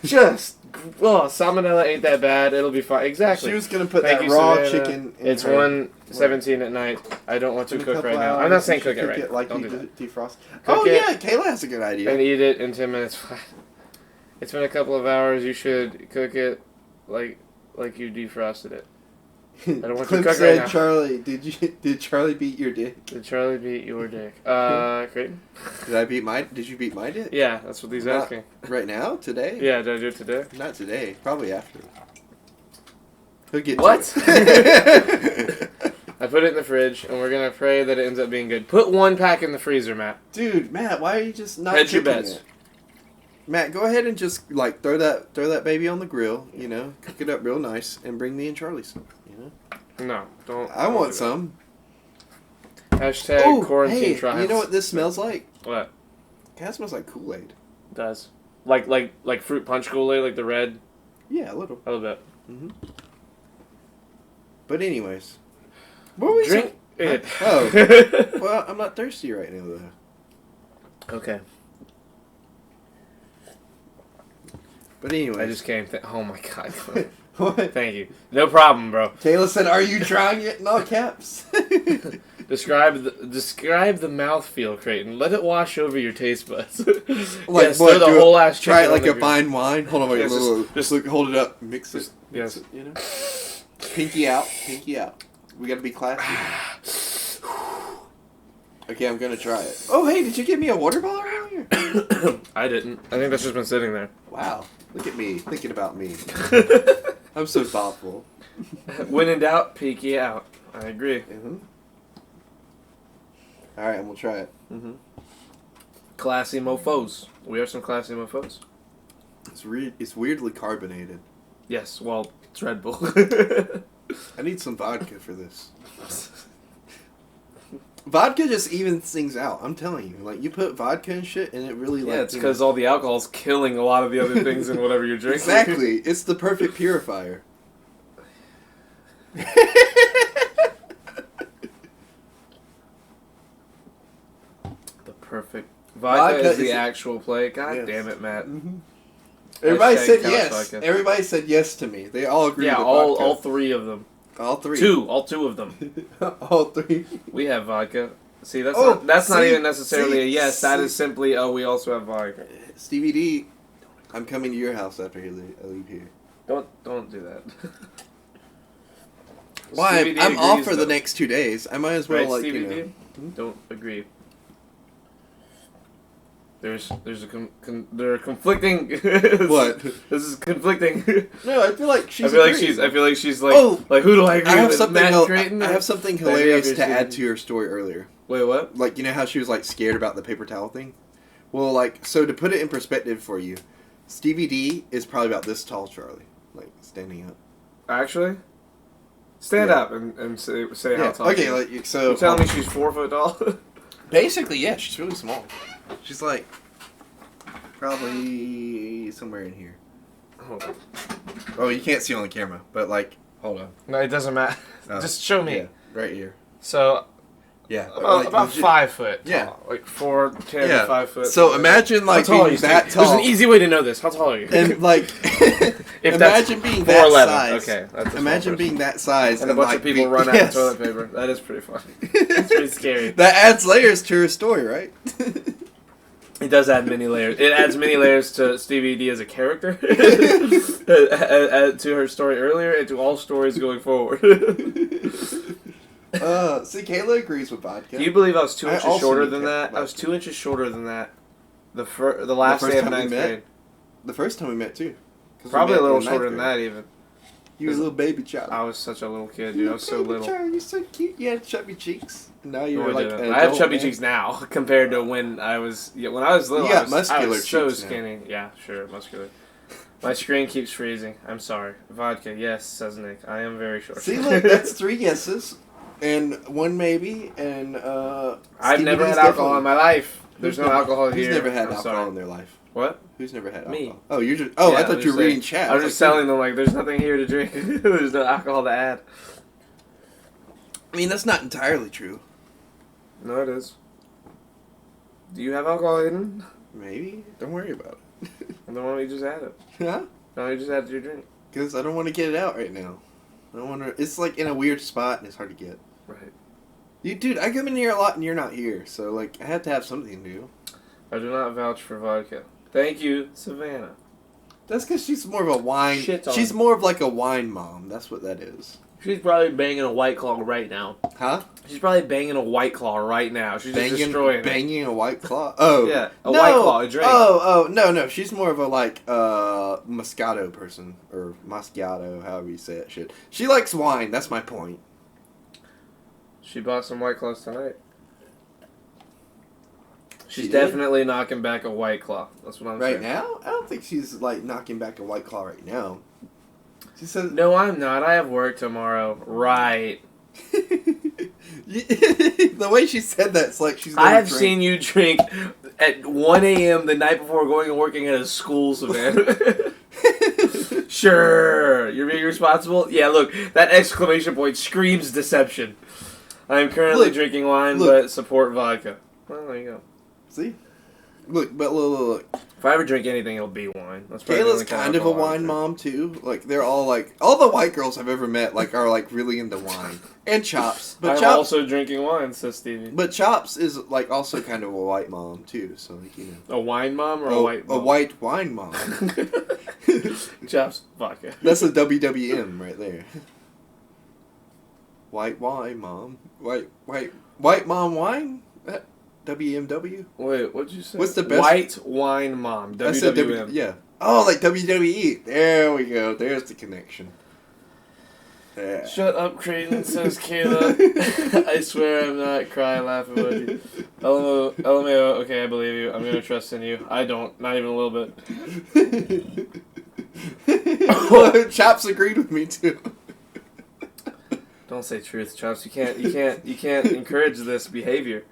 [SPEAKER 2] Just, salmonella ain't that bad. It'll be fine. Exactly.
[SPEAKER 3] She was gonna put
[SPEAKER 2] Thank
[SPEAKER 3] that
[SPEAKER 2] you,
[SPEAKER 3] raw
[SPEAKER 2] Savannah.
[SPEAKER 3] chicken. In
[SPEAKER 2] It's
[SPEAKER 3] her
[SPEAKER 2] 1:17 at night. I don't want to
[SPEAKER 3] in a
[SPEAKER 2] cook
[SPEAKER 3] couple
[SPEAKER 2] right now.
[SPEAKER 3] hours,
[SPEAKER 2] I'm not saying
[SPEAKER 3] you should
[SPEAKER 2] cook it right
[SPEAKER 3] it
[SPEAKER 2] now.
[SPEAKER 3] like
[SPEAKER 2] Don't
[SPEAKER 3] you
[SPEAKER 2] do that.
[SPEAKER 3] defrost.
[SPEAKER 2] Cook
[SPEAKER 3] Oh
[SPEAKER 2] it.
[SPEAKER 3] yeah, Kayla has a good idea.
[SPEAKER 2] And eat it in 10 minutes. It's been a couple of hours. You should cook it like you defrosted it. I don't want
[SPEAKER 3] Clip
[SPEAKER 2] you to cook
[SPEAKER 3] said,
[SPEAKER 2] right now.
[SPEAKER 3] Charlie, did Charlie beat your dick?
[SPEAKER 2] Did Charlie beat your dick? Great.
[SPEAKER 3] Did you beat my dick?
[SPEAKER 2] Yeah, that's what he's
[SPEAKER 3] Not
[SPEAKER 2] asking.
[SPEAKER 3] Right now? Today?
[SPEAKER 2] Yeah, did I do it today?
[SPEAKER 3] Not today. Probably after. He'll get
[SPEAKER 2] What?
[SPEAKER 3] to it.
[SPEAKER 2] I put it in the fridge, and we're gonna pray that it ends up being good. Put 1 pack in the freezer, Matt.
[SPEAKER 3] Dude, Matt, why are you just not
[SPEAKER 2] Hedge your
[SPEAKER 3] cooking
[SPEAKER 2] bets.
[SPEAKER 3] it? Matt, go ahead and just like throw that baby on the grill, cook it up real nice, and bring me and Charlie some,
[SPEAKER 2] No, don't.
[SPEAKER 3] I
[SPEAKER 2] don't
[SPEAKER 3] want
[SPEAKER 2] do
[SPEAKER 3] some.
[SPEAKER 2] that. Hashtag
[SPEAKER 3] Oh,
[SPEAKER 2] quarantine
[SPEAKER 3] hey,
[SPEAKER 2] trials.
[SPEAKER 3] you know what this smells like?
[SPEAKER 2] What?
[SPEAKER 3] That smells like Kool-Aid.
[SPEAKER 2] It does. Like fruit punch Kool-Aid, like the red?
[SPEAKER 3] Yeah, a little.
[SPEAKER 2] A little bit.
[SPEAKER 3] Mm-hmm. But anyways. What were we
[SPEAKER 2] Drink
[SPEAKER 3] saying?
[SPEAKER 2] it.
[SPEAKER 3] Oh. Well, I'm not thirsty right now, though.
[SPEAKER 2] Okay.
[SPEAKER 3] But anyway.
[SPEAKER 2] I just came. Oh my god.
[SPEAKER 3] What?
[SPEAKER 2] Thank you. No problem, bro.
[SPEAKER 3] Kayla said, "Are you trying it?" In all caps.
[SPEAKER 2] Describe the mouthfeel, Creighton. Let it wash over your taste buds.
[SPEAKER 3] Like
[SPEAKER 2] Yes,
[SPEAKER 3] what?
[SPEAKER 2] throw the
[SPEAKER 3] Do
[SPEAKER 2] whole ass
[SPEAKER 3] try it
[SPEAKER 2] chicken
[SPEAKER 3] like
[SPEAKER 2] on the
[SPEAKER 3] a
[SPEAKER 2] grill.
[SPEAKER 3] fine wine. Hold on, wait.
[SPEAKER 2] Yes,
[SPEAKER 3] Look, just look. Hold it up. Mix it.
[SPEAKER 2] Yes.
[SPEAKER 3] Mix it, Pinky out. Pinky out. We gotta be classy. Okay, I'm gonna try it. Oh, hey, did you give me a water bottle earlier?
[SPEAKER 2] I didn't. I think that's just been sitting there.
[SPEAKER 3] Wow. Look at me thinking about me. I'm so thoughtful.
[SPEAKER 2] When in doubt, peeky out. I agree.
[SPEAKER 3] Mm-hmm. All right, and we'll try it.
[SPEAKER 2] Mm-hmm. Classy mofos. We are some classy mofos.
[SPEAKER 3] It's weirdly carbonated.
[SPEAKER 2] Yes, well, it's Red Bull.
[SPEAKER 3] I need some vodka for this. Vodka just evens things out. I'm telling you, like you put vodka and shit, and it really like.
[SPEAKER 2] Yeah, it's because all the alcohol's killing a lot of the other things in whatever you're drinking.
[SPEAKER 3] Exactly, it's the perfect purifier.
[SPEAKER 2] The perfect vodka is the actual play. God damn it, Matt.
[SPEAKER 3] Mm-hmm. Everybody
[SPEAKER 2] Hashtag
[SPEAKER 3] said
[SPEAKER 2] couch
[SPEAKER 3] yes.
[SPEAKER 2] vodka.
[SPEAKER 3] Everybody said yes to me. They all agreed.
[SPEAKER 2] Yeah,
[SPEAKER 3] with
[SPEAKER 2] all
[SPEAKER 3] vodka.
[SPEAKER 2] three of them.
[SPEAKER 3] All three.
[SPEAKER 2] All two of them.
[SPEAKER 3] All three.
[SPEAKER 2] We have vodka. See, that's not even necessarily a yes. That is simply, we also have vodka.
[SPEAKER 3] Stevie D, I'm coming to your house after I leave here.
[SPEAKER 2] Don't do that.
[SPEAKER 3] Why? I'm off for the next 2 days. I might as well,
[SPEAKER 2] right,
[SPEAKER 3] like,
[SPEAKER 2] Stevie
[SPEAKER 3] you know.
[SPEAKER 2] D? Don't agree. There are conflicting.
[SPEAKER 3] What?
[SPEAKER 2] This is conflicting.
[SPEAKER 3] No, I feel like she's.
[SPEAKER 2] I feel like she's like.
[SPEAKER 3] Oh,
[SPEAKER 2] like who do I agree with? Matt Creighton?
[SPEAKER 3] I have something hilarious to add to your story earlier.
[SPEAKER 2] Wait, what?
[SPEAKER 3] Like, you know how she was like scared about the paper towel thing? Well, like, so to put it in perspective for you, Stevie D is probably about this tall, Charlie, like standing up.
[SPEAKER 2] Actually, stand up and say how tall.
[SPEAKER 3] Okay,
[SPEAKER 2] she is.
[SPEAKER 3] like so.
[SPEAKER 2] You're telling me she's 4 foot tall?
[SPEAKER 3] Basically, yeah, she's really small. She's like probably somewhere in here.
[SPEAKER 2] Hold on.
[SPEAKER 3] Oh, you can't see on the camera, but like, hold on.
[SPEAKER 2] No, it doesn't matter. Just show me.
[SPEAKER 3] Yeah, right here.
[SPEAKER 2] So.
[SPEAKER 3] Yeah,
[SPEAKER 2] About
[SPEAKER 3] legit.
[SPEAKER 2] 5 foot. Tall.
[SPEAKER 3] Yeah,
[SPEAKER 2] like 4'10" to 5 foot.
[SPEAKER 3] So imagine like
[SPEAKER 2] how tall
[SPEAKER 3] being that tall.
[SPEAKER 2] There's an easy way to know this. How tall are you?
[SPEAKER 3] And like, imagine being that
[SPEAKER 2] 4'11".
[SPEAKER 3] size.
[SPEAKER 2] Okay, that's
[SPEAKER 3] imagine being that size
[SPEAKER 2] and a bunch
[SPEAKER 3] like,
[SPEAKER 2] of people run out of toilet paper. That is pretty funny. It's pretty scary.
[SPEAKER 3] That adds layers to her story, right?
[SPEAKER 2] It does add many layers. It adds many layers to Stevie D as a character, to her story earlier, and to all stories going forward.
[SPEAKER 3] See, Kayla agrees with vodka.
[SPEAKER 2] Do you believe I was 2 inches shorter than that?
[SPEAKER 3] vodka.
[SPEAKER 2] I was 2 inches shorter than that. The last day of ninth grade.
[SPEAKER 3] The first time we met too.
[SPEAKER 2] Probably a little shorter than that even.
[SPEAKER 3] You were a little baby child.
[SPEAKER 2] I was such a little kid, dude. I was so little.
[SPEAKER 3] Child, you're so cute. You had chubby cheeks. Now you're
[SPEAKER 2] No,
[SPEAKER 3] like.
[SPEAKER 2] I have chubby cheeks now compared to when I was. Yeah, when I was little,
[SPEAKER 3] You got
[SPEAKER 2] I
[SPEAKER 3] muscular
[SPEAKER 2] was so
[SPEAKER 3] cheeks now.
[SPEAKER 2] skinny. Yeah, sure, muscular. My screen keeps freezing. I'm sorry. Vodka, yes, says Nick. I am very short.
[SPEAKER 3] See, look, that's 3 guesses, and 1 maybe, and
[SPEAKER 2] I've never had alcohol in my life. There's no alcohol here.
[SPEAKER 3] Who's never had
[SPEAKER 2] I'm
[SPEAKER 3] alcohol
[SPEAKER 2] sorry.
[SPEAKER 3] in their life?
[SPEAKER 2] What?
[SPEAKER 3] Who's never had
[SPEAKER 2] Me.
[SPEAKER 3] alcohol? Oh, you're just. Oh,
[SPEAKER 2] Yeah,
[SPEAKER 3] I thought you were reading chat.
[SPEAKER 2] I was just telling them like, there's nothing here to drink. There's no alcohol to add.
[SPEAKER 3] I mean, that's not entirely true.
[SPEAKER 2] No, it is. Do you have alcohol hidden?
[SPEAKER 3] Maybe. Don't worry about it.
[SPEAKER 2] And then why don't you just add it?
[SPEAKER 3] Huh?
[SPEAKER 2] Why don't you just add it to your drink?
[SPEAKER 3] Because I don't want to get it out right now. I don't want to. It's like in a weird spot and it's hard to get.
[SPEAKER 2] Right.
[SPEAKER 3] Dude, I come in here a lot and you're not here, so like I have to have something to do.
[SPEAKER 2] I do not vouch for vodka. Thank you, Savannah.
[SPEAKER 3] That's because she's more of a wine.
[SPEAKER 2] Shit on.
[SPEAKER 3] She's more of like a wine mom. That's what that is.
[SPEAKER 2] She's probably banging a White Claw right now.
[SPEAKER 3] Huh?
[SPEAKER 2] She's probably banging a White Claw right now. She's just destroying it.
[SPEAKER 3] Banging a White Claw. Oh.
[SPEAKER 2] Yeah, a White Claw, a drink.
[SPEAKER 3] Oh, no. She's more of a like Moscato person or Moscato, however you say that shit. She likes wine. That's my point.
[SPEAKER 2] She bought some White Claws tonight. She's
[SPEAKER 3] She did?
[SPEAKER 2] definitely knocking back a White Claw. That's what I'm saying.
[SPEAKER 3] Right now? I don't think she's like knocking back a White Claw right now. She says
[SPEAKER 2] No, I'm not. I have work tomorrow. Right.
[SPEAKER 3] the way she said that, it's like she's gonna
[SPEAKER 2] I have
[SPEAKER 3] drink.
[SPEAKER 2] seen you drink at 1 a.m. the night before going and working at a school, Savannah. Sure. You're being responsible? Yeah, look, that exclamation point screams deception. I am currently drinking wine, but support vodka. Well, there you go.
[SPEAKER 3] See? Look, but look.
[SPEAKER 2] If I ever drink anything, it'll be wine. That's probably the
[SPEAKER 3] Kayla's
[SPEAKER 2] only
[SPEAKER 3] kind of a
[SPEAKER 2] alcohol I
[SPEAKER 3] wine
[SPEAKER 2] drink.
[SPEAKER 3] mom too. Like they're all like all the white girls I've ever met like are like really into wine and Chops. But
[SPEAKER 2] I'm
[SPEAKER 3] Chops,
[SPEAKER 2] also drinking wine, says Stevie.
[SPEAKER 3] but Chops is like also kind of a white mom too. So like you know,
[SPEAKER 2] A wine mom or a white mom?
[SPEAKER 3] a white wine mom.
[SPEAKER 2] Chops vodka.
[SPEAKER 3] That's a WWM right there. White wine mom. White mom wine. WMW.
[SPEAKER 2] Wait, what'd you say?
[SPEAKER 3] What's the best?
[SPEAKER 2] White wine mom.
[SPEAKER 3] I said
[SPEAKER 2] WWM.
[SPEAKER 3] yeah. Oh, like WWE. There we go. There's the connection. Yeah.
[SPEAKER 2] Shut up, Creighton, says Kayla. I swear I'm not. Cry, laugh emoji. LMAO, okay, I believe you. I'm gonna trust in you. I don't. Not even a little bit.
[SPEAKER 3] Chops agreed with me too.
[SPEAKER 2] Don't say truth, Chops. You can't encourage this behavior.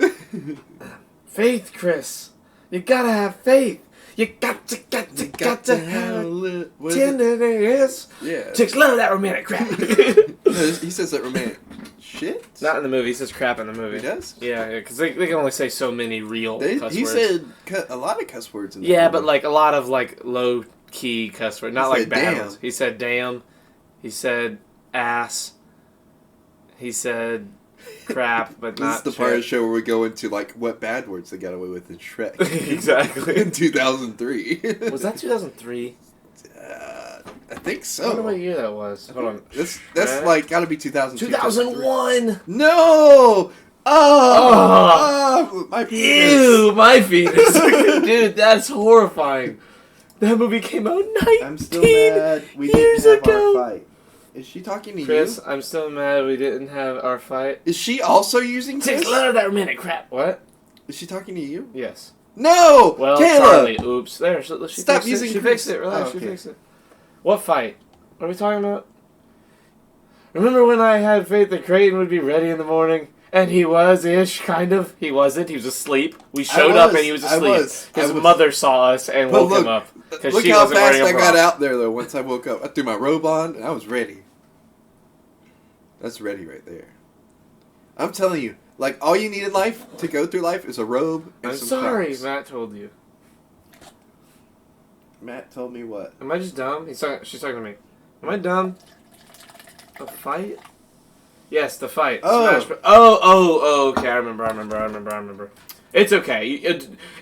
[SPEAKER 2] Faith, Chris. You gotta have faith. You got to have tenderness.
[SPEAKER 3] Yeah.
[SPEAKER 2] Chicks love that romantic crap.
[SPEAKER 3] He says that romantic shit?
[SPEAKER 2] Not in the movie. He says crap in the movie.
[SPEAKER 3] He does?
[SPEAKER 2] Yeah, because they can only say so many real cuss
[SPEAKER 3] he
[SPEAKER 2] words.
[SPEAKER 3] said a lot of cuss words in the
[SPEAKER 2] Yeah,
[SPEAKER 3] movie.
[SPEAKER 2] but like a lot of like low key cuss words, not
[SPEAKER 3] He
[SPEAKER 2] like
[SPEAKER 3] said
[SPEAKER 2] bad
[SPEAKER 3] damn.
[SPEAKER 2] ones. He said damn. He said ass. He said crap, but
[SPEAKER 3] this
[SPEAKER 2] not
[SPEAKER 3] is the part of the
[SPEAKER 2] shit.
[SPEAKER 3] show where we go into like what bad words they got away with in Shrek.
[SPEAKER 2] Exactly.
[SPEAKER 3] In 2003.
[SPEAKER 2] Was that 2003?
[SPEAKER 3] I think
[SPEAKER 2] I
[SPEAKER 3] so.
[SPEAKER 2] wonder what year that was. Hold on.
[SPEAKER 3] That's like gotta be 2002.
[SPEAKER 2] 2001!
[SPEAKER 3] No! Oh! My penis.
[SPEAKER 2] Ew, my penis. Dude, that's horrifying. That movie came out 19
[SPEAKER 3] I'm still mad we
[SPEAKER 2] years
[SPEAKER 3] didn't have
[SPEAKER 2] ago.
[SPEAKER 3] our fight. Is she talking to
[SPEAKER 2] Chris,
[SPEAKER 3] you?
[SPEAKER 2] I'm still mad we didn't have our fight.
[SPEAKER 3] Is she also using
[SPEAKER 2] Chicks
[SPEAKER 3] this?
[SPEAKER 2] love that romantic crap. What?
[SPEAKER 3] Is she talking to you?
[SPEAKER 2] Yes.
[SPEAKER 3] No!
[SPEAKER 2] Well,
[SPEAKER 3] Kayla!
[SPEAKER 2] Charlie, oops. There, she
[SPEAKER 3] Stop
[SPEAKER 2] fixed
[SPEAKER 3] using
[SPEAKER 2] it. She
[SPEAKER 3] Chris.
[SPEAKER 2] fixed it. Relax,
[SPEAKER 3] Oh, okay.
[SPEAKER 2] she fixed it. What fight? What are we talking about? Remember when I had faith that Creighton would be ready in the morning? And he was-ish, kind of. He wasn't. He was asleep. We showed up and he was asleep. His mother saw us and
[SPEAKER 3] But
[SPEAKER 2] woke him up. Because
[SPEAKER 3] Look
[SPEAKER 2] she
[SPEAKER 3] how
[SPEAKER 2] wasn't
[SPEAKER 3] fast
[SPEAKER 2] wearing a
[SPEAKER 3] I
[SPEAKER 2] bra.
[SPEAKER 3] got out there, though, once I woke up. I threw my robe on, and I was ready. That's ready right there. I'm telling you, like, all you need in life to go through life is a robe and
[SPEAKER 2] I'm
[SPEAKER 3] some
[SPEAKER 2] sorry,
[SPEAKER 3] Crocs.
[SPEAKER 2] Matt told you.
[SPEAKER 3] Matt told me what?
[SPEAKER 2] Am I just dumb? She's talking to me. Am I dumb? A fight? Yes, the fight.
[SPEAKER 3] Oh.
[SPEAKER 2] Smash oh, okay. I remember. It's okay.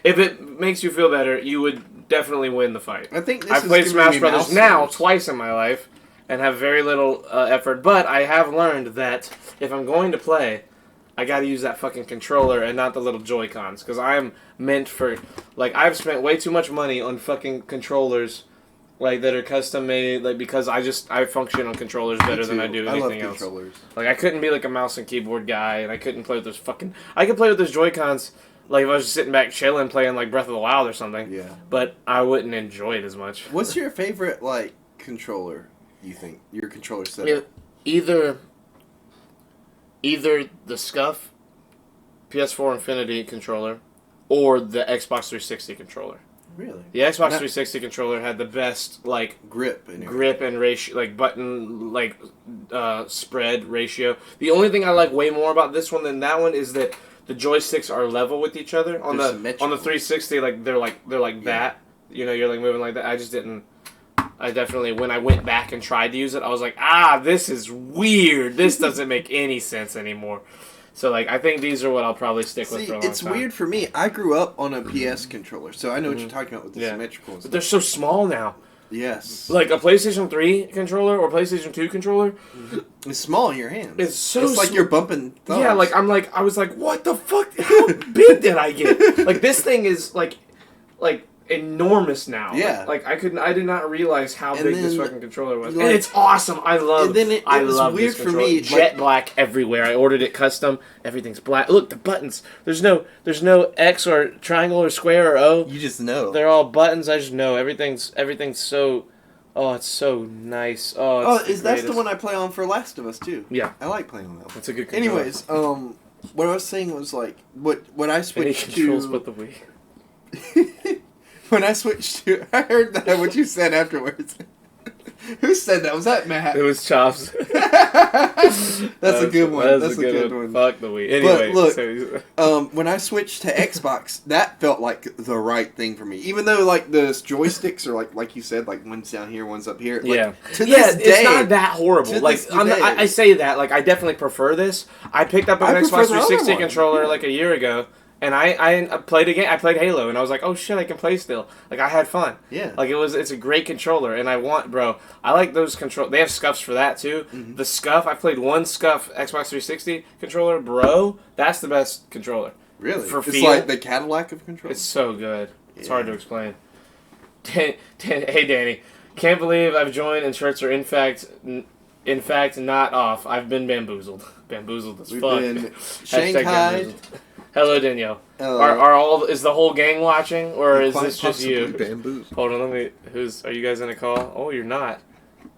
[SPEAKER 2] If it makes you feel better, you would definitely win the fight.
[SPEAKER 3] I think this
[SPEAKER 2] I've
[SPEAKER 3] is
[SPEAKER 2] played
[SPEAKER 3] giving
[SPEAKER 2] Smash
[SPEAKER 3] me
[SPEAKER 2] Brothers
[SPEAKER 3] mouse
[SPEAKER 2] now
[SPEAKER 3] sores.
[SPEAKER 2] twice in my life and have very little effort, but I have learned that if I'm going to play, I gotta use that fucking controller and not the little Joy-Cons, because I'm meant for, like, I've spent way too much money on fucking controllers, like, that are custom made, like, because I function on controllers better than I do anything else.
[SPEAKER 3] Controllers.
[SPEAKER 2] Like, I couldn't be like a mouse and keyboard guy, and I couldn't play with those fucking, I could play with those Joy-Cons, like, if I was just sitting back chilling playing, like, Breath of the Wild or something.
[SPEAKER 3] Yeah.
[SPEAKER 2] But I wouldn't enjoy it as much.
[SPEAKER 3] What's your favorite, like, controller, you think? Your controller setup?
[SPEAKER 2] Either the Scuff PS4 Infinity controller or the Xbox 360 controller.
[SPEAKER 3] Really?
[SPEAKER 2] The Xbox 360 controller had the best like
[SPEAKER 3] Grip
[SPEAKER 2] and ratio, like button spread ratio. The only thing I like way more about this one than that one is that the joysticks are level with each other. On
[SPEAKER 3] They're
[SPEAKER 2] the
[SPEAKER 3] symmetrical.
[SPEAKER 2] 360, like they're like that. You know, you're like moving like that. I just didn't. I definitely, when I went back and tried to use it, I was like, this is weird. This doesn't make any sense anymore. So, like, I think these are what I'll probably stick with for a long
[SPEAKER 3] it's
[SPEAKER 2] time.
[SPEAKER 3] weird for me. I grew up on a PS controller, so I know what you're talking about with the symmetrical and
[SPEAKER 2] But
[SPEAKER 3] stuff.
[SPEAKER 2] they're so small now.
[SPEAKER 3] Yes.
[SPEAKER 2] Like, a PlayStation 3 controller or PlayStation 2 controller,
[SPEAKER 3] It's small in your hands.
[SPEAKER 2] it's so
[SPEAKER 3] It's like you're bumping thumbs.
[SPEAKER 2] Yeah, I was like, what the fuck? How big did I get? Like, this thing is, like enormous now.
[SPEAKER 3] Yeah.
[SPEAKER 2] Like, I did not realize how
[SPEAKER 3] And
[SPEAKER 2] big this
[SPEAKER 3] then,
[SPEAKER 2] fucking controller was.
[SPEAKER 3] like-
[SPEAKER 2] And it's awesome. I love
[SPEAKER 3] And then it
[SPEAKER 2] I
[SPEAKER 3] was
[SPEAKER 2] love
[SPEAKER 3] weird
[SPEAKER 2] this
[SPEAKER 3] for
[SPEAKER 2] controller.
[SPEAKER 3] me,
[SPEAKER 2] Jet
[SPEAKER 3] like-
[SPEAKER 2] black everywhere. I ordered it custom. Everything's black. Look, the buttons. There's no X or triangle or square or O.
[SPEAKER 3] You just know.
[SPEAKER 2] They're all buttons. I just know. Everything's so... Oh, it's so nice. Oh, it's
[SPEAKER 3] that's the one I play on for Last of Us, too.
[SPEAKER 2] Yeah.
[SPEAKER 3] I like playing on that one.
[SPEAKER 2] It's a good controller.
[SPEAKER 3] Anyways, what I was saying was, like, what I
[SPEAKER 2] Any
[SPEAKER 3] switched
[SPEAKER 2] controls
[SPEAKER 3] to...
[SPEAKER 2] but the Wii.
[SPEAKER 3] When I switched to... I heard that, what you said afterwards. Who said that? Was that Matt?
[SPEAKER 2] It was Chops.
[SPEAKER 3] That's a good one. That's a good one.
[SPEAKER 2] Fuck the Wii. Anyway,
[SPEAKER 3] look, when I switched to Xbox, that felt like the right thing for me. Even though like the joysticks are like you said, like one's down here, one's up here. Like, to this day,
[SPEAKER 2] it's not that horrible.
[SPEAKER 3] to
[SPEAKER 2] Like
[SPEAKER 3] this
[SPEAKER 2] I'm not,
[SPEAKER 3] day.
[SPEAKER 2] I say that, like I definitely prefer this. I picked up an
[SPEAKER 3] I prefer
[SPEAKER 2] Xbox
[SPEAKER 3] the other
[SPEAKER 2] 360
[SPEAKER 3] one.
[SPEAKER 2] controller like a year ago, and I played a game. I played Halo, and I was like, oh shit, I can play still. Like I had fun.
[SPEAKER 3] Yeah.
[SPEAKER 2] Like it's a great controller, and I like those control. They have scuffs for that too.
[SPEAKER 3] Mm-hmm.
[SPEAKER 2] The scuff, I played one scuff Xbox 360 controller, bro. That's the best controller.
[SPEAKER 3] Really,
[SPEAKER 2] For
[SPEAKER 3] it's
[SPEAKER 2] feel.
[SPEAKER 3] like the Cadillac of control.
[SPEAKER 2] It's so good. It's
[SPEAKER 3] Yeah.
[SPEAKER 2] hard to explain. Hey, Danny. Can't believe I've joined and shirts are in fact In fact, not off. I've been bamboozled. Bamboozled as
[SPEAKER 3] We've
[SPEAKER 2] fuck.
[SPEAKER 3] been
[SPEAKER 2] Hashtag
[SPEAKER 3] Shanghai.
[SPEAKER 2] bamboozled. Hello, Danielle.
[SPEAKER 3] Hello.
[SPEAKER 2] Is the whole gang watching, or is
[SPEAKER 3] Quite
[SPEAKER 2] this just you?
[SPEAKER 3] possibly bamboozled.
[SPEAKER 2] Hold on, are you guys in a call? Oh, you're not.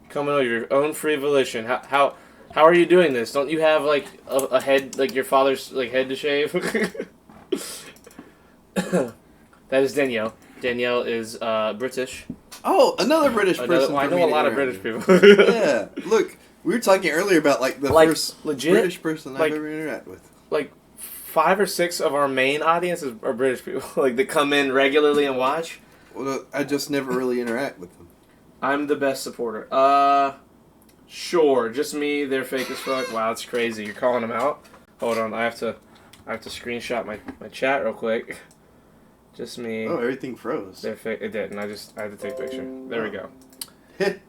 [SPEAKER 2] Coming of your own free volition. How are you doing this? Don't you have, like, a head, like your father's, like, head to shave? That is Danielle. Danielle is, British.
[SPEAKER 3] Oh, another British person.
[SPEAKER 2] I
[SPEAKER 3] for
[SPEAKER 2] know
[SPEAKER 3] me
[SPEAKER 2] a
[SPEAKER 3] to
[SPEAKER 2] lot of
[SPEAKER 3] interact
[SPEAKER 2] British
[SPEAKER 3] with.
[SPEAKER 2] people.
[SPEAKER 3] Yeah. Look, we were talking earlier about, like, the first
[SPEAKER 2] legit?
[SPEAKER 3] British person
[SPEAKER 2] Like-
[SPEAKER 3] I've ever interacted with.
[SPEAKER 2] Like, 5 or 6 of our main audiences are British people. Like, that come in regularly and watch.
[SPEAKER 3] Well, I just never really interact with them.
[SPEAKER 2] I'm the best supporter. Sure. Just me. They're fake as fuck. Wow, that's crazy. You're calling them out? Hold on. I have to screenshot my chat real quick. Just me.
[SPEAKER 3] Oh, everything froze.
[SPEAKER 2] They're fake. It didn't. I had to take a picture. There we go.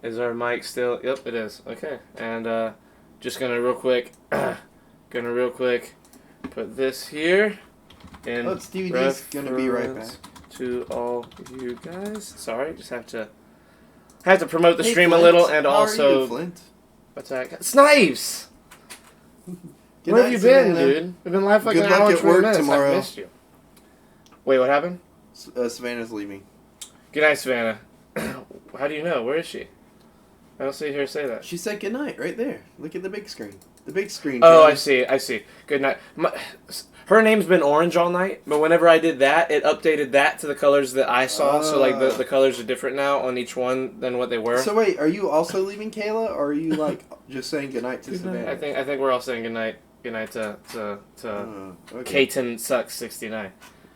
[SPEAKER 2] Is our mic still? Yep, it is. Okay. And just gonna real quick put this here. And
[SPEAKER 3] Oh, it's DVD's gonna be right back.
[SPEAKER 2] To all you guys. Sorry, just have to promote the
[SPEAKER 3] Hey,
[SPEAKER 2] stream
[SPEAKER 3] Flint.
[SPEAKER 2] a little and
[SPEAKER 3] How
[SPEAKER 2] also
[SPEAKER 3] are you, Flint?
[SPEAKER 2] attack. Snipes!
[SPEAKER 3] Good
[SPEAKER 2] Where
[SPEAKER 3] night,
[SPEAKER 2] have you been,
[SPEAKER 3] Savannah.
[SPEAKER 2] dude? We've been live for like
[SPEAKER 3] Good
[SPEAKER 2] an
[SPEAKER 3] luck
[SPEAKER 2] hour
[SPEAKER 3] at
[SPEAKER 2] and 20
[SPEAKER 3] work
[SPEAKER 2] minutes.
[SPEAKER 3] tomorrow.
[SPEAKER 2] I missed you. Wait, what happened?
[SPEAKER 3] Savannah's leaving.
[SPEAKER 2] Good night, Savannah. How do you know? Where is she? I don't see her say that.
[SPEAKER 3] She said good night right there. Look at the big screen. The big screen.
[SPEAKER 2] Oh,
[SPEAKER 3] Taylor.
[SPEAKER 2] I see. Good night. Her name's been orange all night, but whenever I did that, it updated that to the colors that I saw. So, like, the colors are different now on each one than what they were.
[SPEAKER 3] So wait, are you also leaving Kayla, or are you like just saying goodnight to Savannah?
[SPEAKER 2] I think we're all saying good night. Good night to
[SPEAKER 3] Okay.
[SPEAKER 2] Katen Sucks 69,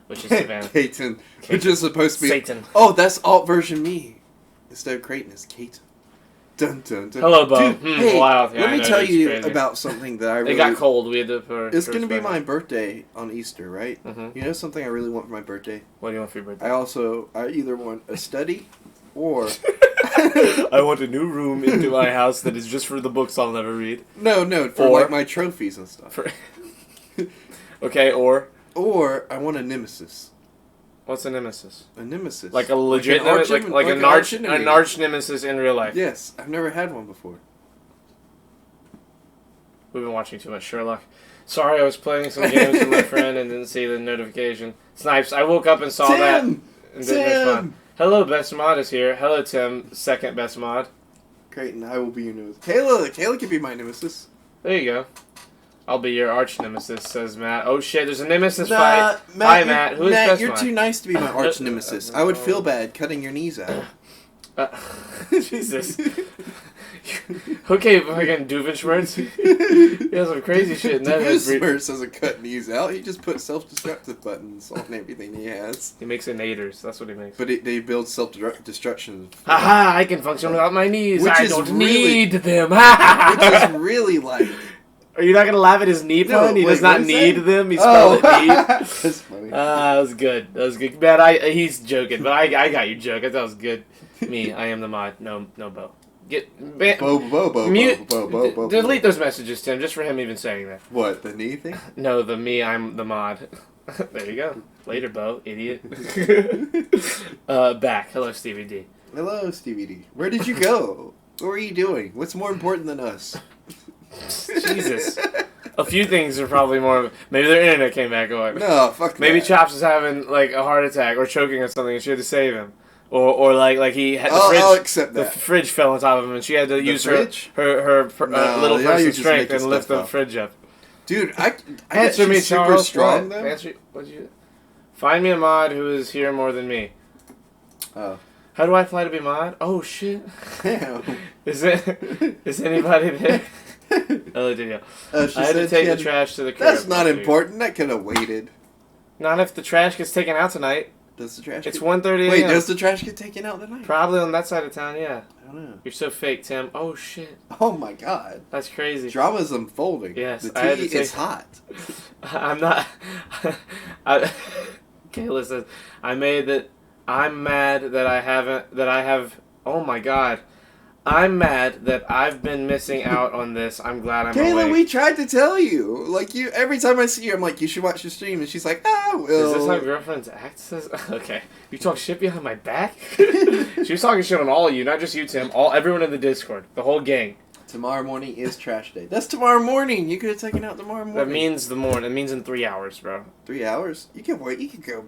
[SPEAKER 2] which is Savannah.
[SPEAKER 3] Katen, which is supposed to be
[SPEAKER 2] Satan.
[SPEAKER 3] Oh, that's alt version me. Instead of Creighton, it's Katen. Dun dun dun.
[SPEAKER 2] Hello, Bo.
[SPEAKER 3] Dude, hey,
[SPEAKER 2] Wow. Yeah,
[SPEAKER 3] let
[SPEAKER 2] I
[SPEAKER 3] me
[SPEAKER 2] know,
[SPEAKER 3] tell
[SPEAKER 2] it's
[SPEAKER 3] you
[SPEAKER 2] crazy.
[SPEAKER 3] about something that I
[SPEAKER 2] It
[SPEAKER 3] really.
[SPEAKER 2] got cold. We had to.
[SPEAKER 3] It's gonna be my birthday on Easter, right?
[SPEAKER 2] Mhm.
[SPEAKER 3] You know something I really want for my birthday?
[SPEAKER 2] What do you want for your birthday?
[SPEAKER 3] I either want a study, or
[SPEAKER 2] I want a new room into my house that is just for the books I'll never read.
[SPEAKER 3] no, for
[SPEAKER 2] Or-
[SPEAKER 3] like my trophies and stuff.
[SPEAKER 2] Okay, or
[SPEAKER 3] Or I want a nemesis.
[SPEAKER 2] what's a nemesis?
[SPEAKER 3] A nemesis.
[SPEAKER 2] Like a legit
[SPEAKER 3] an arch-
[SPEAKER 2] nemesis, like
[SPEAKER 3] an
[SPEAKER 2] an
[SPEAKER 3] arch-enemy.
[SPEAKER 2] arch nemesis in real life.
[SPEAKER 3] Yes, I've never had one before.
[SPEAKER 2] We've been watching too much Sherlock. Sorry, I was playing some games with my friend and didn't see the notification. Snipes, I woke up and saw that.
[SPEAKER 3] Tim!
[SPEAKER 2] And didn't respond.
[SPEAKER 3] Tim!
[SPEAKER 2] Hello, best mod is here. Hello, Tim, second best mod.
[SPEAKER 3] Creighton, I will be your nemesis. Kayla can be my nemesis.
[SPEAKER 2] There you go. I'll be your arch nemesis, says Matt. Oh shit, there's a nemesis fight. Hi, Matt. Who is best
[SPEAKER 3] you're
[SPEAKER 2] mod?
[SPEAKER 3] too nice to be my arch nemesis. I would feel bad cutting your knees out.
[SPEAKER 2] Jesus. Okay, fucking Doofenshmirtz. He has some crazy shit in that head.
[SPEAKER 3] Smurfs doesn't cut knees out. He just puts self-destructive buttons on everything he has.
[SPEAKER 2] He makes innators. That's what he makes.
[SPEAKER 3] But they build self-destruction.
[SPEAKER 2] Haha, I can function without my knees.
[SPEAKER 3] Which
[SPEAKER 2] I
[SPEAKER 3] is
[SPEAKER 2] don't
[SPEAKER 3] really-
[SPEAKER 2] need them.
[SPEAKER 3] Which is really like...
[SPEAKER 2] Are you not going to laugh at his knee
[SPEAKER 3] No,
[SPEAKER 2] pun? He
[SPEAKER 3] wait,
[SPEAKER 2] does not
[SPEAKER 3] what is
[SPEAKER 2] need
[SPEAKER 3] that?
[SPEAKER 2] them. He spelled it need.
[SPEAKER 3] That's funny.
[SPEAKER 2] That was good. That was good. Man, he's joking, but I got your joke. I thought it was good. Me, I am the mod. No, Bo. Mute. Delete those messages, Tim, just for him even saying that.
[SPEAKER 3] What, the knee thing?
[SPEAKER 2] No, the me, I'm the mod. There you go. Later, Bo, idiot. Back. Hello, Stevie D.
[SPEAKER 3] Hello, Stevie D. Where did you go? What were you doing? What's more important than us?
[SPEAKER 2] Jesus. A few things are probably more... Maybe their internet came back on.
[SPEAKER 3] No, fuck
[SPEAKER 2] Maybe
[SPEAKER 3] that.
[SPEAKER 2] Chops was having, like, a heart attack or choking on something and she had to save him. Or like he had the
[SPEAKER 3] I'll
[SPEAKER 2] fridge...
[SPEAKER 3] accept
[SPEAKER 2] The
[SPEAKER 3] that.
[SPEAKER 2] fridge fell on top of him and she had to use
[SPEAKER 3] fridge?
[SPEAKER 2] her
[SPEAKER 3] No,
[SPEAKER 2] little
[SPEAKER 3] yeah, you're
[SPEAKER 2] person's
[SPEAKER 3] just
[SPEAKER 2] strength
[SPEAKER 3] making
[SPEAKER 2] and lift
[SPEAKER 3] stuff
[SPEAKER 2] the
[SPEAKER 3] up.
[SPEAKER 2] fridge up.
[SPEAKER 3] Dude, I
[SPEAKER 2] Answer me,
[SPEAKER 3] super
[SPEAKER 2] Charles.
[SPEAKER 3] strong,
[SPEAKER 2] What?
[SPEAKER 3] though.
[SPEAKER 2] Answer... What'd you... Find me a mod who is here more than me.
[SPEAKER 3] Oh.
[SPEAKER 2] How do I fly to be mod? Oh, shit.
[SPEAKER 3] Damn.
[SPEAKER 2] Is anybody there? Hello, Danielle.
[SPEAKER 3] She
[SPEAKER 2] I had to
[SPEAKER 3] said
[SPEAKER 2] take
[SPEAKER 3] she
[SPEAKER 2] the
[SPEAKER 3] had-
[SPEAKER 2] trash to the curb.
[SPEAKER 3] That's not
[SPEAKER 2] last week.
[SPEAKER 3] important. That could have waited.
[SPEAKER 2] Not if the trash gets taken out tonight.
[SPEAKER 3] Does the trash
[SPEAKER 2] It's
[SPEAKER 3] get...
[SPEAKER 2] 1:30 a.m.
[SPEAKER 3] Wait, does the trash get taken out tonight?
[SPEAKER 2] Probably on that side of town, yeah.
[SPEAKER 3] I don't know.
[SPEAKER 2] You're so fake, Tim. Oh, shit.
[SPEAKER 3] Oh my god.
[SPEAKER 2] That's crazy.
[SPEAKER 3] Drama's unfolding.
[SPEAKER 2] Yes,
[SPEAKER 3] The
[SPEAKER 2] I had
[SPEAKER 3] tea
[SPEAKER 2] to take-
[SPEAKER 3] is hot.
[SPEAKER 2] I'm not... Kayla says, I'm mad that I have... Oh, my God. I'm mad that I've been missing out on this. I'm glad I'm
[SPEAKER 3] Kayla,
[SPEAKER 2] awake.
[SPEAKER 3] we tried to tell you. Like, you. Every time I see you, I'm like, you should watch the stream. And she's like, well.
[SPEAKER 2] Is this how girlfriends act? Says okay. You talk shit behind my back? She was talking shit on all of you, not just you, Tim. Everyone in the Discord, the whole gang.
[SPEAKER 3] Tomorrow morning is trash day. That's tomorrow morning. You could have taken out tomorrow morning.
[SPEAKER 2] That means the morning. It means in 3 hours, bro.
[SPEAKER 3] 3 hours? You can wait. You can go.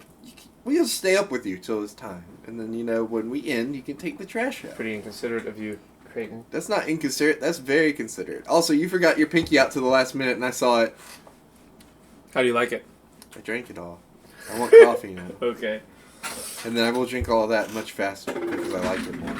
[SPEAKER 3] We'll stay up with you till it's time. And then, when we end, you can take the trash out.
[SPEAKER 2] Pretty inconsiderate of you, Creighton.
[SPEAKER 3] That's not inconsiderate. That's very considerate. Also, you forgot your pinky out to the last minute, and I saw it.
[SPEAKER 2] How do you like it?
[SPEAKER 3] I drank it all. I want coffee now.
[SPEAKER 2] Okay.
[SPEAKER 3] And then I will drink all of that much faster because I like it more.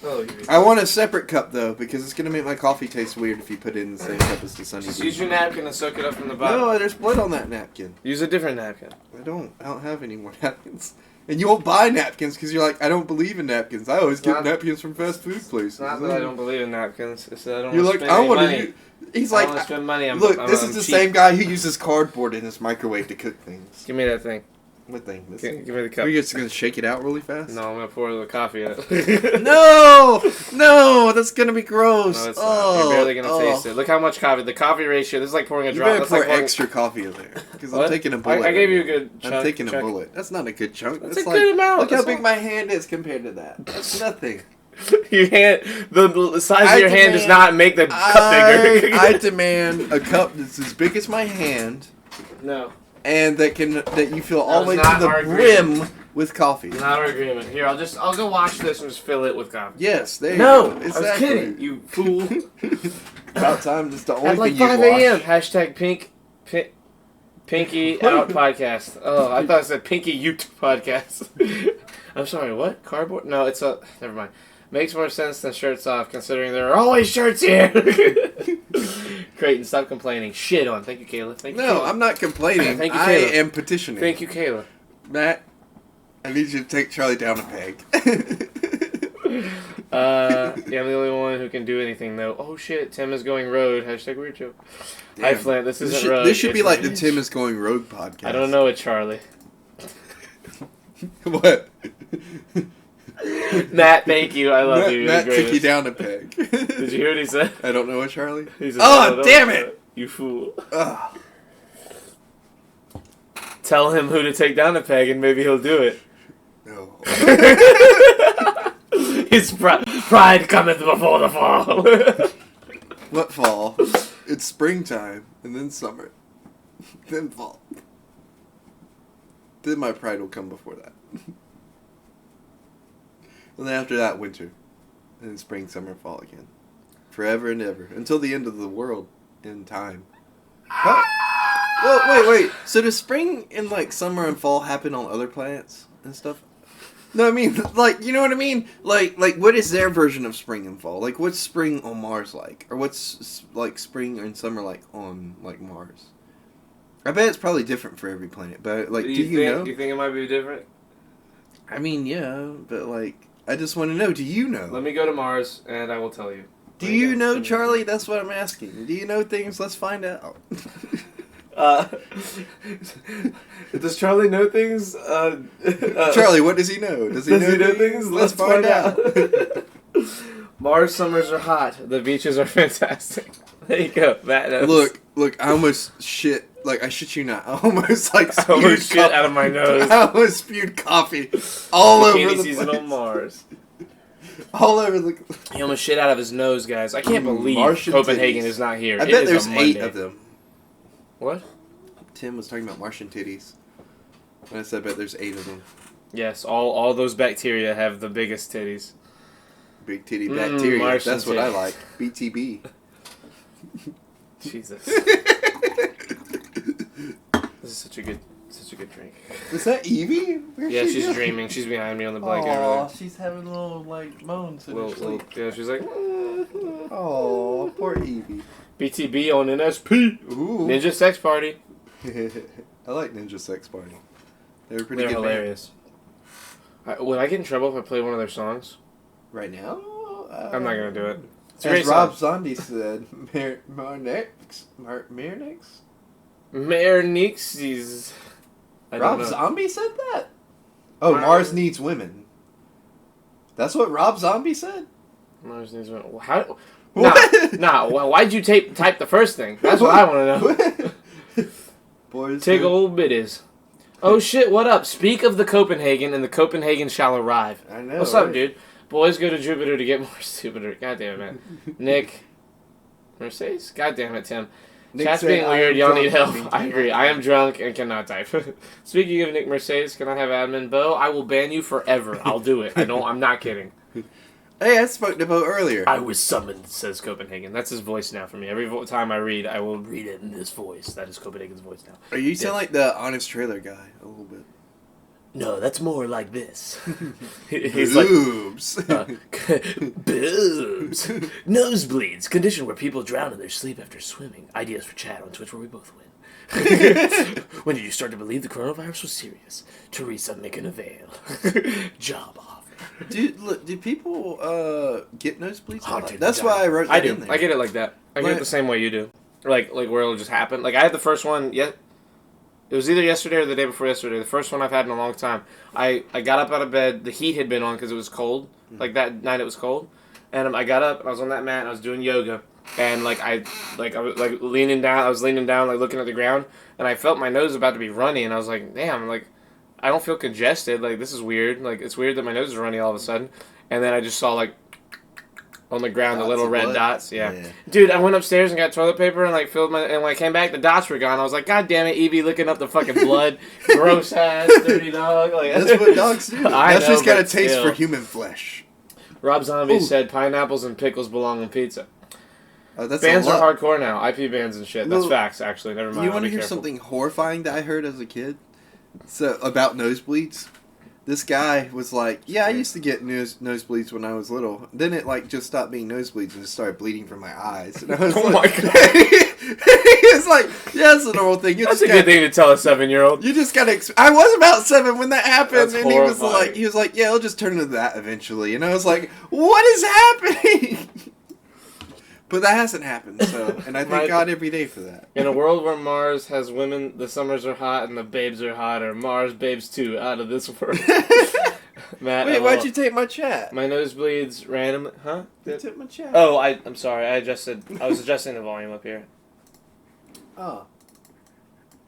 [SPEAKER 2] Oh,
[SPEAKER 3] I want a separate cup, though, because it's going to make my coffee taste weird if you put it in the same cup as the Sunny
[SPEAKER 2] Just
[SPEAKER 3] D.
[SPEAKER 2] use your napkin and soak it up from the bottom.
[SPEAKER 3] No, there's blood on that napkin.
[SPEAKER 2] Use a different napkin.
[SPEAKER 3] I don't have any more napkins. And you won't buy napkins because you're like, I don't believe in napkins. I always get napkins from fast food places.
[SPEAKER 2] It's not that I don't believe in napkins. It's that I don't
[SPEAKER 3] You're
[SPEAKER 2] want
[SPEAKER 3] like,
[SPEAKER 2] to spend
[SPEAKER 3] I
[SPEAKER 2] any
[SPEAKER 3] want
[SPEAKER 2] money.
[SPEAKER 3] to. He's
[SPEAKER 2] I
[SPEAKER 3] like,
[SPEAKER 2] don't want to spend money.
[SPEAKER 3] look, this
[SPEAKER 2] I'm
[SPEAKER 3] is the
[SPEAKER 2] cheap.
[SPEAKER 3] same guy who uses cardboard in his microwave to cook things.
[SPEAKER 2] Give me that thing.
[SPEAKER 3] What thing? This
[SPEAKER 2] Give
[SPEAKER 3] thing?
[SPEAKER 2] me the cup.
[SPEAKER 3] Are you just gonna shake it out really fast?
[SPEAKER 2] No, I'm gonna pour the coffee in it.
[SPEAKER 3] No, that's gonna be gross.
[SPEAKER 2] No, it's not. You're barely gonna taste it. Look how much coffee. The coffee ratio. This is like pouring a
[SPEAKER 3] You
[SPEAKER 2] drop.
[SPEAKER 3] better
[SPEAKER 2] That's
[SPEAKER 3] pour
[SPEAKER 2] like pouring...
[SPEAKER 3] extra coffee in there because I'm
[SPEAKER 2] What?
[SPEAKER 3] taking a bullet.
[SPEAKER 2] I gave you a
[SPEAKER 3] right now.
[SPEAKER 2] good chunk.
[SPEAKER 3] I'm taking a
[SPEAKER 2] chunk.
[SPEAKER 3] bullet. That's not a good chunk.
[SPEAKER 2] That's
[SPEAKER 3] That's
[SPEAKER 2] a good amount.
[SPEAKER 3] Look how
[SPEAKER 2] That's
[SPEAKER 3] big
[SPEAKER 2] not-
[SPEAKER 3] my hand is compared to that. That's nothing.
[SPEAKER 2] Your hand, the size
[SPEAKER 3] I
[SPEAKER 2] of your hand does
[SPEAKER 3] demand-
[SPEAKER 2] not make the cup bigger.
[SPEAKER 3] I demand a cup that's as big as my hand
[SPEAKER 2] No,
[SPEAKER 3] and that you fill all the way
[SPEAKER 2] That was
[SPEAKER 3] to the
[SPEAKER 2] not our
[SPEAKER 3] brim with coffee.
[SPEAKER 2] not our agreement. Here, I'll go wash this and just fill it with coffee.
[SPEAKER 3] Yes, there you
[SPEAKER 2] No,
[SPEAKER 3] go.
[SPEAKER 2] I was
[SPEAKER 3] Exactly.
[SPEAKER 2] kidding. You fool.
[SPEAKER 3] About time. That's the only
[SPEAKER 2] At like
[SPEAKER 3] thing you
[SPEAKER 2] 5
[SPEAKER 3] wash.
[SPEAKER 2] a.m. Hashtag Pinky Out Podcast. Oh, I thought it said Pinky Ute Podcast. I'm sorry, what? Cardboard? No, it's a... Never mind. Makes more sense than shirts off, considering there are always shirts here. Creighton, stop complaining. Shit on. Thank you, Kayla. Thank you,
[SPEAKER 3] No,
[SPEAKER 2] Kayla.
[SPEAKER 3] I'm not complaining.
[SPEAKER 2] Thank you,
[SPEAKER 3] I
[SPEAKER 2] Caleb.
[SPEAKER 3] am petitioning.
[SPEAKER 2] Thank you, Kayla.
[SPEAKER 3] Matt, I need you to take Charlie down a peg.
[SPEAKER 2] Yeah, I'm the only one who can do anything, though. Oh, shit. Tim is going road. Hashtag weird joke. Hi,
[SPEAKER 3] Damn.
[SPEAKER 2] Flint. This isn't
[SPEAKER 3] should,
[SPEAKER 2] road.
[SPEAKER 3] This should be
[SPEAKER 2] it's
[SPEAKER 3] like the
[SPEAKER 2] rage.
[SPEAKER 3] Tim is Going Rogue podcast.
[SPEAKER 2] I don't know it, Charlie.
[SPEAKER 3] What?
[SPEAKER 2] Matt, thank you. I love you. You're
[SPEAKER 3] Matt
[SPEAKER 2] the
[SPEAKER 3] took you
[SPEAKER 2] greatest.
[SPEAKER 3] down a peg.
[SPEAKER 2] Did you hear what he said?
[SPEAKER 3] I don't know it, Charlie.
[SPEAKER 2] He said,
[SPEAKER 3] Oh,
[SPEAKER 2] "No, don't
[SPEAKER 3] damn
[SPEAKER 2] do
[SPEAKER 3] it!"
[SPEAKER 2] You fool.
[SPEAKER 3] Ugh.
[SPEAKER 2] Tell him who to take down a peg and maybe he'll do it.
[SPEAKER 3] No.
[SPEAKER 2] His pride cometh before the fall.
[SPEAKER 3] What fall? It's springtime, and then summer. Then fall. Then my pride will come before that. And then after that, winter. And then spring, summer, fall again. Forever and ever. Until the end of the world in time. Huh? Well, wait. So does spring and, like, summer and fall happen on other planets and stuff? No, I mean, like, you know what I mean? Like, what is their version of spring and fall? Like, what's spring on Mars like? Or what's, like, spring and summer like on, like, Mars? I bet it's probably different for every planet, but, like, do you know?
[SPEAKER 2] Do you think it might be different?
[SPEAKER 3] I mean, yeah, but, like, I just want to know, do you know?
[SPEAKER 2] Let me go to Mars and I will tell you.
[SPEAKER 3] Do you know, Charlie? That's what I'm asking. Do you know things? Let's find out.
[SPEAKER 2] Does Charlie know things?
[SPEAKER 3] Charlie, what does he know? Does he know
[SPEAKER 2] things?
[SPEAKER 3] Let's find out.
[SPEAKER 2] Mars summers are hot. The beaches are fantastic. There you go. That knows.
[SPEAKER 3] Look, I almost shit. Like, I shit you not. I almost, like,
[SPEAKER 2] I almost shit out of my nose.
[SPEAKER 3] I almost spewed coffee all over
[SPEAKER 2] Bikini
[SPEAKER 3] the
[SPEAKER 2] season
[SPEAKER 3] place.
[SPEAKER 2] on Mars.
[SPEAKER 3] All over the...
[SPEAKER 2] He almost shit out of his nose, guys. I can't believe
[SPEAKER 3] Martian
[SPEAKER 2] Copenhagen
[SPEAKER 3] titties.
[SPEAKER 2] is not here.
[SPEAKER 3] I
[SPEAKER 2] It
[SPEAKER 3] bet
[SPEAKER 2] is
[SPEAKER 3] there's
[SPEAKER 2] a
[SPEAKER 3] 8
[SPEAKER 2] Monday.
[SPEAKER 3] of them.
[SPEAKER 2] What?
[SPEAKER 3] Tim was talking about Martian titties. And I said, I bet there's 8 of them.
[SPEAKER 2] Yes, all those bacteria have the biggest titties.
[SPEAKER 3] Big titty bacteria.
[SPEAKER 2] Martian
[SPEAKER 3] That's what I
[SPEAKER 2] titties.
[SPEAKER 3] like. BTB.
[SPEAKER 2] Jesus. This is such a good drink.
[SPEAKER 3] Was that Evie? Where's
[SPEAKER 2] Yeah,
[SPEAKER 3] she
[SPEAKER 2] she's
[SPEAKER 3] going?
[SPEAKER 2] dreaming. She's behind me on the blanket over
[SPEAKER 3] Aw,
[SPEAKER 2] there.
[SPEAKER 3] she's having little, like, moans in her sleep.
[SPEAKER 2] Yeah, she's like,
[SPEAKER 3] Oh, poor Evie.
[SPEAKER 2] BTB on NSP.
[SPEAKER 3] Ooh.
[SPEAKER 2] Ninja Sex Party.
[SPEAKER 3] I like Ninja Sex Party. They were pretty
[SPEAKER 2] They're
[SPEAKER 3] good.
[SPEAKER 2] hilarious. Would I get in trouble if I play one of their songs?
[SPEAKER 3] Right now?
[SPEAKER 2] I'm not gonna do it. It's a great
[SPEAKER 3] As Rob
[SPEAKER 2] song.
[SPEAKER 3] Zombie said, Marnix?
[SPEAKER 2] Mayor Nixies. I don't
[SPEAKER 3] Rob
[SPEAKER 2] know.
[SPEAKER 3] Zombie said that? Oh,
[SPEAKER 2] Mars-
[SPEAKER 3] Mars needs women. That's what Rob Zombie said?
[SPEAKER 2] Mars needs one. How?
[SPEAKER 3] What?
[SPEAKER 2] Nah. Well, why'd you type the first thing? That's what I want to know.
[SPEAKER 3] Boys,
[SPEAKER 2] Take old bitties. Oh shit! What up? Speak of the Copenhagen, and the Copenhagen shall arrive.
[SPEAKER 3] I know.
[SPEAKER 2] What's up,
[SPEAKER 3] right?
[SPEAKER 2] dude? Boys go to Jupiter to get more stupider. God damn it, man. Nick, Mercedes? God damn it, Tim.
[SPEAKER 3] Nick
[SPEAKER 2] Chat's
[SPEAKER 3] said,
[SPEAKER 2] being
[SPEAKER 3] "I am
[SPEAKER 2] weird. Y'all
[SPEAKER 3] drunk
[SPEAKER 2] need help.
[SPEAKER 3] and
[SPEAKER 2] I agree. I am drunk and cannot type. Speaking of Nick Mercedes, can I have admin Bo? I will ban you forever. I'll do it. I'm not kidding.
[SPEAKER 3] Hey, I spoke to Bo earlier.
[SPEAKER 2] I was summoned, says Copenhagen. That's his voice now for me. Every time I read, I will read it in this voice. That is Copenhagen's voice now.
[SPEAKER 3] Are you sound like the Honest Trailer guy a little bit?
[SPEAKER 2] No, that's more like this. He's
[SPEAKER 3] Boobs.
[SPEAKER 2] boobs. Nosebleeds. Condition where people drown in their sleep after swimming. Ideas for chat on Twitch where we both win. When did you start to believe the coronavirus was serious? Teresa Mickenavail. Job offer.
[SPEAKER 3] Do people get nosebleeds?
[SPEAKER 2] Haunted
[SPEAKER 3] That's
[SPEAKER 2] vagina.
[SPEAKER 3] why I wrote that
[SPEAKER 2] I do.
[SPEAKER 3] in there.
[SPEAKER 2] I get it like that. I get it the same way you do. Like where it'll just happen. Like I had the first one. Yeah, it was either yesterday or the day before yesterday. The first one I've had in a long time. I got up out of bed. The heat had been on because it was cold. Like that night it was cold, and I got up and I was on that mat and I was doing yoga, and I was leaning down. I was leaning down like looking at the ground, and I felt my nose about to be runny, and I was like, damn, like I don't feel congested. Like this is weird. Like it's weird that my nose is runny all of a sudden, and then I just saw like. On the ground,
[SPEAKER 3] Dots
[SPEAKER 2] the little
[SPEAKER 3] of
[SPEAKER 2] red
[SPEAKER 3] blood?
[SPEAKER 2] dots. Yeah. Dude, I went upstairs and got toilet paper and filled my. And when I came back, the dots were gone. I was like, God damn it, Evie, looking up the fucking blood, gross ass, dirty dog. Like
[SPEAKER 3] That's what dogs do. That's just got a taste
[SPEAKER 2] still.
[SPEAKER 3] for human flesh.
[SPEAKER 2] Rob Zombie said pineapples and pickles belong on pizza.
[SPEAKER 3] That's
[SPEAKER 2] Bands
[SPEAKER 3] a
[SPEAKER 2] are
[SPEAKER 3] lot.
[SPEAKER 2] hardcore now. IP bands and shit. That's
[SPEAKER 3] Well,
[SPEAKER 2] facts. Actually, never mind.
[SPEAKER 3] You
[SPEAKER 2] I'll
[SPEAKER 3] want to
[SPEAKER 2] be
[SPEAKER 3] hear
[SPEAKER 2] careful.
[SPEAKER 3] something horrifying that I heard as a kid? So about nosebleeds. This guy was like, "Yeah, I used to get nosebleeds when I was little. Then it just stopped being nosebleeds and just started bleeding from my eyes." And I was
[SPEAKER 2] Oh
[SPEAKER 3] like,
[SPEAKER 2] my God.
[SPEAKER 3] It's like, yeah, it's a normal thing.
[SPEAKER 2] That's a good thing to tell a 7-year-old.
[SPEAKER 3] You just gotta. I was about 7 when that happened,
[SPEAKER 2] That's
[SPEAKER 3] and
[SPEAKER 2] horrifying.
[SPEAKER 3] he was like, "Yeah, it'll just turn into that eventually." And I was like, "What is happening?" But that hasn't happened, so, and I thank God every day for that.
[SPEAKER 2] In a world where Mars has women, the summers are hot and the babes are hotter. Mars babes too, out of this world. Matt,
[SPEAKER 3] Wait, why'd you take my chat?
[SPEAKER 2] My nosebleeds randomly, huh?
[SPEAKER 3] You took my chat.
[SPEAKER 2] Oh, I'm sorry. I was adjusting the volume up here.
[SPEAKER 3] Oh.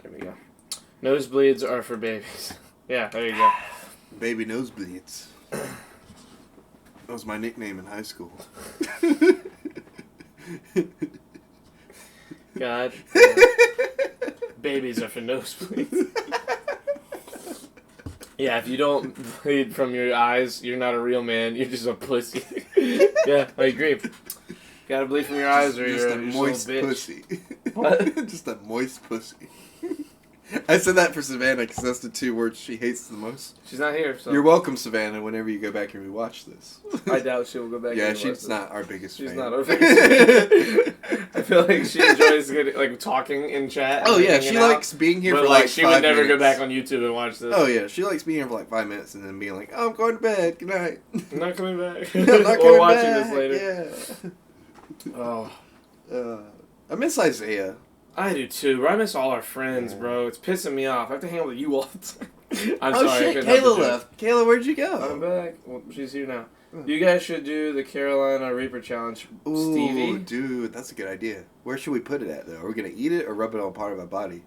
[SPEAKER 2] There we go. Nosebleeds are for babies. Yeah, there you go.
[SPEAKER 3] Baby nosebleeds. That was my nickname in high school.
[SPEAKER 2] God. Babies are for nosebleeds. Yeah, if you don't bleed from your eyes, you're not a real man. You're just a pussy. Yeah, I agree. Gotta bleed from your eyes or
[SPEAKER 3] Just
[SPEAKER 2] you're
[SPEAKER 3] a
[SPEAKER 2] a
[SPEAKER 3] moist
[SPEAKER 2] bitch.
[SPEAKER 3] pussy.
[SPEAKER 2] What?
[SPEAKER 3] Just a moist pussy. I said that for Savannah because that's the 2 words she hates the most.
[SPEAKER 2] She's not here, so.
[SPEAKER 3] You're welcome, Savannah, whenever you go back and rewatch this.
[SPEAKER 2] I doubt she will go back.
[SPEAKER 3] Yeah,
[SPEAKER 2] and watch
[SPEAKER 3] she's
[SPEAKER 2] this.
[SPEAKER 3] not our biggest
[SPEAKER 2] She's
[SPEAKER 3] fan.
[SPEAKER 2] not our biggest fan. I feel like she enjoys talking in chat.
[SPEAKER 3] Oh
[SPEAKER 2] and
[SPEAKER 3] yeah,
[SPEAKER 2] hanging
[SPEAKER 3] she
[SPEAKER 2] out,
[SPEAKER 3] likes being here
[SPEAKER 2] but
[SPEAKER 3] for like
[SPEAKER 2] she
[SPEAKER 3] 5
[SPEAKER 2] would never
[SPEAKER 3] minutes.
[SPEAKER 2] go back on YouTube and watch this.
[SPEAKER 3] Oh yeah, she likes being here for like 5 minutes and then being like, "Oh, I'm going to bed. Good night."
[SPEAKER 2] I'm not coming back.
[SPEAKER 3] I'm not
[SPEAKER 2] or
[SPEAKER 3] coming
[SPEAKER 2] watching
[SPEAKER 3] back.
[SPEAKER 2] this later.
[SPEAKER 3] Yeah. I miss Isaiah.
[SPEAKER 2] I do too. I miss all our friends, bro. It's pissing me off. I have to hang out with you all the time. I'm
[SPEAKER 3] Oh
[SPEAKER 2] sorry. I
[SPEAKER 3] shit,
[SPEAKER 2] couldn't help
[SPEAKER 3] Kayla
[SPEAKER 2] the joke.
[SPEAKER 3] left. Kayla, where'd you go?
[SPEAKER 2] I'm back. Well, she's here now. You guys should do the Carolina Reaper Challenge,
[SPEAKER 3] Ooh,
[SPEAKER 2] Stevie.
[SPEAKER 3] dude, that's a good idea. Where should we put it at though? Are we gonna eat it or rub it on part of our body?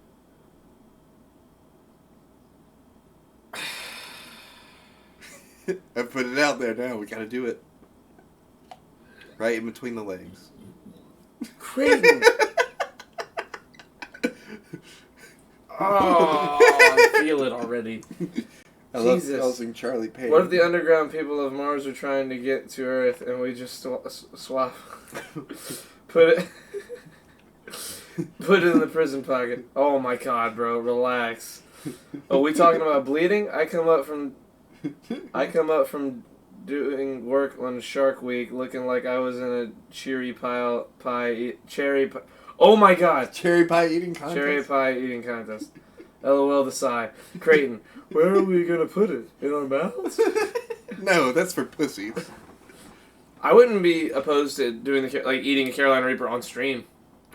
[SPEAKER 3] I put it out there now. We gotta do it. Right in between the legs.
[SPEAKER 2] Creighton. Oh, I feel it already.
[SPEAKER 3] I love
[SPEAKER 2] Jesus.
[SPEAKER 3] causing Charlie pain.
[SPEAKER 2] What if the underground people of Mars are trying to get to Earth and we just swap? Put it in the prison pocket. Oh my God, bro, relax. Oh, we talking about bleeding? I come up from doing work on Shark Week, looking like I was in a cherry pie. Oh my God,
[SPEAKER 3] cherry pie eating contest?
[SPEAKER 2] cherry pie eating contest. LOL the sigh. Creighton, where are we gonna put it? In our mouths?
[SPEAKER 3] No, that's for pussies.
[SPEAKER 2] I wouldn't be opposed to doing eating a Carolina Reaper on stream.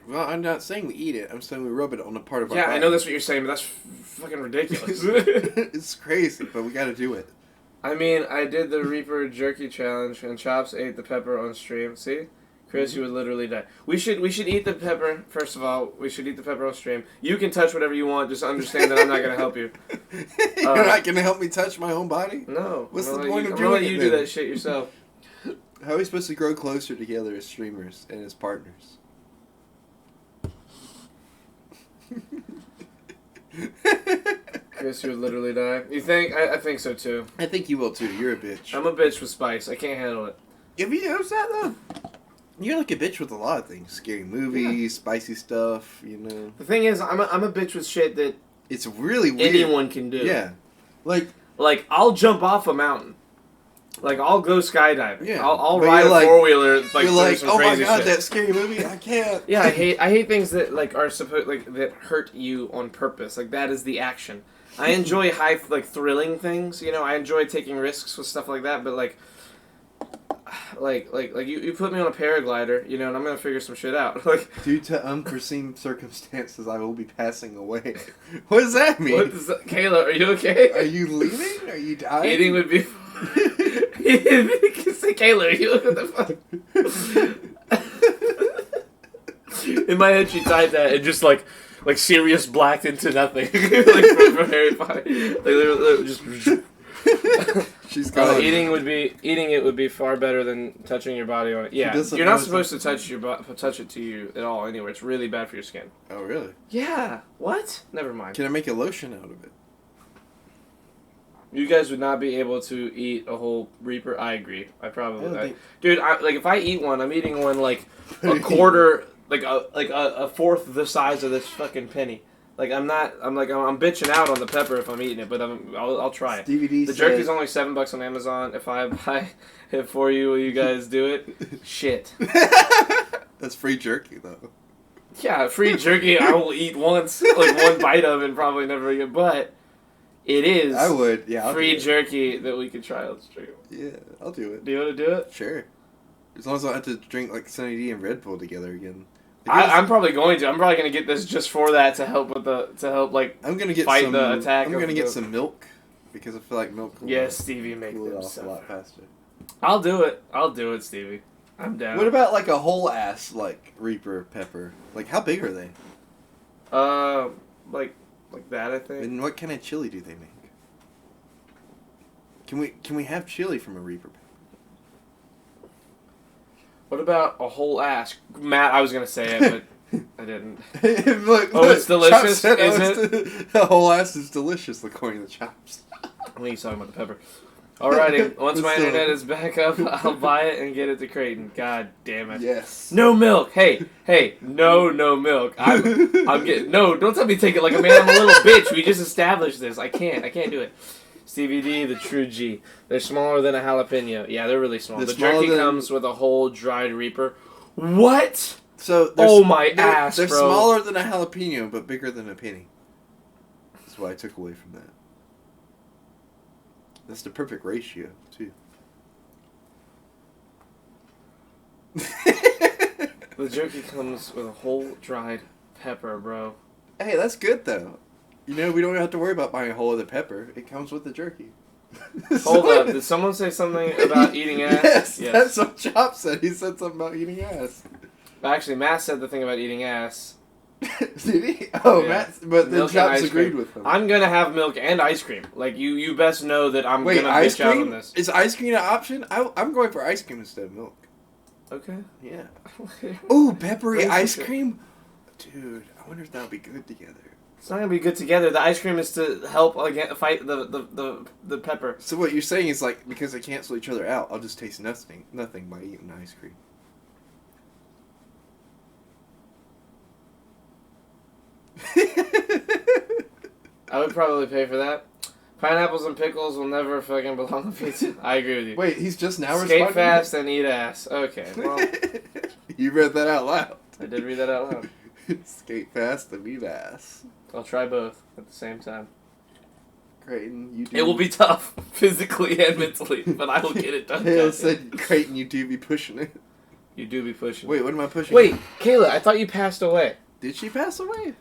[SPEAKER 3] Well, I'm not saying we eat it. I'm saying we rub it on a part of our
[SPEAKER 2] Yeah,
[SPEAKER 3] body.
[SPEAKER 2] I know that's what you're saying, but that's fucking ridiculous.
[SPEAKER 3] It's crazy, but we gotta do it.
[SPEAKER 2] I mean, I did the Reaper jerky challenge, and Chops ate the pepper on stream. See, Chris, you would literally die. We should eat the pepper. First of all, we should eat the pepper on stream. You can touch whatever you want. Just understand that I'm not gonna help you.
[SPEAKER 3] You're not gonna help me touch my own body?
[SPEAKER 2] No.
[SPEAKER 3] What's
[SPEAKER 2] I'm
[SPEAKER 3] the
[SPEAKER 2] gonna
[SPEAKER 3] point
[SPEAKER 2] let
[SPEAKER 3] of
[SPEAKER 2] I'm gonna let
[SPEAKER 3] doing
[SPEAKER 2] you
[SPEAKER 3] it
[SPEAKER 2] do
[SPEAKER 3] then?
[SPEAKER 2] that shit yourself.
[SPEAKER 3] How are we supposed to grow closer together as streamers and as partners?
[SPEAKER 2] Chris, you would literally die. You think? I think so too.
[SPEAKER 3] I think you will too. You're a bitch.
[SPEAKER 2] I'm a bitch with spice. I can't handle it.
[SPEAKER 3] Have you noticed that though? You're like a bitch with a lot of things. Scary movies, spicy stuff, you know.
[SPEAKER 2] The thing is, I'm a bitch with shit that
[SPEAKER 3] It's really weird.
[SPEAKER 2] anyone can do.
[SPEAKER 3] Yeah. Like
[SPEAKER 2] I'll jump off a mountain. Like, I'll go skydiving.
[SPEAKER 3] Yeah.
[SPEAKER 2] I'll
[SPEAKER 3] But
[SPEAKER 2] ride a
[SPEAKER 3] you're
[SPEAKER 2] four-wheeler, like,
[SPEAKER 3] you're
[SPEAKER 2] through
[SPEAKER 3] like,
[SPEAKER 2] some
[SPEAKER 3] oh my
[SPEAKER 2] crazy
[SPEAKER 3] god,
[SPEAKER 2] shit.
[SPEAKER 3] that scary movie, I can't.
[SPEAKER 2] Yeah, I hate things that, like, are supposed, like, that hurt you on purpose. Like, that is the action. I enjoy thrilling things, you know, I enjoy taking risks with stuff like that, but, like you put me on a paraglider, you know, and I'm gonna figure some shit out. Like,
[SPEAKER 3] Due to unforeseen circumstances, I will be passing away. What does that mean?
[SPEAKER 2] what is that? Kayla, are you okay?
[SPEAKER 3] Are you leaving? Are you dying?
[SPEAKER 2] Eating would be... Say, Kayla, are you what the fuck? In my head, she tied that and just, like Sirius blacked into nothing. Like, from Harry Potter. Like, literally, just...
[SPEAKER 3] She's gone.
[SPEAKER 2] Eating it would be far better than touching your body on it. Yeah, you're not supposed to touch it to you at all anyway. It's really bad for your skin.
[SPEAKER 3] Oh, really?
[SPEAKER 2] Yeah. What? Never mind.
[SPEAKER 3] Can I make a lotion out of it?
[SPEAKER 2] You guys would not be able to eat a whole Reaper. I agree. Dude, if I eat one, I'm eating one like a quarter, like a fourth the size of this fucking penny. Like, I'm bitching out on the pepper if I'm eating it, but I'll try it. The jerky's only $7 on Amazon. If I buy it for you, will you guys do it? Shit.
[SPEAKER 3] That's free jerky, though.
[SPEAKER 2] Yeah, free jerky I will eat once, like one bite of it and probably never again, but it is
[SPEAKER 3] I would, yeah. I'll
[SPEAKER 2] free jerky that we could try. Let's drink it.
[SPEAKER 3] Yeah, I'll do it.
[SPEAKER 2] Do you want to do it?
[SPEAKER 3] Sure. As long as I don't have to drink, like, Sunny D and Red Bull together again.
[SPEAKER 2] I'm probably going to. I'm probably going to get this just for that to help with
[SPEAKER 3] I'm gonna get
[SPEAKER 2] fight
[SPEAKER 3] some,
[SPEAKER 2] the attack.
[SPEAKER 3] I'm gonna get some milk because I feel like milk will
[SPEAKER 2] Stevie, make
[SPEAKER 3] cool it
[SPEAKER 2] them
[SPEAKER 3] off a lot faster.
[SPEAKER 2] I'll do it, Stevie. I'm down.
[SPEAKER 3] What about like a whole ass like Reaper pepper? Like how big are they?
[SPEAKER 2] Like that, I think.
[SPEAKER 3] And what kind of chili do they make? Can we have chili from a Reaper pepper?
[SPEAKER 2] What about a whole ass? Matt, I was gonna say it, but I didn't.
[SPEAKER 3] Look,
[SPEAKER 2] it's delicious, is
[SPEAKER 3] it? The whole ass is delicious, according to Chops.
[SPEAKER 2] I think he's talking about the pepper. Alrighty, once my internet is back up, I'll buy it and get it to Creighton. God damn it.
[SPEAKER 3] Yes.
[SPEAKER 2] No milk. Hey, no milk. I'm getting don't tell me to take it like a man. I'm a little bitch. We just established this. I can't do it. Stevie D, the true G. They're smaller than a jalapeno. Yeah, they're really small. The jerky comes with a whole dried Reaper. What?
[SPEAKER 3] So
[SPEAKER 2] ass,
[SPEAKER 3] they're
[SPEAKER 2] bro.
[SPEAKER 3] smaller than a jalapeno, but bigger than a penny. That's what I took away from that. That's the perfect ratio, too.
[SPEAKER 2] The jerky comes with a whole dried pepper, bro.
[SPEAKER 3] Hey, that's good, though. You know, we don't have to worry about buying a whole other pepper. It comes with the jerky.
[SPEAKER 2] Hold up. Did someone say something about eating ass?
[SPEAKER 3] Yes, that's what Chop said. He said something about eating ass.
[SPEAKER 2] Actually, Matt said the thing about eating ass.
[SPEAKER 3] Did he? Oh, yeah. Matt, but then Chops agreed
[SPEAKER 2] cream.
[SPEAKER 3] with him.
[SPEAKER 2] I'm going to have milk and ice cream. Like, you best know that I'm going to bitch out on this.
[SPEAKER 3] Is ice cream an option? I'm going for ice cream instead of milk.
[SPEAKER 2] Okay.
[SPEAKER 3] Yeah. Ooh, peppery ice cream? Dude, I wonder if that would be good together.
[SPEAKER 2] It's not gonna be good together. The ice cream is to help fight the pepper.
[SPEAKER 3] So what you're saying is like because they cancel each other out, I'll just taste nothing by eating ice cream.
[SPEAKER 2] I would probably pay for that. Pineapples and pickles will never fucking belong on pizza. I agree with you.
[SPEAKER 3] Wait, he's just now
[SPEAKER 2] responding?
[SPEAKER 3] Skate
[SPEAKER 2] fast and eat ass. Okay, well.
[SPEAKER 3] You read that out loud.
[SPEAKER 2] I did read that out loud.
[SPEAKER 3] Skate fast and eat ass.
[SPEAKER 2] I'll try both at the same time.
[SPEAKER 3] Creighton, you do.
[SPEAKER 2] It will be tough, physically and mentally, but I will get it done.
[SPEAKER 3] Hale said, Creighton, you do be pushing it.
[SPEAKER 2] You do be pushing
[SPEAKER 3] Wait, what am I pushing?
[SPEAKER 2] Wait, Kayla, I thought you passed away.
[SPEAKER 3] Did she pass away?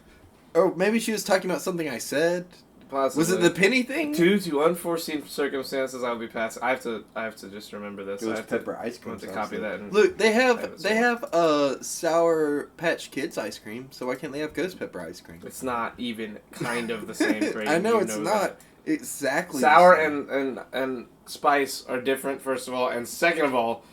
[SPEAKER 3] Or maybe she was talking about something I said.
[SPEAKER 2] Possibly.
[SPEAKER 3] Was it the penny thing?
[SPEAKER 2] Due to unforeseen circumstances, I will be passing. I have to just remember this.
[SPEAKER 3] It was
[SPEAKER 2] I have
[SPEAKER 3] pepper ice cream.
[SPEAKER 2] To copy that. And
[SPEAKER 3] look, they have Sour Patch Kids ice cream, so why can't they have Ghost Pepper ice cream?
[SPEAKER 2] It's not even kind of the same grade.
[SPEAKER 3] I know it's not exactly.
[SPEAKER 2] Sour and spice are different. First of all, and second of all,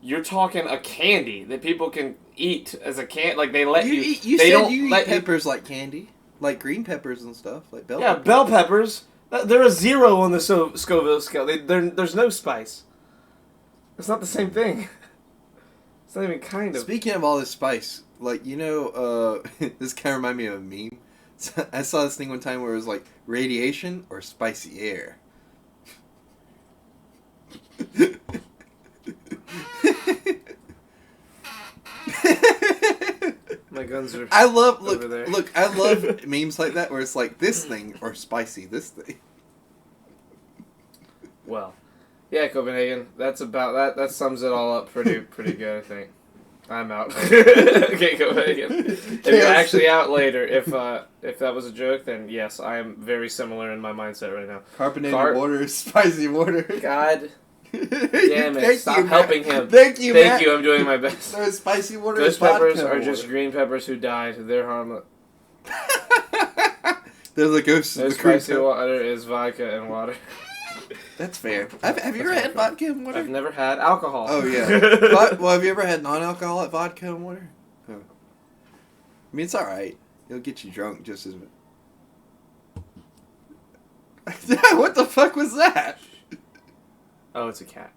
[SPEAKER 2] you're talking a candy that people can eat as a can. Like they let you.
[SPEAKER 3] You
[SPEAKER 2] they
[SPEAKER 3] said
[SPEAKER 2] don't
[SPEAKER 3] you eat peppers like candy. like green peppers and stuff, like bell.
[SPEAKER 2] Yeah,
[SPEAKER 3] peppers.
[SPEAKER 2] bell peppers. They're a 0 on the Scoville scale. There's no spice. It's not the same thing. It's not even kind of.
[SPEAKER 3] Speaking of all this spice, like, this kind of reminded me of a meme. I saw this thing one time where it was like, radiation or spicy air.
[SPEAKER 2] My guns are.
[SPEAKER 3] I love
[SPEAKER 2] over there.
[SPEAKER 3] look. I love memes like that where it's like this thing or spicy this thing.
[SPEAKER 2] Well, yeah, Copenhagen. That's about that. That sums it all up pretty good, I think. I'm out. Okay, Copenhagen. If you're actually out later, if that was a joke, then yes, I am very similar in my mindset right now.
[SPEAKER 3] Carbonated water is spicy water.
[SPEAKER 2] God damn it!
[SPEAKER 3] Thank
[SPEAKER 2] Stop
[SPEAKER 3] you,
[SPEAKER 2] helping
[SPEAKER 3] Matt.
[SPEAKER 2] him.
[SPEAKER 3] Thank you,
[SPEAKER 2] Thank
[SPEAKER 3] Matt.
[SPEAKER 2] you. I'm doing my best.
[SPEAKER 3] So spicy water.
[SPEAKER 2] Ghost
[SPEAKER 3] is
[SPEAKER 2] peppers
[SPEAKER 3] vodka
[SPEAKER 2] are
[SPEAKER 3] water.
[SPEAKER 2] just green peppers who died. They're harmless.
[SPEAKER 3] They're the ghosts
[SPEAKER 2] No
[SPEAKER 3] of the green
[SPEAKER 2] spicy
[SPEAKER 3] pepper.
[SPEAKER 2] water is vodka and water.
[SPEAKER 3] That's fair. Have you ever had vodka and water?
[SPEAKER 2] I've never had alcohol.
[SPEAKER 3] Oh yeah. Well, have you ever had non-alcoholic vodka and water? Oh. I mean, it's all right. It'll get you drunk just as. What the fuck was that?
[SPEAKER 2] Oh, it's a cat.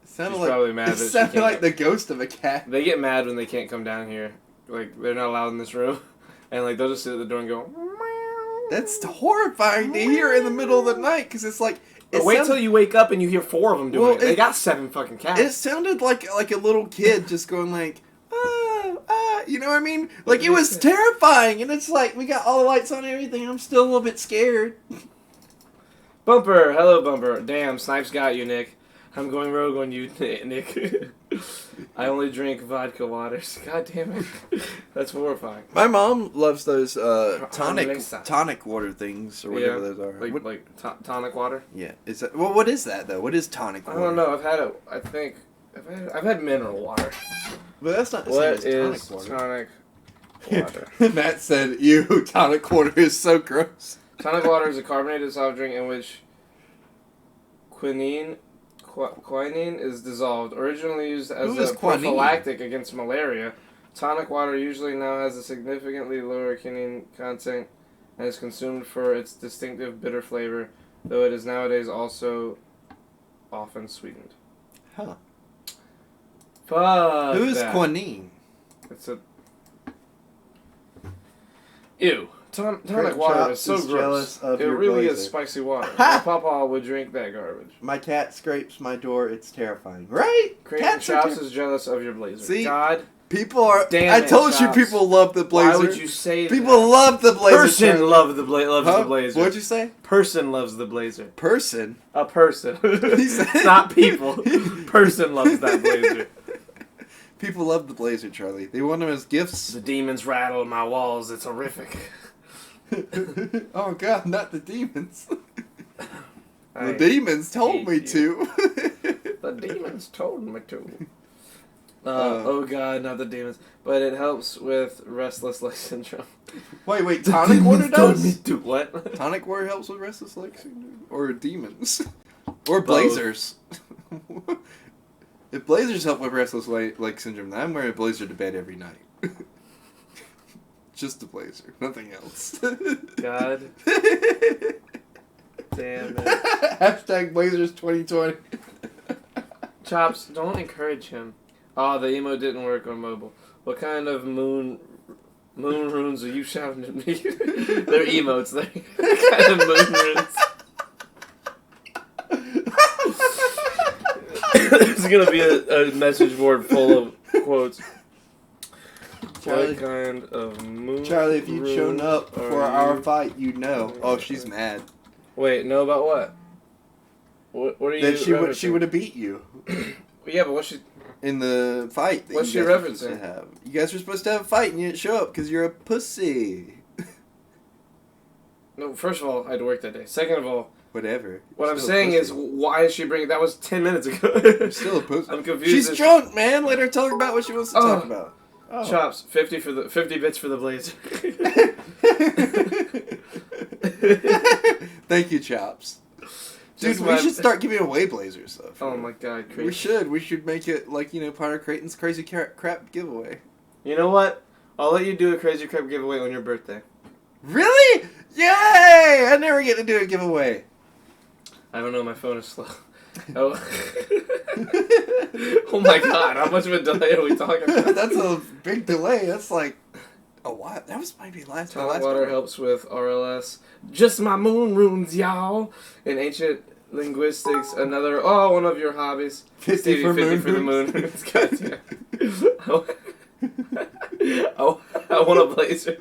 [SPEAKER 3] It sounded
[SPEAKER 2] She's
[SPEAKER 3] like,
[SPEAKER 2] probably mad
[SPEAKER 3] it
[SPEAKER 2] that she
[SPEAKER 3] sounded
[SPEAKER 2] can't
[SPEAKER 3] like the ghost of a cat.
[SPEAKER 2] They get mad when they can't come down here. Like, they're not allowed in this room. And, like, they'll just sit at the door and go...
[SPEAKER 3] That's horrifying to hear in the middle of the night, because it's like...
[SPEAKER 2] But wait till you wake up and you hear 4 of them doing it. They got 7 fucking cats.
[SPEAKER 3] It sounded like a little kid just going like, you know what I mean? Like, it was terrifying, and it's like, we got all the lights on and everything, I'm still a little bit scared.
[SPEAKER 2] Bumper! Hello, Bumper. Damn, Snipes got you, Nick. I'm going rogue on you, Nick. I only drink vodka waters. God damn it. That's horrifying.
[SPEAKER 3] My mom loves those
[SPEAKER 2] Melissa.
[SPEAKER 3] tonic water things, or whatever those are.
[SPEAKER 2] Like tonic water?
[SPEAKER 3] Yeah. Is that, well, what is that, though? What is tonic
[SPEAKER 2] I
[SPEAKER 3] water?
[SPEAKER 2] don't know. I've had it. I think... I've had mineral water.
[SPEAKER 3] But that's not the
[SPEAKER 2] What
[SPEAKER 3] same
[SPEAKER 2] is
[SPEAKER 3] as tonic
[SPEAKER 2] tonic water?
[SPEAKER 3] Matt said, ew, tonic water is so gross.
[SPEAKER 2] Tonic water is a carbonated soft drink in which quinine is dissolved. Originally used as a prophylactic against malaria, tonic water usually now has a significantly lower quinine content and is consumed for its distinctive bitter flavor, though it is nowadays also often sweetened.
[SPEAKER 3] Huh.
[SPEAKER 2] Fuck
[SPEAKER 3] Who is
[SPEAKER 2] that.
[SPEAKER 3] quinine?
[SPEAKER 2] It's a... Ew. Tonic
[SPEAKER 3] Great
[SPEAKER 2] water
[SPEAKER 3] Chops
[SPEAKER 2] is so
[SPEAKER 3] is
[SPEAKER 2] gross.
[SPEAKER 3] jealous of
[SPEAKER 2] It
[SPEAKER 3] your
[SPEAKER 2] really
[SPEAKER 3] blazer.
[SPEAKER 2] is spicy water. My papa would drink that garbage.
[SPEAKER 3] My cat scrapes my door. It's terrifying. Right?
[SPEAKER 2] Crazy
[SPEAKER 3] Cats are
[SPEAKER 2] Chops is jealous of your blazer.
[SPEAKER 3] See?
[SPEAKER 2] God
[SPEAKER 3] People are.
[SPEAKER 2] damn
[SPEAKER 3] I
[SPEAKER 2] it,
[SPEAKER 3] told you
[SPEAKER 2] Chops.
[SPEAKER 3] people love the blazer.
[SPEAKER 2] Why would you say
[SPEAKER 3] People
[SPEAKER 2] that?
[SPEAKER 3] love the blazer.
[SPEAKER 2] Person loves the
[SPEAKER 3] Huh?
[SPEAKER 2] blazer.
[SPEAKER 3] What'd you say?
[SPEAKER 2] Person loves the blazer.
[SPEAKER 3] Person.
[SPEAKER 2] A person.
[SPEAKER 3] He said-
[SPEAKER 2] Not people. Person loves that blazer.
[SPEAKER 3] People love the blazer, Charlie. They want them as gifts.
[SPEAKER 2] The demons rattle my walls. It's horrific.
[SPEAKER 3] Oh God, not the demons.
[SPEAKER 2] I
[SPEAKER 3] The demons told
[SPEAKER 2] hate
[SPEAKER 3] me
[SPEAKER 2] you.
[SPEAKER 3] to.
[SPEAKER 2] The demons told me to. Oh God, not the demons. But it helps with restless leg syndrome.
[SPEAKER 3] Wait, tonic water does?
[SPEAKER 2] Do what?
[SPEAKER 3] Tonic water helps with restless leg syndrome? Or demons? Or blazers? If blazers help with restless leg syndrome, then I'm wearing a blazer to bed every night. Just a blazer, nothing else.
[SPEAKER 2] God damn it.
[SPEAKER 3] Hashtag Blazers 2020.
[SPEAKER 2] Chops, don't encourage him. Oh, the emote didn't work on mobile. What kind of moon runes are you shouting at me? They're emotes. They're what kind of moon runes? It's gonna be a message board full of quotes.
[SPEAKER 3] Charlie,
[SPEAKER 2] What kind of moon
[SPEAKER 3] Charlie, if you'd shown up
[SPEAKER 2] runes
[SPEAKER 3] for
[SPEAKER 2] are
[SPEAKER 3] our
[SPEAKER 2] you-
[SPEAKER 3] fight, you'd know. Oh, she's mad.
[SPEAKER 2] Wait, know about what? What are you
[SPEAKER 3] That she would have beat you
[SPEAKER 2] Yeah, but what's she...
[SPEAKER 3] in the fight. That
[SPEAKER 2] What's
[SPEAKER 3] you
[SPEAKER 2] she
[SPEAKER 3] guys were supposed
[SPEAKER 2] referencing?
[SPEAKER 3] to have. You guys were supposed to have a fight and you didn't show up because you're a pussy.
[SPEAKER 2] No, first of all, I had to work that day. Second of all,
[SPEAKER 3] Whatever.
[SPEAKER 2] what
[SPEAKER 3] You're
[SPEAKER 2] I'm
[SPEAKER 3] still a
[SPEAKER 2] saying
[SPEAKER 3] pussy.
[SPEAKER 2] is, why is she bringing... That was 10 minutes ago.
[SPEAKER 3] You're still a pussy.
[SPEAKER 2] I'm confused.
[SPEAKER 3] She's
[SPEAKER 2] as-
[SPEAKER 3] drunk, man. Let her talk about what she wants to talk about. Oh.
[SPEAKER 2] Chops, 50 bits for the blazer.
[SPEAKER 3] Thank you, Chops. Dude,
[SPEAKER 2] Just
[SPEAKER 3] we
[SPEAKER 2] my-
[SPEAKER 3] should start giving away blazers stuff.
[SPEAKER 2] Oh my God, crazy.
[SPEAKER 3] We should. We should make it like, part of Creighton's Crazy Crap giveaway.
[SPEAKER 2] You know what? I'll let you do a crazy crap giveaway on your birthday.
[SPEAKER 3] Really? Yay! I never get to do a giveaway.
[SPEAKER 2] I don't know, my phone is slow. Oh. Oh my god, how much of a delay are we talking about?
[SPEAKER 3] That's a big delay. That's like a what? That was maybe last time.
[SPEAKER 2] Tonic water helps with RLS. Just my moon runes, y'all. In ancient linguistics, one of your hobbies.
[SPEAKER 3] 50 for moon
[SPEAKER 2] runes. Goddamn. I want a blazer.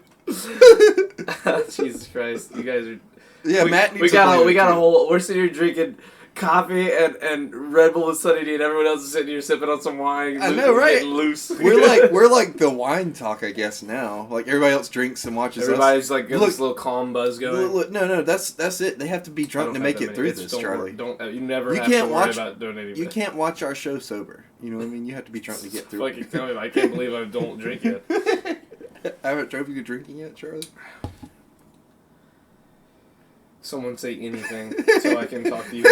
[SPEAKER 2] Jesus Christ, you guys are.
[SPEAKER 3] Yeah, Matt needs
[SPEAKER 2] we got a whole. We're sitting here drinking coffee and Red Bull and Sunny D, and everyone else is sitting here sipping on some wine.
[SPEAKER 3] I know, right?
[SPEAKER 2] Getting loose.
[SPEAKER 3] We're like the wine talk, I guess now. Like everybody else drinks and watches.
[SPEAKER 2] Everybody's
[SPEAKER 3] us.
[SPEAKER 2] Like got this little calm buzz going.
[SPEAKER 3] No, that's it. They have to be drunk to make it through this, Charlie.
[SPEAKER 2] You never have to worry about doing anything.
[SPEAKER 3] You can't watch our show sober. You know what I mean? You have to be drunk to get through.
[SPEAKER 2] Fucking tell me, I can't believe I don't drink yet.
[SPEAKER 3] I haven't drove you drinking yet, Charlie.
[SPEAKER 2] Someone say anything so I can talk to you.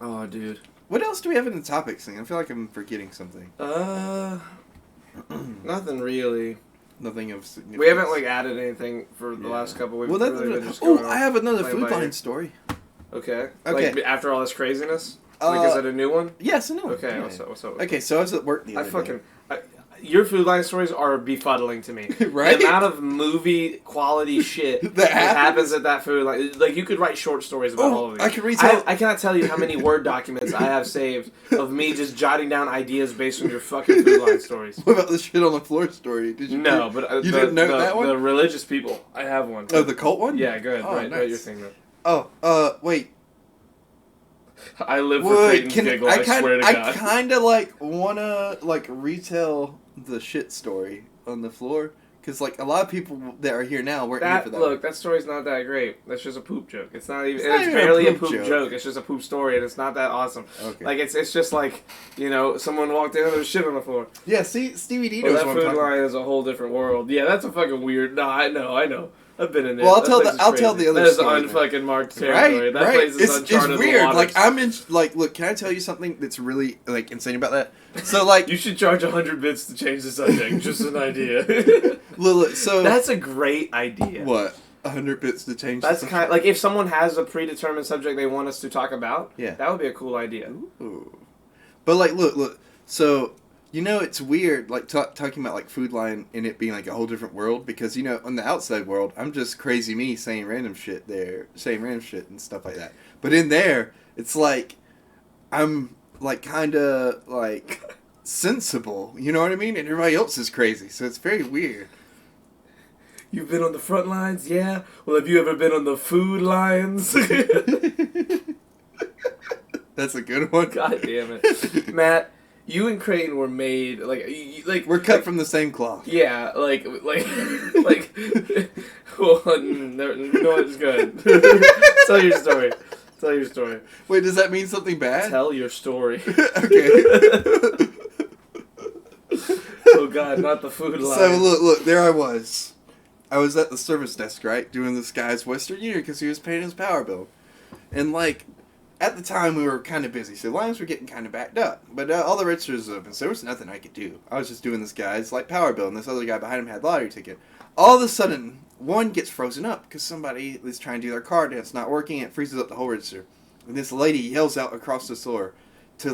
[SPEAKER 2] Oh, dude.
[SPEAKER 3] What else do we have in the topics thing? I feel like I'm forgetting something.
[SPEAKER 2] Nothing really.
[SPEAKER 3] Nothing of significance.
[SPEAKER 2] We haven't like added anything for the last couple weeks.
[SPEAKER 3] I have another food line story.
[SPEAKER 2] Okay.
[SPEAKER 3] Okay.
[SPEAKER 2] Like, after all this craziness, is it a new one?
[SPEAKER 3] Yes, a new one.
[SPEAKER 2] Okay.
[SPEAKER 3] Yeah.
[SPEAKER 2] What's up?
[SPEAKER 3] Okay, so I was at work the other day.
[SPEAKER 2] Your food line stories are befuddling to me.
[SPEAKER 3] Right?
[SPEAKER 2] The amount of movie quality shit that happens at that food line. Like, you could write short stories about all of these.
[SPEAKER 3] I could retell.
[SPEAKER 2] I cannot tell you how many Word documents I have saved of me just jotting down ideas based on your fucking food line stories.
[SPEAKER 3] What about the shit on the floor story? Did you?
[SPEAKER 2] No, but
[SPEAKER 3] you didn't know that one?
[SPEAKER 2] The religious people. I have one.
[SPEAKER 3] Oh, the cult one?
[SPEAKER 2] Yeah, go ahead.
[SPEAKER 3] Oh,
[SPEAKER 2] write
[SPEAKER 3] nice.
[SPEAKER 2] your thing then.
[SPEAKER 3] Oh, wait.
[SPEAKER 2] I live for Creighton's giggle, I swear to God.
[SPEAKER 3] I kind of wanna retell the shit story on the floor because a lot of people that are here now weren't here for that.
[SPEAKER 2] Look, that story's not that great. That's just a poop joke. It's not even. It's barely a poop joke. It's just a poop story, and it's not that awesome.
[SPEAKER 3] Okay.
[SPEAKER 2] Like it's just like someone walked in and there was shit on the floor.
[SPEAKER 3] Yeah, see, Stevie D knows
[SPEAKER 2] that food line is a whole different world. Yeah, that's a fucking weird. No, I know. I've been in there.
[SPEAKER 3] Well, I'll tell the other story.
[SPEAKER 2] That is unfucking marked territory. That place is uncharted
[SPEAKER 3] It's weird.
[SPEAKER 2] waters.
[SPEAKER 3] I'm in. Look, can I tell you something that's really insane about that? So
[SPEAKER 2] you should charge 100 bits to change the subject. Just an idea.
[SPEAKER 3] Look, so
[SPEAKER 2] that's a great idea.
[SPEAKER 3] What? 100 bits to change.
[SPEAKER 2] That's kind of like if someone has a predetermined subject they want us to talk about.
[SPEAKER 3] Yeah,
[SPEAKER 2] that would be a cool idea.
[SPEAKER 3] Ooh. But look. So. It's weird, talking about, food line and it being, a whole different world, because, on the outside world, I'm just crazy me saying random shit and stuff like that. But in there, it's I'm, kind of, sensible, you know what I mean? And everybody else is crazy, so it's very weird.
[SPEAKER 2] You've been on the front lines, yeah? Well, have you ever been on the food lines?
[SPEAKER 3] That's a good one.
[SPEAKER 2] God damn it. Matt... You and Creighton were made
[SPEAKER 3] we're cut from the same cloth.
[SPEAKER 2] Yeah, well, no, it's good. Tell your story.
[SPEAKER 3] Wait, does that mean something bad?
[SPEAKER 2] Tell your story.
[SPEAKER 3] Okay.
[SPEAKER 2] Oh God, not the food line.
[SPEAKER 3] So look, there I was. I was at the service desk, right, doing this guy's Western Union because he was paying his power bill, and at the time, we were kind of busy, so lines were getting kind of backed up. But all the registers were open, so there was nothing I could do. I was just doing this guy's power bill, and this other guy behind him had lottery ticket. All of a sudden, one gets frozen up because somebody is trying to do their card, and it's not working, and it freezes up the whole register. And this lady yells out across the floor to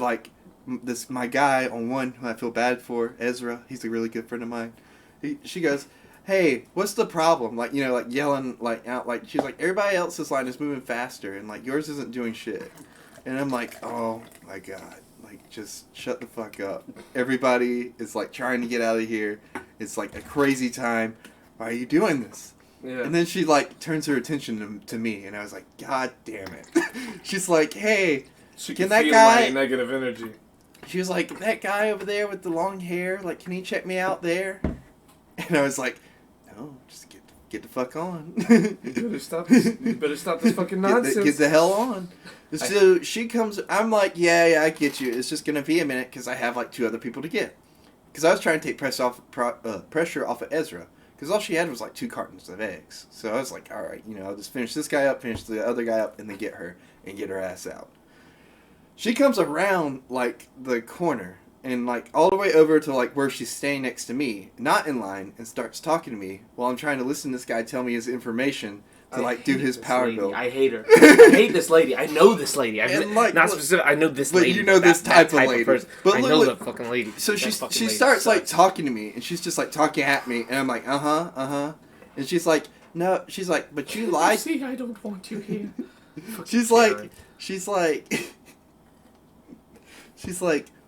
[SPEAKER 3] my guy on one who I feel bad for, Ezra. He's a really good friend of mine. She goes, "Hey, what's the problem?" Yelling out, she's like, "Everybody else's line is moving faster, and yours isn't doing shit." And I'm like, "Oh my God, just shut the fuck up. Everybody is trying to get out of here. It's a crazy time. Why are you doing this?" Yeah. And then she turns her attention to me, and I was like, "God damn it." She's like, "Hey,
[SPEAKER 2] can that guy my negative energy?"
[SPEAKER 3] She was like, "That guy over there with the long hair, can he check me out there?" And I was like, "No, just get the fuck on."
[SPEAKER 2] You better stop this fucking nonsense.
[SPEAKER 3] Get the hell on. So she comes, I'm like, yeah, I get you. It's just going to be a minute because I have 2 other people to get. Because I was trying to take pressure off of Ezra. Because all she had was 2 cartons of eggs. So I was like, all right, I'll just finish this guy up, finish the other guy up, and then get her ass out. She comes around the corner. and like all the way over to like where she's staying next to me, not in line, and starts talking to me while I'm trying to listen to this guy tell me his information to like do his power bill.
[SPEAKER 2] I hate her. I hate this lady. I know this lady.
[SPEAKER 3] Like,
[SPEAKER 2] not specific. I know this
[SPEAKER 3] but
[SPEAKER 2] lady.
[SPEAKER 3] you know this type of lady.
[SPEAKER 2] Person.
[SPEAKER 3] But
[SPEAKER 2] I know the fucking lady.
[SPEAKER 3] So she
[SPEAKER 2] lady
[SPEAKER 3] starts like
[SPEAKER 2] sucks.
[SPEAKER 3] talking to me, and she's just like talking at me, and I'm like, and she's like, no, she's like, but you lied.
[SPEAKER 2] See, I don't want you here.
[SPEAKER 3] she's like,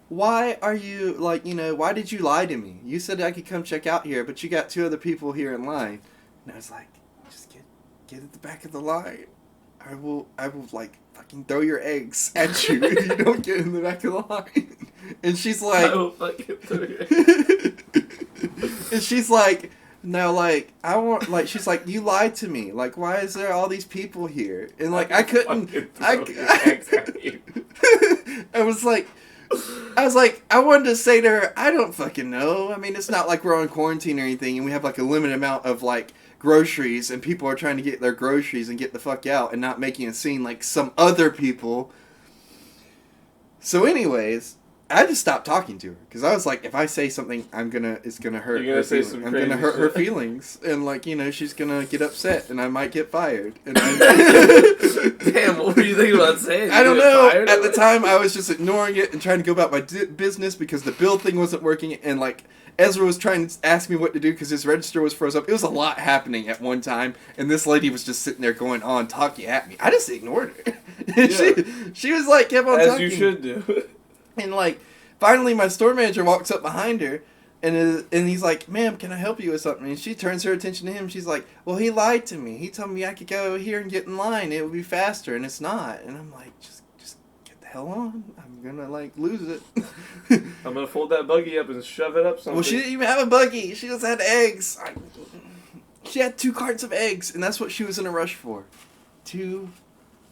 [SPEAKER 3] why are you like, why did you lie to me? You said I could come check out here, but you got 2 other people here in line. And I was like, just get at the back of the line. I will like fucking throw your eggs at you if you don't get in the back of the line. And she's like,
[SPEAKER 2] I will fucking throw your eggs.
[SPEAKER 3] and she's like, no, like, I want, like, she's like, you lied to me. Like, why is there all these people here? And, like, I couldn't, I was like, I wanted to say to her, I don't fucking know. I mean, it's not like we're on quarantine or anything, and we have, like, a limited amount of, like, groceries, and people are trying to get their groceries and get the fuck out and not making a scene like some other people. So anyways, I just stopped talking to her because I was like, if I say something, it's gonna hurt.
[SPEAKER 2] You're gonna say some
[SPEAKER 3] I'm
[SPEAKER 2] crazy
[SPEAKER 3] gonna hurt
[SPEAKER 2] shit.
[SPEAKER 3] her feelings, and like she's gonna get upset, and I might get fired. And
[SPEAKER 2] Damn, what were you thinking about saying?
[SPEAKER 3] I don't
[SPEAKER 2] You get
[SPEAKER 3] know.
[SPEAKER 2] fired?
[SPEAKER 3] At the time, I was just ignoring it and trying to go about my business because the bill thing wasn't working, and like Ezra was trying to ask me what to do because his register was froze up. It was a lot happening at one time, and this lady was just sitting there going on talking at me. I just ignored her.
[SPEAKER 2] Yeah.
[SPEAKER 3] she was like kept on
[SPEAKER 2] As
[SPEAKER 3] talking.
[SPEAKER 2] you should do.
[SPEAKER 3] And like finally my store manager walks up behind her and he's like, ma'am, can I help you with something? And she turns her attention to him. She's like, well, he lied to me. He told me I could go here and get in line. It would be faster, and it's not. And I'm like, just get the hell on. I'm gonna like lose it.
[SPEAKER 2] I'm gonna fold that buggy up and shove it up something.
[SPEAKER 3] Well, she didn't even have a buggy. She just had eggs. She had 2 cartons of eggs, and that's what she was in a rush for. 2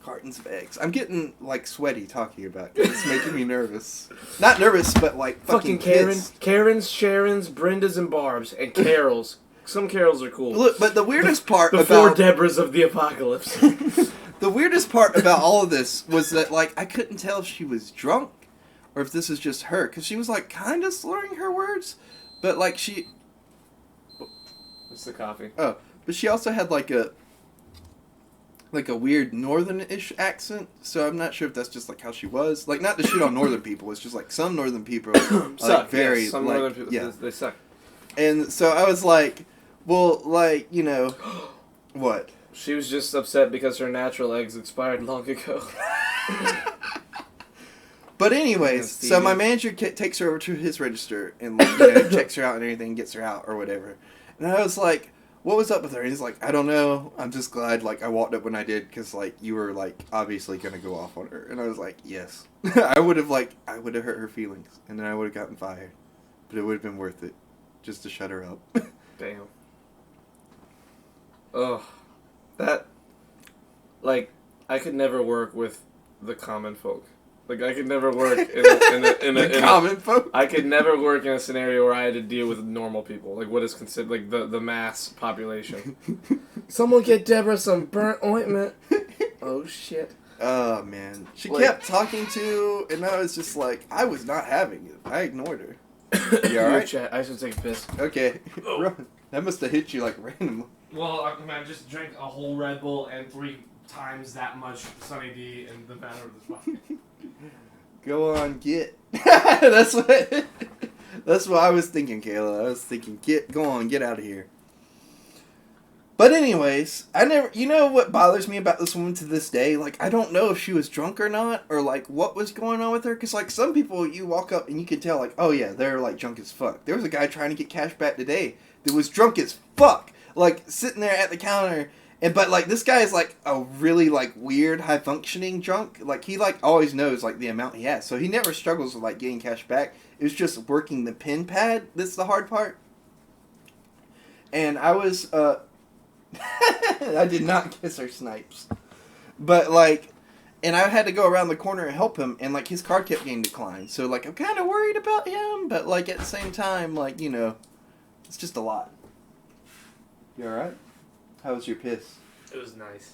[SPEAKER 3] cartons of eggs. I'm getting like sweaty talking about it. It's making me nervous. Not nervous, but like fucking kids.
[SPEAKER 2] Karens, Sharons, Brendas, and Barbs, and Carols. Some Carols are cool.
[SPEAKER 3] Look, but the weirdest part
[SPEAKER 2] The 4
[SPEAKER 3] about
[SPEAKER 2] Debras of the apocalypse.
[SPEAKER 3] the weirdest part about all of this was that like I couldn't tell if she was drunk or if this is just her, because she was like kind of slurring her words, but like she.
[SPEAKER 2] It's the coffee.
[SPEAKER 3] Oh, but she also had like a weird northern-ish accent, so I'm not sure if that's just like how she was. Like, not to shit on northern people, it's just like some northern people are
[SPEAKER 2] Suck.
[SPEAKER 3] like very
[SPEAKER 2] Yes, some
[SPEAKER 3] like,
[SPEAKER 2] northern people,
[SPEAKER 3] yeah.
[SPEAKER 2] they suck.
[SPEAKER 3] And so I was like, well, like, what?
[SPEAKER 2] She was just upset because her natural eggs expired long ago.
[SPEAKER 3] But anyways,
[SPEAKER 2] Yeah,
[SPEAKER 3] so my
[SPEAKER 2] Stevie.
[SPEAKER 3] manager takes her over to his register and like, checks her out and everything, gets her out or whatever. And I was like, what was up with her? And he's like, I don't know. I'm just glad like I walked up when I did because like you were like obviously gonna go off on her. And I was like, yes. I would have hurt her feelings and then I would have gotten fired, but it would have been worth it just to shut her up.
[SPEAKER 2] Damn. Ugh. That, like, I could never work with the common folk. Like, I could never work in
[SPEAKER 3] Common folk.
[SPEAKER 2] I could never work in a scenario where I had to deal with normal people. Like, what is considered, like, the mass population. Someone get Deborah some burnt ointment. Oh, shit.
[SPEAKER 3] Oh, man. She
[SPEAKER 2] Like-
[SPEAKER 3] kept talking to, and I was just like, I was not having it. I ignored her. You alright?
[SPEAKER 2] Chat. I should take a piss.
[SPEAKER 3] Okay.
[SPEAKER 2] Oh.
[SPEAKER 3] That must have hit you like randomly.
[SPEAKER 2] Well, I just drank a whole Red Bull and 3 times that much Sunny D in the matter of this podcast.
[SPEAKER 3] Go on, get. That's what I was thinking, Kayla. I was thinking, go on, get out of here. But anyways, you know what bothers me about this woman to this day? Like, I don't know if she was drunk or not, or like what was going on with her. Because like some people, you walk up and you can tell like, oh yeah, they're like drunk as fuck. There was a guy trying to get cash back today that was drunk as fuck, like sitting there at the counter. But like this guy is like a really like weird high functioning drunk. Like he like always knows like the amount he has, so he never struggles with like getting cash back. It was just working the pin pad that's the hard part. And I was I did not kiss her snipes, but like, and I had to go around the corner and help him, and like his card kept getting declined. So like I'm kind of worried about him, but like at the same time, like it's just a lot. You all right? How was your piss?
[SPEAKER 2] It was nice.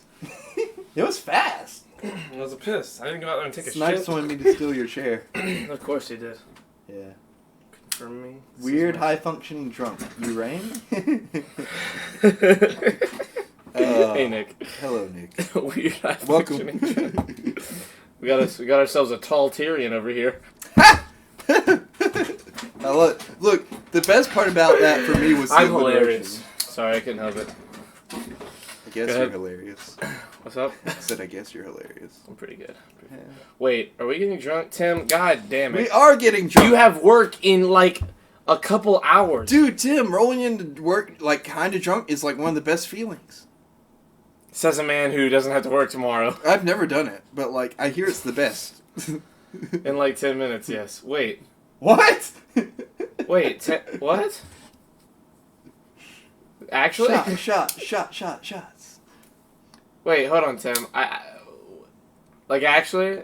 [SPEAKER 3] It was fast.
[SPEAKER 2] It was a piss. I didn't go out there and take a
[SPEAKER 3] Snipes
[SPEAKER 2] shit.
[SPEAKER 3] wanted me to steal your chair.
[SPEAKER 2] Of course he did.
[SPEAKER 3] Yeah.
[SPEAKER 2] Confirm me.
[SPEAKER 3] Weird high functioning drunk. You rang?
[SPEAKER 2] Hey Nick.
[SPEAKER 3] Hello, Nick.
[SPEAKER 2] Weird high
[SPEAKER 3] Welcome.
[SPEAKER 2] functioning drunk. We got ourselves a tall Tyrion over here.
[SPEAKER 3] Look, the best part about that for me was the
[SPEAKER 2] I'm
[SPEAKER 3] alliteration.
[SPEAKER 2] hilarious. Sorry, I couldn't help it.
[SPEAKER 3] I guess
[SPEAKER 2] Go
[SPEAKER 3] you're
[SPEAKER 2] ahead.
[SPEAKER 3] hilarious.
[SPEAKER 2] What's up?
[SPEAKER 3] I said, I guess you're hilarious.
[SPEAKER 2] I'm pretty good.
[SPEAKER 3] Yeah.
[SPEAKER 2] Wait, are we getting drunk, Tim? God damn it.
[SPEAKER 3] We are getting drunk.
[SPEAKER 2] You have work in like a couple hours.
[SPEAKER 3] Dude, Tim, rolling into work like kind of drunk is like one of the best feelings.
[SPEAKER 2] Says a man who doesn't have to work tomorrow.
[SPEAKER 3] I've never done it, but like I hear it's the best.
[SPEAKER 2] In like 10 minutes, yes. Wait.
[SPEAKER 3] What?
[SPEAKER 2] Wait, what? Actually?
[SPEAKER 3] Shots.
[SPEAKER 2] Wait, hold on, Tim. Like, actually?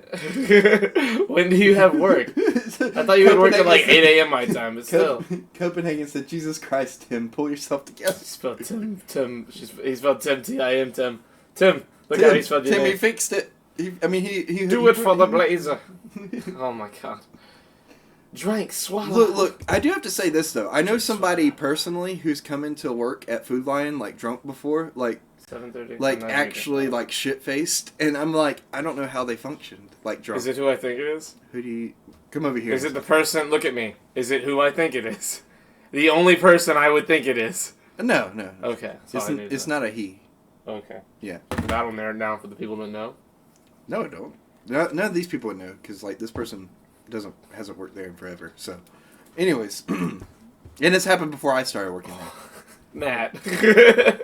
[SPEAKER 2] When do you have work? I thought you would work at like 8 a.m. my time, but still.
[SPEAKER 3] Copenhagen said, Jesus Christ, Tim, pull yourself together.
[SPEAKER 2] He spelled Tim. He spelled Tim, T-I-M, Tim. Tim, look how he spelled your
[SPEAKER 3] Tim,
[SPEAKER 2] name.
[SPEAKER 3] he fixed it. He
[SPEAKER 2] Do it for the blazer. Oh my god. Drink, swallow.
[SPEAKER 3] Look, I do have to say this, though. I know somebody personally who's come into work at Food Lion, like, drunk before, like,
[SPEAKER 2] 7:30.
[SPEAKER 3] like, actually, like, shit-faced, and I'm like, I don't know how they functioned, like, drunk.
[SPEAKER 2] Is it who I think it is?
[SPEAKER 3] Who do you... Come over here.
[SPEAKER 2] Is it the person... Look at me. Is it who I think it is? The only person I would think it is.
[SPEAKER 3] No.
[SPEAKER 2] Okay.
[SPEAKER 3] It's not a he.
[SPEAKER 2] Okay.
[SPEAKER 3] Yeah.
[SPEAKER 2] That'll narrow it down for the people that know.
[SPEAKER 3] No, it don't. None of these people would know, because, like, this person hasn't worked there in forever, so... Anyways. And it's happened before I started working there.
[SPEAKER 2] Matt.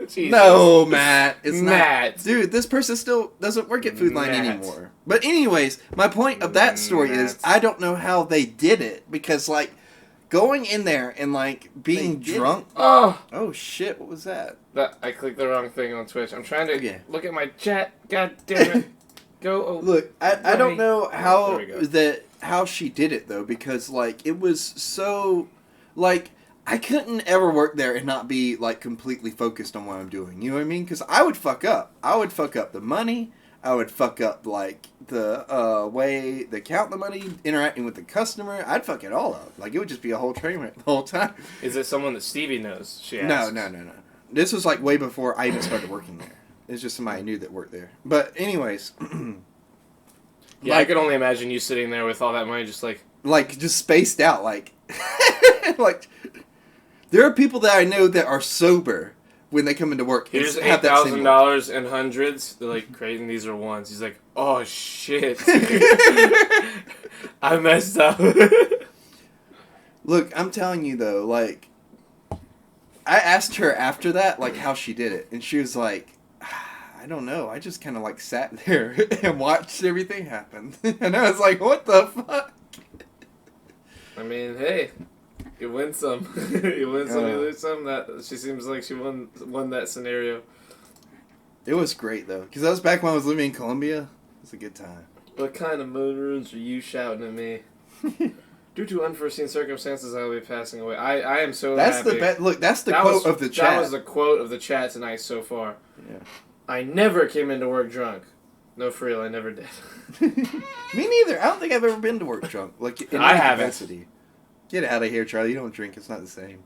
[SPEAKER 2] Jesus.
[SPEAKER 3] No, Matt. It's
[SPEAKER 2] Matt.
[SPEAKER 3] not. Dude, this person still doesn't work at Food Line anymore. But anyways, my point of that story is I don't know how they did it, because, like, going in there and, like, being drunk... Oh, shit, what was that?
[SPEAKER 2] I clicked the wrong thing on Twitch. I'm trying to
[SPEAKER 3] Yeah.
[SPEAKER 2] look at my chat. God damn it. Go. Oh,
[SPEAKER 3] Look, I don't know how
[SPEAKER 2] There we go.
[SPEAKER 3] how she did it, though, because, like, it was so... Like, I couldn't ever work there and not be, like, completely focused on what I'm doing. You know what I mean? Because I would fuck up. I would fuck up the money. I would fuck up, like, the way they count the money, interacting with the customer. I'd fuck it all up. Like, it would just be a whole train wreck the whole time.
[SPEAKER 2] Is it someone that Stevie knows? She
[SPEAKER 3] No.
[SPEAKER 2] asks.
[SPEAKER 3] This was, like, way before I even started working there. It's just somebody I knew that worked there. But, anyways.
[SPEAKER 2] Yeah, I could only imagine you sitting there with all that money just like...
[SPEAKER 3] Like, just spaced out, like... like... There are people that I know that are sober when they come into work.
[SPEAKER 2] Here's
[SPEAKER 3] and have that same
[SPEAKER 2] $8,000 in hundreds. They're like, great, and these are ones. He's like, oh, shit. I messed up.
[SPEAKER 3] Look, I'm telling you, though, like... I asked her after that, like, how she did it. And she was like, I don't know. I just kind of, like, sat there and watched everything happen. And I was like, what the fuck?
[SPEAKER 2] I mean, hey, you win some. You win some, you lose some. She seems like she won that scenario.
[SPEAKER 3] It was great, though. Because that was back when I was living in Colombia. It was a good time.
[SPEAKER 2] What kind of moon are you shouting at me? Due to unforeseen circumstances, I will be passing away. I am so
[SPEAKER 3] That's
[SPEAKER 2] happy.
[SPEAKER 3] Look, that's the quote of the chat.
[SPEAKER 2] That was the quote of the chat tonight so far.
[SPEAKER 3] Yeah.
[SPEAKER 2] I never came into work drunk. No, for real, I never did.
[SPEAKER 3] Me neither. I don't think I've ever been to work drunk. Like, in
[SPEAKER 2] I
[SPEAKER 3] any
[SPEAKER 2] haven't.
[SPEAKER 3] capacity. Get out of here, Charlie. You don't drink. It's not the same.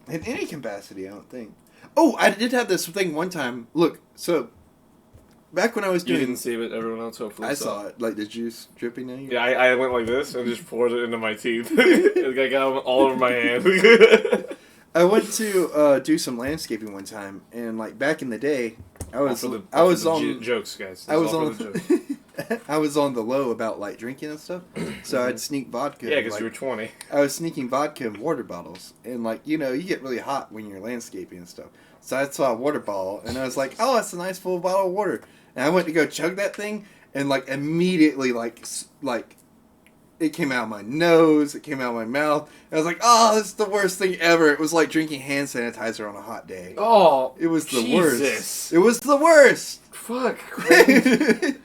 [SPEAKER 3] In any capacity, I don't think. Oh, I did have this thing one time. Look, so back when I was
[SPEAKER 2] You
[SPEAKER 3] doing...
[SPEAKER 2] didn't see it, everyone else hopefully
[SPEAKER 3] I saw it. Like the juice dripping on you.
[SPEAKER 2] Yeah, I went like this and just poured it into my teeth. I got it all over my hand.
[SPEAKER 3] I went to do some landscaping one time, and like back in the day, I was on
[SPEAKER 2] jokes, guys.
[SPEAKER 3] I was on I was on the low about like drinking and stuff, so I'd sneak vodka.
[SPEAKER 2] Yeah, because
[SPEAKER 3] like,
[SPEAKER 2] you were 20.
[SPEAKER 3] I was sneaking vodka in water bottles, and like you get really hot when you're landscaping and stuff. So I saw a water bottle, and I was like, "Oh, that's a nice full bottle of water." And I went to go chug that thing, and like immediately like it came out of my nose, it came out of my mouth. And I was like, "Oh, this is the worst thing ever." It was like drinking hand sanitizer on a hot day.
[SPEAKER 2] Oh,
[SPEAKER 3] it was the
[SPEAKER 2] Jesus.
[SPEAKER 3] worst. It was the worst.
[SPEAKER 2] Fuck. Crazy.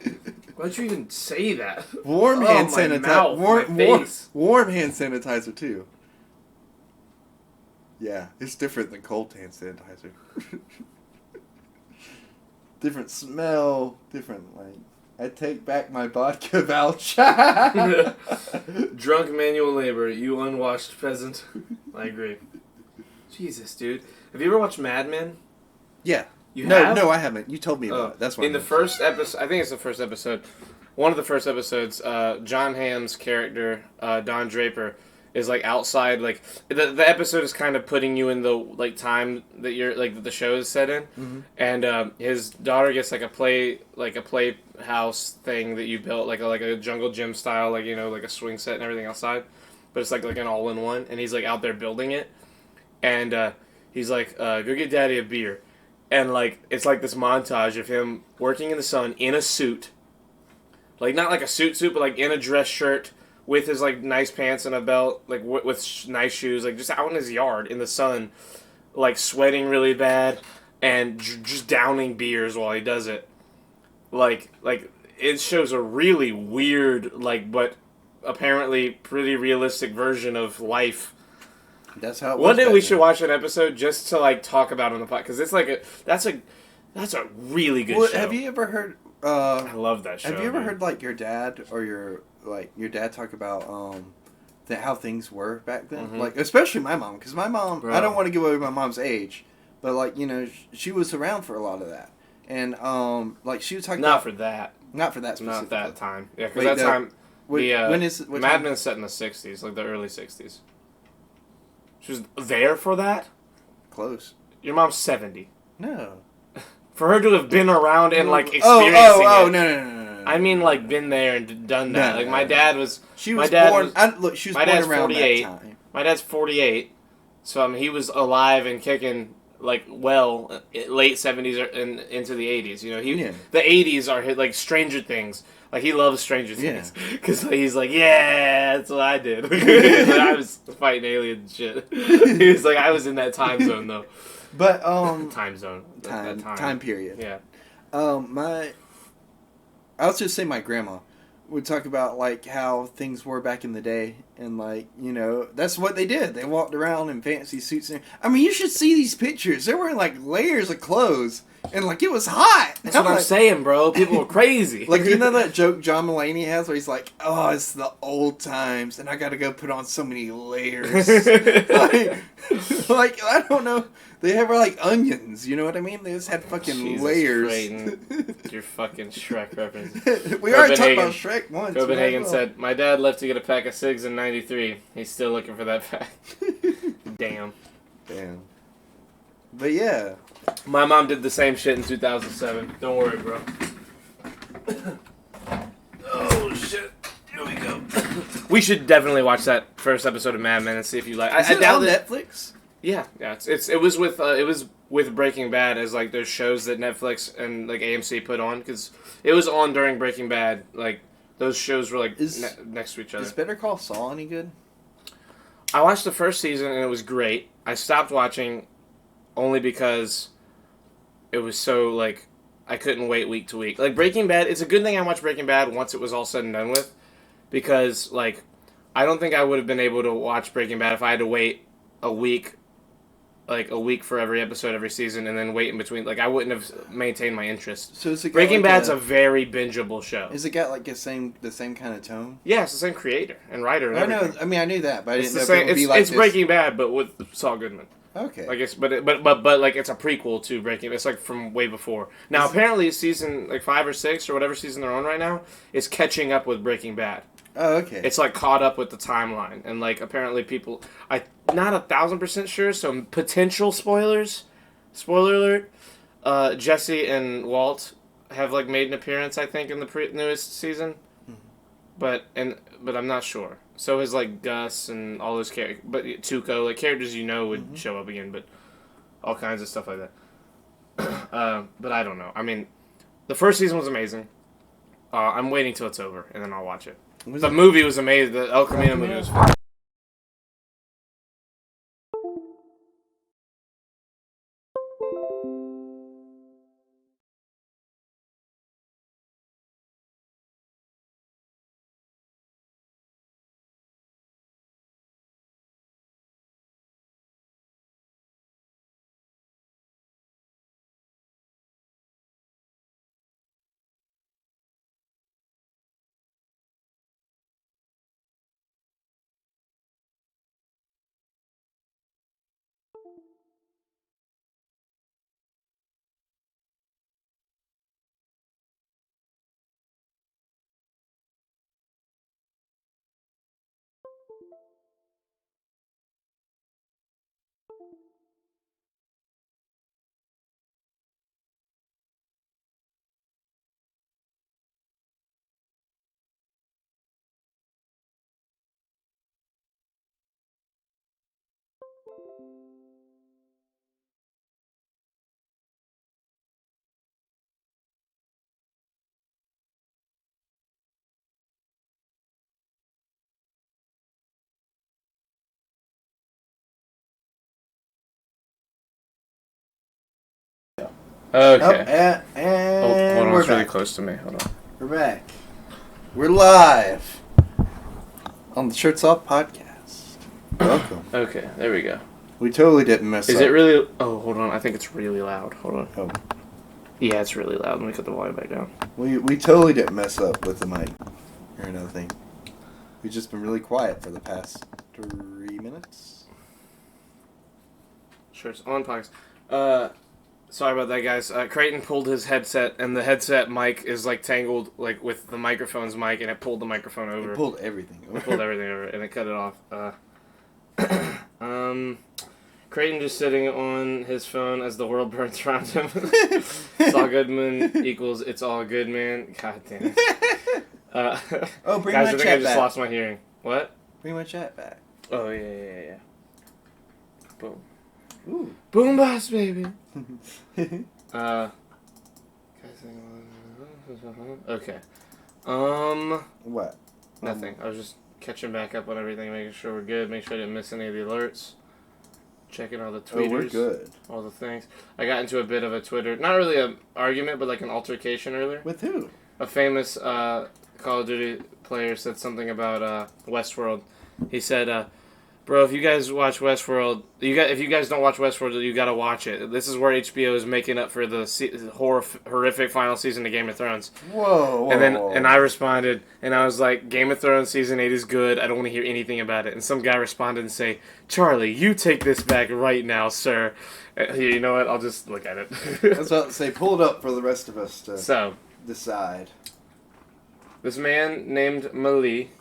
[SPEAKER 2] Why'd you even say that?
[SPEAKER 3] Warm hand sanitizer. Warm hand sanitizer too. Yeah, it's different than cold hand sanitizer. Different smell, different like. I take back my vodka vouch.
[SPEAKER 2] Drunk manual labor, you unwashed peasant. I agree. Jesus, dude. Have you ever watched Mad Men?
[SPEAKER 3] Yeah.
[SPEAKER 2] You have?
[SPEAKER 3] No, I haven't. You told me about it. That's why.
[SPEAKER 2] In the first episode, I think it's the first episode, one of the first episodes, John Hamm's character, Don Draper, is like outside, like the episode is kind of putting you in the like time that you're like the show is set in, and his daughter gets like a playhouse thing that you built like a jungle gym style, like, you know, like a swing set and everything outside, but it's like an all in one, and he's like out there building it, and he's like, go get daddy a beer, and like it's like this montage of him working in the sun in a suit, like not like a suit, but like in a dress shirt, with his, like, nice pants and a belt, like, with nice shoes, like, just out in his yard in the sun, like, sweating really bad, and just downing beers while he does it. Like, it shows a really weird, like, but apparently pretty realistic version of life.
[SPEAKER 3] That's how it was.
[SPEAKER 2] One day we should watch an episode just to, like, talk about it on the podcast, because it's like that's a really good show.
[SPEAKER 3] Have you ever heard...
[SPEAKER 2] I love that show.
[SPEAKER 3] Have you ever heard, like, your dad or your dad talk about how things were back then? Like, especially my mom, because my mom, I don't want to give away my mom's age, but, like, you know, she was around for a lot of that, and like she was talking
[SPEAKER 2] not for that
[SPEAKER 3] specifically.
[SPEAKER 2] Not that time. Yeah, because that time Mad Men's set in the 60s, like the early 60s. She was there for that.
[SPEAKER 3] Close.
[SPEAKER 2] Your mom's 70.
[SPEAKER 3] No.
[SPEAKER 2] For her to have been around and like experiencing it.
[SPEAKER 3] No.
[SPEAKER 2] I mean, like, been there and done that.
[SPEAKER 3] No,
[SPEAKER 2] like, my dad was...
[SPEAKER 3] She was born... she was born around
[SPEAKER 2] 48.
[SPEAKER 3] that time.
[SPEAKER 2] My dad's 48. So, I mean, he was alive and kicking, like, well, late 70s and into the 80s. You know, the 80s are, like, Stranger Things. Like, he loves Stranger Things. Because he's like, yeah, that's what I did. I was fighting aliens and shit. He was like, I was in that time zone, though.
[SPEAKER 3] But,
[SPEAKER 2] time zone.
[SPEAKER 3] Time period.
[SPEAKER 2] Yeah.
[SPEAKER 3] I was just saying my grandma would talk about, like, how things were back in the day. And, like, you know, that's what they did. They walked around in fancy suits. I mean, you should see these pictures. They're wearing, like, layers of clothes. And, like, it was hot.
[SPEAKER 2] That's what I'm saying, bro. People were crazy.
[SPEAKER 3] Like, you know that joke John Mulaney has where he's like, oh, it's the old times. And I got to go put on so many layers. like, I don't know. They have, like, onions, you know what I mean? They just had fucking layers.
[SPEAKER 2] Your fucking Shrek reference.
[SPEAKER 3] We already talked about Shrek once.
[SPEAKER 2] Copenhagen said, my dad left to get a pack of cigs in 93. He's still looking for that pack. Damn.
[SPEAKER 3] But yeah.
[SPEAKER 2] My mom did the same shit in 2007. Don't worry, bro. Oh, shit. Here we go. We should definitely watch that first episode of Mad Men and see if you like.
[SPEAKER 3] Is it on Netflix?
[SPEAKER 2] Yeah. It was with Breaking Bad as like those shows that Netflix and like AMC put on, because it was on during Breaking Bad. Like those shows were like next to each other.
[SPEAKER 3] Is Better Call Saul any good?
[SPEAKER 2] I watched the first season and it was great. I stopped watching only because it was so like I couldn't wait week to week. Like Breaking Bad, it's a good thing I watched Breaking Bad once it was all said and done with, because like I don't think I would have been able to watch Breaking Bad if I had to wait a week for every episode, every season, and then wait in between. Like, I wouldn't have maintained my interest.
[SPEAKER 3] So is it
[SPEAKER 2] Breaking Bad's a very bingeable show.
[SPEAKER 3] Is it got like the same kind of tone?
[SPEAKER 2] Yeah, it's the same creator and writer. And everything.
[SPEAKER 3] I knew that, but I didn't know if
[SPEAKER 2] it would be like it's Breaking Bad, but with Saul Goodman.
[SPEAKER 3] Okay.
[SPEAKER 2] Like but like it's a prequel to Breaking. It's like from way before. Now apparently season like 5 or 6 or whatever season they're on right now is catching up with Breaking Bad.
[SPEAKER 3] Oh, okay.
[SPEAKER 2] It's like caught up with the timeline, and like apparently people, I'm not 1,000% sure, so potential spoilers. Spoiler alert: Jesse and Walt have like made an appearance, I think, in the newest season, but I'm not sure. So is like Gus and all those characters, but Tuco, like characters you know would show up again, but all kinds of stuff like that. But I don't know. I mean, the first season was amazing. I'm waiting till it's over, and then I'll watch it. The movie was amazing. The El Camino movie was fun. Okay.
[SPEAKER 3] And
[SPEAKER 2] Hold on,
[SPEAKER 3] we're
[SPEAKER 2] it's really
[SPEAKER 3] back.
[SPEAKER 2] close to me. Hold on.
[SPEAKER 3] We're back. We're live on the Shirts Off podcast. Welcome.
[SPEAKER 2] Okay, there we go.
[SPEAKER 3] We totally didn't mess up.
[SPEAKER 2] Is it really... Oh, hold on. I think it's really loud. Hold on.
[SPEAKER 3] Oh.
[SPEAKER 2] Yeah, it's really loud. Let me cut the volume back down.
[SPEAKER 3] We totally didn't mess up with the mic or nothing. We've just been really quiet for the past 3 minutes.
[SPEAKER 2] Sure, it's on podcast. Sorry about that, guys. Creighton pulled his headset, and the headset mic is, like, tangled, like, with the microphone's mic, and it pulled the microphone over.
[SPEAKER 3] It pulled everything over.
[SPEAKER 2] It pulled everything over, and it cut it off. Creighton just sitting on his phone as the world burns around him. It's all good, man, equals it's all good, man. God damn it.
[SPEAKER 3] Oh, bring
[SPEAKER 2] guys,
[SPEAKER 3] my
[SPEAKER 2] I think
[SPEAKER 3] chat
[SPEAKER 2] I just
[SPEAKER 3] back.
[SPEAKER 2] lost my hearing. What?
[SPEAKER 3] Bring my chat back.
[SPEAKER 2] Oh, yeah. Boom.
[SPEAKER 3] Ooh.
[SPEAKER 2] Boom boss, baby. Okay.
[SPEAKER 3] What?
[SPEAKER 2] Nothing. I was just catching back up on everything, making sure we're good, make sure I didn't miss any of the alerts. Checking all the tweeters.
[SPEAKER 3] Oh, we're good.
[SPEAKER 2] All the things. I got into a bit of a Twitter, not really an argument, but like an altercation earlier.
[SPEAKER 3] With who?
[SPEAKER 2] A famous Call of Duty player said something about Westworld. He said, bro, if you guys watch Westworld, if you guys don't watch Westworld, you gotta watch it. This is where HBO is making up for the horrific final season of Game of Thrones.
[SPEAKER 3] Whoa.
[SPEAKER 2] And I responded, and I was like, Game of Thrones season 8 is good. I don't want to hear anything about it. And some guy responded and say, Charlie, you take this back right now, sir. You know what? I'll just look at it.
[SPEAKER 3] I was about to say, pull it up for the rest of us to decide.
[SPEAKER 2] This man named Mali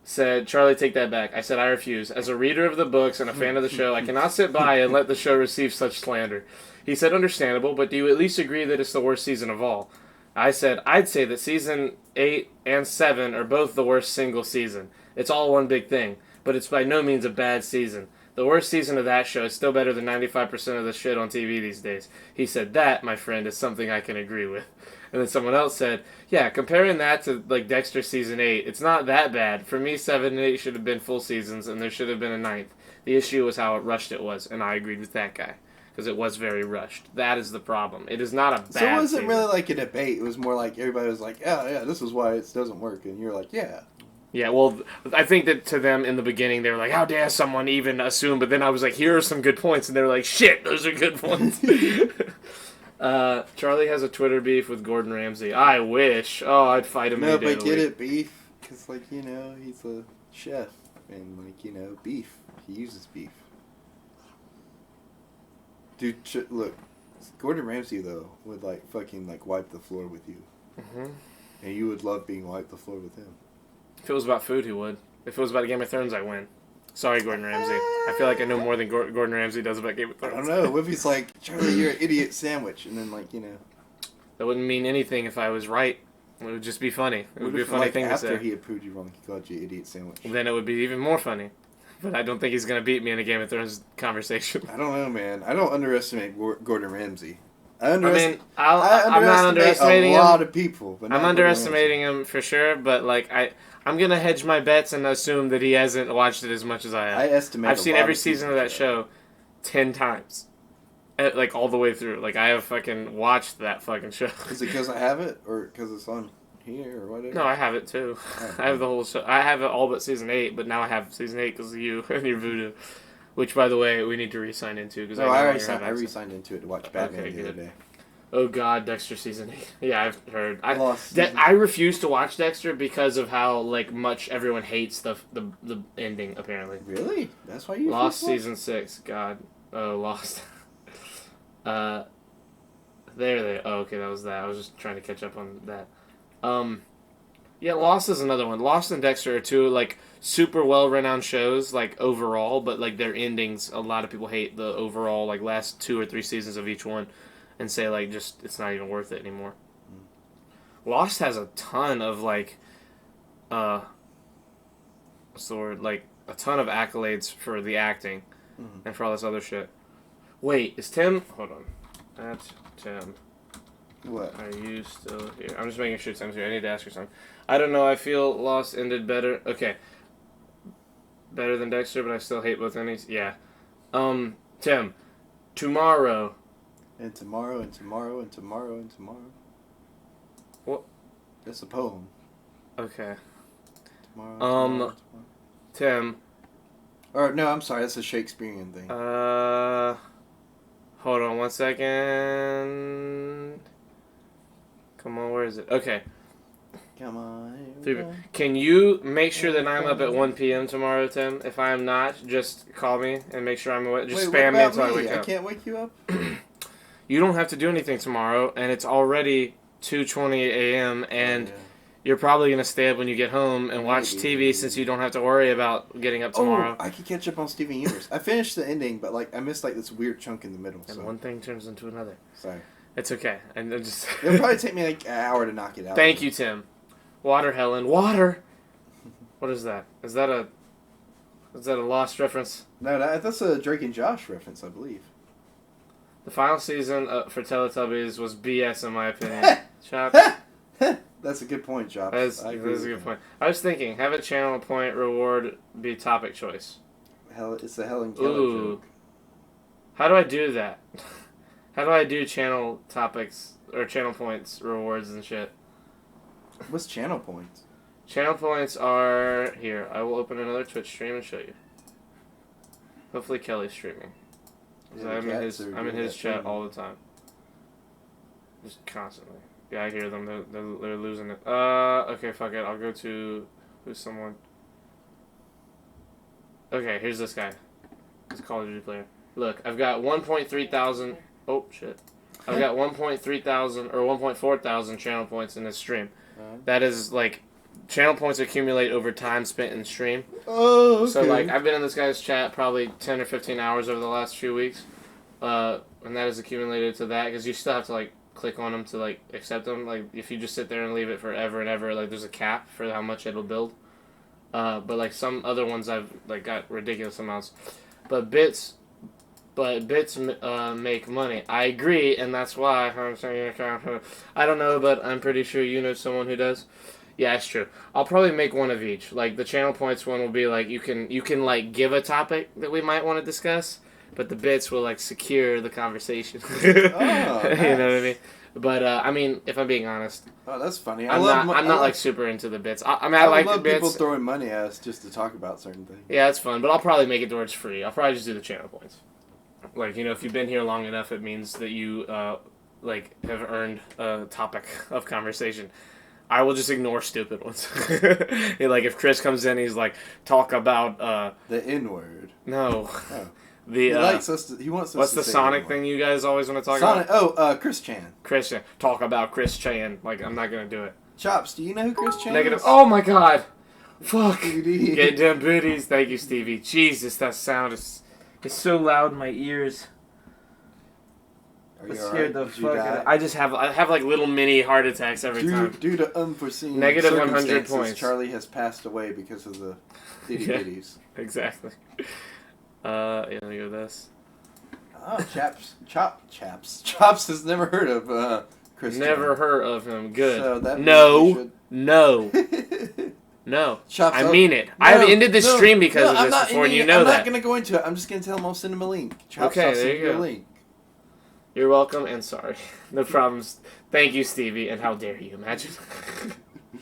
[SPEAKER 2] said, Charlie, take that back. I said, I refuse. As a reader of the books and a fan of the show, I cannot sit by and let the show receive such slander. He said, understandable, but do you at least agree that it's the worst season of all? I said, I'd say that season 8 and 7 are both the worst single season. It's all one big thing, but it's by no means a bad season. The worst season of that show is still better than 95% of the shit on TV these days. He said, that, my friend, is something I can agree with. And then someone else said, yeah, comparing that to, like, Dexter Season 8, it's not that bad. For me, 7 and 8 should have been full seasons, and there should have been a 9th. The issue was how rushed it was, and I agreed with that guy. Because it was very rushed. That is the problem. It is not a bad
[SPEAKER 3] So it wasn't
[SPEAKER 2] season.
[SPEAKER 3] really like a debate. It was more like everybody was like, yeah, this is why it doesn't work. And you're like, yeah.
[SPEAKER 2] Yeah, well, I think that to them in the beginning, they were like, how dare someone even assume? But then I was like, here are some good points. And they were like, shit, those are good points. Charlie has a Twitter beef with Gordon Ramsay. I wish. Oh, I'd fight him.
[SPEAKER 3] No,
[SPEAKER 2] any day
[SPEAKER 3] but
[SPEAKER 2] of the
[SPEAKER 3] get
[SPEAKER 2] week.
[SPEAKER 3] it, beef. Because, like, you know, he's a chef. And, like, you know, beef. He uses beef. Dude, look. Gordon Ramsay, though, would, like, fucking, like, wipe the floor with you.
[SPEAKER 2] Mm-hmm.
[SPEAKER 3] And you would love being wiped the floor with him.
[SPEAKER 2] If it was about food, he would. If it was about Game of Thrones, I win. Sorry, Gordon Ramsay. I feel like I know more than Gordon Ramsay does about Game of
[SPEAKER 3] I
[SPEAKER 2] Thrones.
[SPEAKER 3] don't know. What if he's like, Charlie, you're an idiot sandwich? And then, like, you know.
[SPEAKER 2] That wouldn't mean anything if I was right. It would just be funny. It would be a
[SPEAKER 3] if,
[SPEAKER 2] funny
[SPEAKER 3] like,
[SPEAKER 2] thing to say.
[SPEAKER 3] after he had proved you wrong, he called you idiot sandwich.
[SPEAKER 2] Then it would be even more funny. But I don't think he's going to beat me in a Game of Thrones conversation.
[SPEAKER 3] I don't know, man. I don't underestimate Gordon Ramsay.
[SPEAKER 2] I'm not
[SPEAKER 3] I
[SPEAKER 2] underestimating
[SPEAKER 3] a lot
[SPEAKER 2] him.
[SPEAKER 3] of people. But
[SPEAKER 2] I'm underestimating him for sure, but like I'm going to hedge my bets and assume that he hasn't watched it as much as I have. I've seen every season of that show 10 times. Like all the way through. Like I have fucking watched that fucking show.
[SPEAKER 3] Is it because I have it or because it's on here or whatever?
[SPEAKER 2] No, I have it too. I have the whole show. I have it all but season 8, but now I have season 8 because of you and your voodoo. Which, by the way, we need to re-sign into. Cause
[SPEAKER 3] I re-signed into it to watch Batman the other day.
[SPEAKER 2] Oh God, Dexter season 8. Yeah, I've heard.
[SPEAKER 3] I
[SPEAKER 2] refuse to watch Dexter because of how like much everyone hates the ending. Apparently,
[SPEAKER 3] really? That's why you
[SPEAKER 2] Lost season 6. God, Oh, Lost. There they. Oh, okay, that was that. I was just trying to catch up on that. Yeah, Lost is another one. Lost and Dexter are two like super well-renowned shows, like overall, but like their endings, a lot of people hate the overall like last 2 or 3 seasons of each one, and say like just it's not even worth it anymore. Lost has a ton of like, what's the word? Like a ton of accolades for the acting, and for all this other shit. Wait, is Tim? Hold on, that's Tim.
[SPEAKER 3] What?
[SPEAKER 2] Are you still here? I'm just making sure Tim's here. I need to ask her something. I don't know. I feel Lost ended better. Okay. Better than Dexter, but I still hate both endings. Yeah. Tim. Tomorrow.
[SPEAKER 3] And tomorrow, and tomorrow, and tomorrow, and tomorrow.
[SPEAKER 2] What?
[SPEAKER 3] That's a poem.
[SPEAKER 2] Okay.
[SPEAKER 3] Tomorrow, tomorrow.
[SPEAKER 2] Tim.
[SPEAKER 3] Or, no, I'm sorry. That's a Shakespearean thing.
[SPEAKER 2] Hold on 1 second. Come on, where is it? Okay.
[SPEAKER 3] Come on.
[SPEAKER 2] Can you make sure that I'm up at 1 p.m. tomorrow, Tim? If I am not, just call me and make sure I'm awake. Just spam me until I wake up.
[SPEAKER 3] I can't wake you up?
[SPEAKER 2] You don't have to do anything tomorrow, and it's already 2:20 a.m., and you're probably going to stay up when you get home and watch TV since you don't have to worry about getting up tomorrow.
[SPEAKER 3] Oh, I could catch up on Steven Universe. I finished the ending, but like I missed like this weird chunk in the middle.
[SPEAKER 2] And one thing turns into another.
[SPEAKER 3] Sorry.
[SPEAKER 2] It's okay. And just
[SPEAKER 3] It'll probably take me like an hour to knock it out.
[SPEAKER 2] Thank you, Tim. Water, Helen. Water! What is that? Is that a Lost reference?
[SPEAKER 3] No, that's a Drake and Josh reference, I believe.
[SPEAKER 2] The final season for Teletubbies was BS in my opinion. Chops.
[SPEAKER 3] That's a good point, Chops.
[SPEAKER 2] That's a good point. I was thinking, have a channel point reward be topic choice.
[SPEAKER 3] It's a Helen Keller joke.
[SPEAKER 2] How do I do that? How do I do channel topics or channel points rewards and shit?
[SPEAKER 3] What's channel points?
[SPEAKER 2] Channel points are here. I will open another Twitch stream and show you. Hopefully Kelly's streaming.
[SPEAKER 3] Yeah,
[SPEAKER 2] I'm in his chat all the time. Just constantly. Yeah, I hear them. They're losing it. Okay, fuck it. I'll go to who's someone. Okay, here's this guy. This Call of Duty player. Look, I've got 1.3 thousand. Oh shit. I've got 1.3 thousand or 1.4 thousand channel points in this stream. That is like channel points accumulate over time spent in stream.
[SPEAKER 3] Oh, okay.
[SPEAKER 2] So like I've been in this guy's chat probably 10 or 15 hours over the last few weeks, and that is accumulated to that because you still have to like click on them to like accept them. Like if you just sit there and leave it forever and ever, like there's a cap for how much it'll build. But like some other ones I've like got ridiculous amounts. But bits make money. I agree, and that's why I'm saying I don't know, but I'm pretty sure you know someone who does. Yeah, it's true. I'll probably make one of each. Like the channel points one will be like you can like give a topic that we might want to discuss, but the bits will like secure the conversation.
[SPEAKER 3] Oh, nice.
[SPEAKER 2] You know what I mean? But I mean, if I'm being honest,
[SPEAKER 3] oh, that's funny.
[SPEAKER 2] I'm not like super into the bits. I like
[SPEAKER 3] love
[SPEAKER 2] the bits.
[SPEAKER 3] people throwing money at us just to talk about certain things.
[SPEAKER 2] Yeah, it's fun, but I'll probably make it towards free. I'll probably just do the channel points. Like, you know, if you've been here long enough, it means that you, like, have earned a topic of conversation. I will just ignore stupid ones. Like, if Chris comes in, he's like, talk about,
[SPEAKER 3] the N-word.
[SPEAKER 2] No.
[SPEAKER 3] Oh.
[SPEAKER 2] He
[SPEAKER 3] wants us
[SPEAKER 2] what's
[SPEAKER 3] to
[SPEAKER 2] the
[SPEAKER 3] say
[SPEAKER 2] Sonic thing you guys always want to talk
[SPEAKER 3] Sonic,
[SPEAKER 2] about?
[SPEAKER 3] Oh, Chris Chan.
[SPEAKER 2] Chris Chan. Talk about Chris Chan. Like, I'm not going to do it.
[SPEAKER 3] Chops, do you know who Chris Chan
[SPEAKER 2] Negative.
[SPEAKER 3] is?
[SPEAKER 2] Oh, my God. Fuck.
[SPEAKER 3] Booty.
[SPEAKER 2] Get them booties. Thank you, Stevie. Jesus, that sound is so loud in my ears.
[SPEAKER 3] Are you
[SPEAKER 2] Scared
[SPEAKER 3] alright?
[SPEAKER 2] the fuck out. I have like little mini heart attacks every time.
[SPEAKER 3] Due to unforeseen
[SPEAKER 2] Negative 100
[SPEAKER 3] circumstances,
[SPEAKER 2] points.
[SPEAKER 3] Charlie has passed away because of the itty bitties.
[SPEAKER 2] Exactly. Yeah, let me go with this.
[SPEAKER 3] Oh, Chops has never heard of Chris.
[SPEAKER 2] Never heard of him. Good.
[SPEAKER 3] So that
[SPEAKER 2] no.
[SPEAKER 3] should...
[SPEAKER 2] No.
[SPEAKER 3] Chops,
[SPEAKER 2] I mean it. I have ended the stream because of this before, and you know
[SPEAKER 3] I'm
[SPEAKER 2] that.
[SPEAKER 3] I'm not going to go into it. I'm just going to tell him I'll send him a link. Chops,
[SPEAKER 2] Okay,
[SPEAKER 3] I'll
[SPEAKER 2] there
[SPEAKER 3] send
[SPEAKER 2] you go.
[SPEAKER 3] a link.
[SPEAKER 2] You're welcome and sorry. No problems. Thank you, Stevie, and how dare you imagine?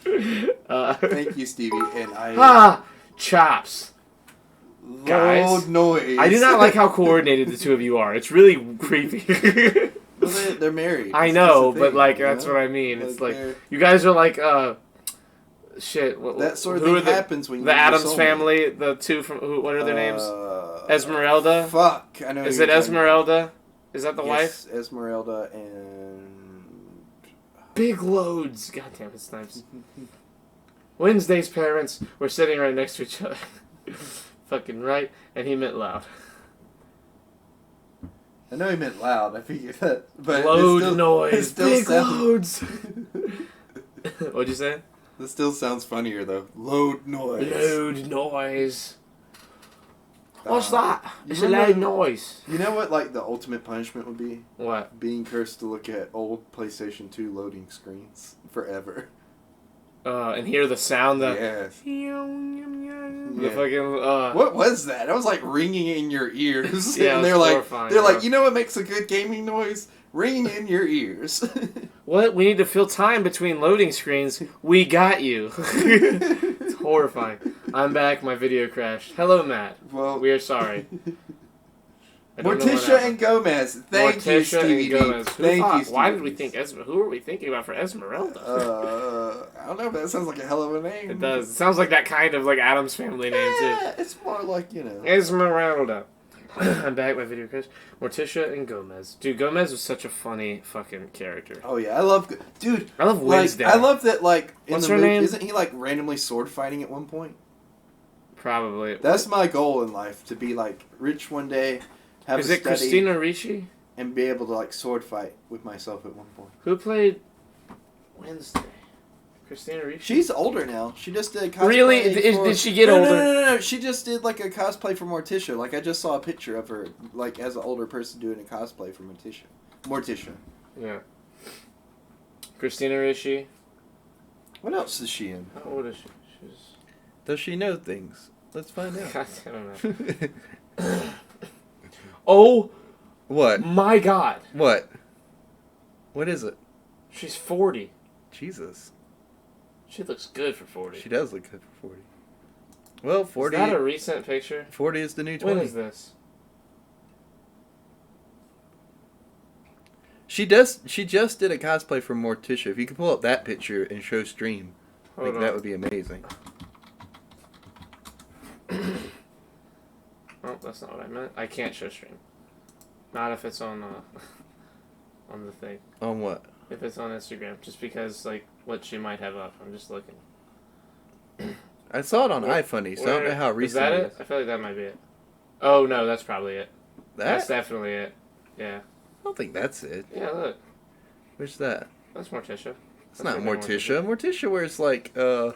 [SPEAKER 3] Thank you, Stevie, and I...
[SPEAKER 2] Chops. Guys,
[SPEAKER 3] loud noise.
[SPEAKER 2] I do not like how coordinated the two of you are. It's really creepy.
[SPEAKER 3] Well, they're married.
[SPEAKER 2] I know, but like that's what I mean. It's like you guys are like Shit.
[SPEAKER 3] That sort of
[SPEAKER 2] who
[SPEAKER 3] thing
[SPEAKER 2] are the,
[SPEAKER 3] happens when you
[SPEAKER 2] the
[SPEAKER 3] meet your
[SPEAKER 2] Addams
[SPEAKER 3] soulmate.
[SPEAKER 2] family. The two from what are their names? Esmeralda.
[SPEAKER 3] Fuck, I know.
[SPEAKER 2] Is
[SPEAKER 3] who
[SPEAKER 2] it
[SPEAKER 3] you're talking about.
[SPEAKER 2] Esmeralda? Is that the wife?
[SPEAKER 3] Yes, Esmeralda and
[SPEAKER 2] Big loads. God damn it, Snipes. Wednesday's parents were sitting right next to each other. Fucking right, and he meant loud.
[SPEAKER 3] I know he meant loud. I figured that, but
[SPEAKER 2] Load
[SPEAKER 3] it still,
[SPEAKER 2] noise.
[SPEAKER 3] It still
[SPEAKER 2] Big
[SPEAKER 3] sounds,
[SPEAKER 2] loads. What'd you say?
[SPEAKER 3] This still sounds funnier though. Load noise.
[SPEAKER 2] Loud noise. What's
[SPEAKER 3] Uh,
[SPEAKER 2] that? It's a
[SPEAKER 3] remember-
[SPEAKER 2] loud noise.
[SPEAKER 3] You know what, like, the ultimate punishment would be?
[SPEAKER 2] What?
[SPEAKER 3] Being cursed to look at old PlayStation 2 loading screens forever.
[SPEAKER 2] And hear the sound that.
[SPEAKER 3] Yes.
[SPEAKER 2] The
[SPEAKER 3] Yeah.
[SPEAKER 2] fucking.
[SPEAKER 3] What was that? That was like ringing in your ears.
[SPEAKER 2] Yeah,
[SPEAKER 3] and
[SPEAKER 2] it was horrifying,
[SPEAKER 3] they're
[SPEAKER 2] bro.
[SPEAKER 3] like, you know what makes a good gaming noise? Ringing in your ears.
[SPEAKER 2] What? We need to fill time between loading screens. We got you. It's horrifying. I'm back. My video crashed. Hello, Matt.
[SPEAKER 3] Well,
[SPEAKER 2] We are sorry. I don't know what
[SPEAKER 3] Morticia
[SPEAKER 2] happened.
[SPEAKER 3] and Gomez. Thank you,
[SPEAKER 2] Morticia
[SPEAKER 3] Stevie
[SPEAKER 2] and
[SPEAKER 3] D.
[SPEAKER 2] Gomez. Who
[SPEAKER 3] Thank
[SPEAKER 2] thought-
[SPEAKER 3] you, Stevie
[SPEAKER 2] Why did we
[SPEAKER 3] D.
[SPEAKER 2] think Who are we thinking about for Esmeralda?
[SPEAKER 3] I don't know, but that sounds like a hell of a name.
[SPEAKER 2] It does. It sounds like that kind of like Addams family name too.
[SPEAKER 3] Yeah, it's more like, you know.
[SPEAKER 2] Esmeralda. I'm back. My video crash. Morticia and Gomez. Dude, Gomez was such a funny fucking character.
[SPEAKER 3] Oh yeah, I love, dude.
[SPEAKER 2] I love Wednesday.
[SPEAKER 3] I love that. Like in
[SPEAKER 2] What's
[SPEAKER 3] the
[SPEAKER 2] her
[SPEAKER 3] movie,
[SPEAKER 2] name?
[SPEAKER 3] isn't he like randomly sword fighting at one point?
[SPEAKER 2] Probably.
[SPEAKER 3] That's my goal in life, to be like rich one day, have
[SPEAKER 2] Is
[SPEAKER 3] a
[SPEAKER 2] it
[SPEAKER 3] study,
[SPEAKER 2] Christina Ricci?
[SPEAKER 3] and be able to like sword fight with myself at one point.
[SPEAKER 2] Who played Wednesday? Christina Ricci?
[SPEAKER 3] She's older now. She just did cosplay.
[SPEAKER 2] Really?
[SPEAKER 3] for-
[SPEAKER 2] Did she get
[SPEAKER 3] no,
[SPEAKER 2] older?
[SPEAKER 3] No. She just did like a cosplay for Morticia. Like I just saw a picture of her, like as an older person doing a cosplay for Morticia. Morticia.
[SPEAKER 2] Yeah. Christina Ricci.
[SPEAKER 3] What else is she in?
[SPEAKER 2] How old is she? She's.
[SPEAKER 3] Does she know things? Let's find out.
[SPEAKER 2] God damn it. Oh
[SPEAKER 3] What?
[SPEAKER 2] my God.
[SPEAKER 3] What? What is it?
[SPEAKER 2] She's 40.
[SPEAKER 3] Jesus.
[SPEAKER 2] She looks good for 40.
[SPEAKER 3] She does look good for 40. Well, 40.
[SPEAKER 2] Is that a recent picture?
[SPEAKER 3] 40 is the new 20.
[SPEAKER 2] When is this?
[SPEAKER 3] She just did a cosplay for Morticia. If you could pull up that picture and show stream, I
[SPEAKER 2] Hold
[SPEAKER 3] think
[SPEAKER 2] on.
[SPEAKER 3] that would be amazing.
[SPEAKER 2] Oh, that's not what I meant. I can't show stream. Not if it's on on the thing.
[SPEAKER 3] On what?
[SPEAKER 2] If it's on Instagram, just because like what she might have up. I'm just looking.
[SPEAKER 3] I saw it on
[SPEAKER 2] Where-
[SPEAKER 3] iFunny, so I don't know how
[SPEAKER 2] Is
[SPEAKER 3] recent
[SPEAKER 2] that
[SPEAKER 3] it
[SPEAKER 2] it? I feel like that might be it. Oh no, that's probably it. That's
[SPEAKER 3] That?
[SPEAKER 2] definitely it. Yeah.
[SPEAKER 3] I don't think that's it.
[SPEAKER 2] Yeah, look.
[SPEAKER 3] Where's that?
[SPEAKER 2] That's Morticia.
[SPEAKER 3] It's not Morticia. Morticia wears like an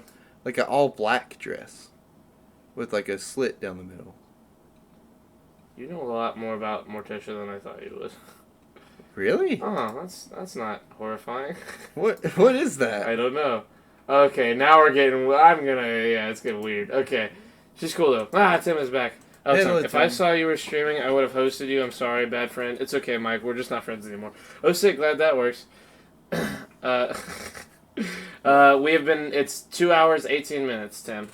[SPEAKER 3] all black dress with like a slit down the middle.
[SPEAKER 2] You know a lot more about Morticia than I thought you would.
[SPEAKER 3] Really?
[SPEAKER 2] Oh, that's not horrifying.
[SPEAKER 3] What is that?
[SPEAKER 2] I don't know. Okay, now we're getting. Yeah, it's getting weird. Okay, she's cool though. Tim is back. Oh,
[SPEAKER 3] Hello,
[SPEAKER 2] sorry. If I
[SPEAKER 3] Tim.
[SPEAKER 2] saw you were streaming, I would have hosted you. I'm sorry, bad friend. It's okay, Mike. We're just not friends anymore. Oh, sick. Glad that works. We have been. It's 2 hours 18 minutes, Tim.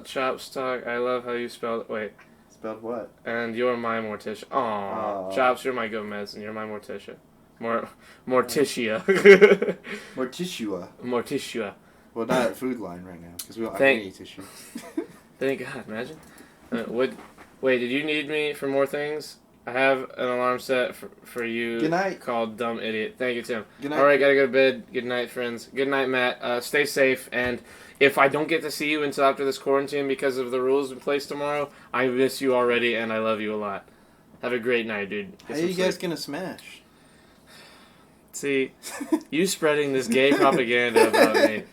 [SPEAKER 2] Chops talk. I love how you spelled. Wait.
[SPEAKER 3] Spelled what?
[SPEAKER 2] And you're my Morticia. Aw. Chops, you're my Gomez, and you're my Morticia. Morticia.
[SPEAKER 3] Morticia.
[SPEAKER 2] Morticia.
[SPEAKER 3] Well, not at Food Line right now because we don't have
[SPEAKER 2] Thank-
[SPEAKER 3] any tissue.
[SPEAKER 2] Thank God, imagine. Wait, did you need me for more things? I have an alarm set for you.
[SPEAKER 3] Good night.
[SPEAKER 2] Called Dumb Idiot. Thank you, Tim.
[SPEAKER 3] Good night.
[SPEAKER 2] Alright, gotta go to bed. Good night, friends. Good night, Matt. Stay safe, and if I don't get to see you until after this quarantine because of the rules in place tomorrow, I miss you already, and I love you a lot. Have a great night, dude.
[SPEAKER 3] How
[SPEAKER 2] Get
[SPEAKER 3] are you
[SPEAKER 2] some
[SPEAKER 3] guys
[SPEAKER 2] sleep.
[SPEAKER 3] gonna smash?
[SPEAKER 2] See, you spreading this gay propaganda about me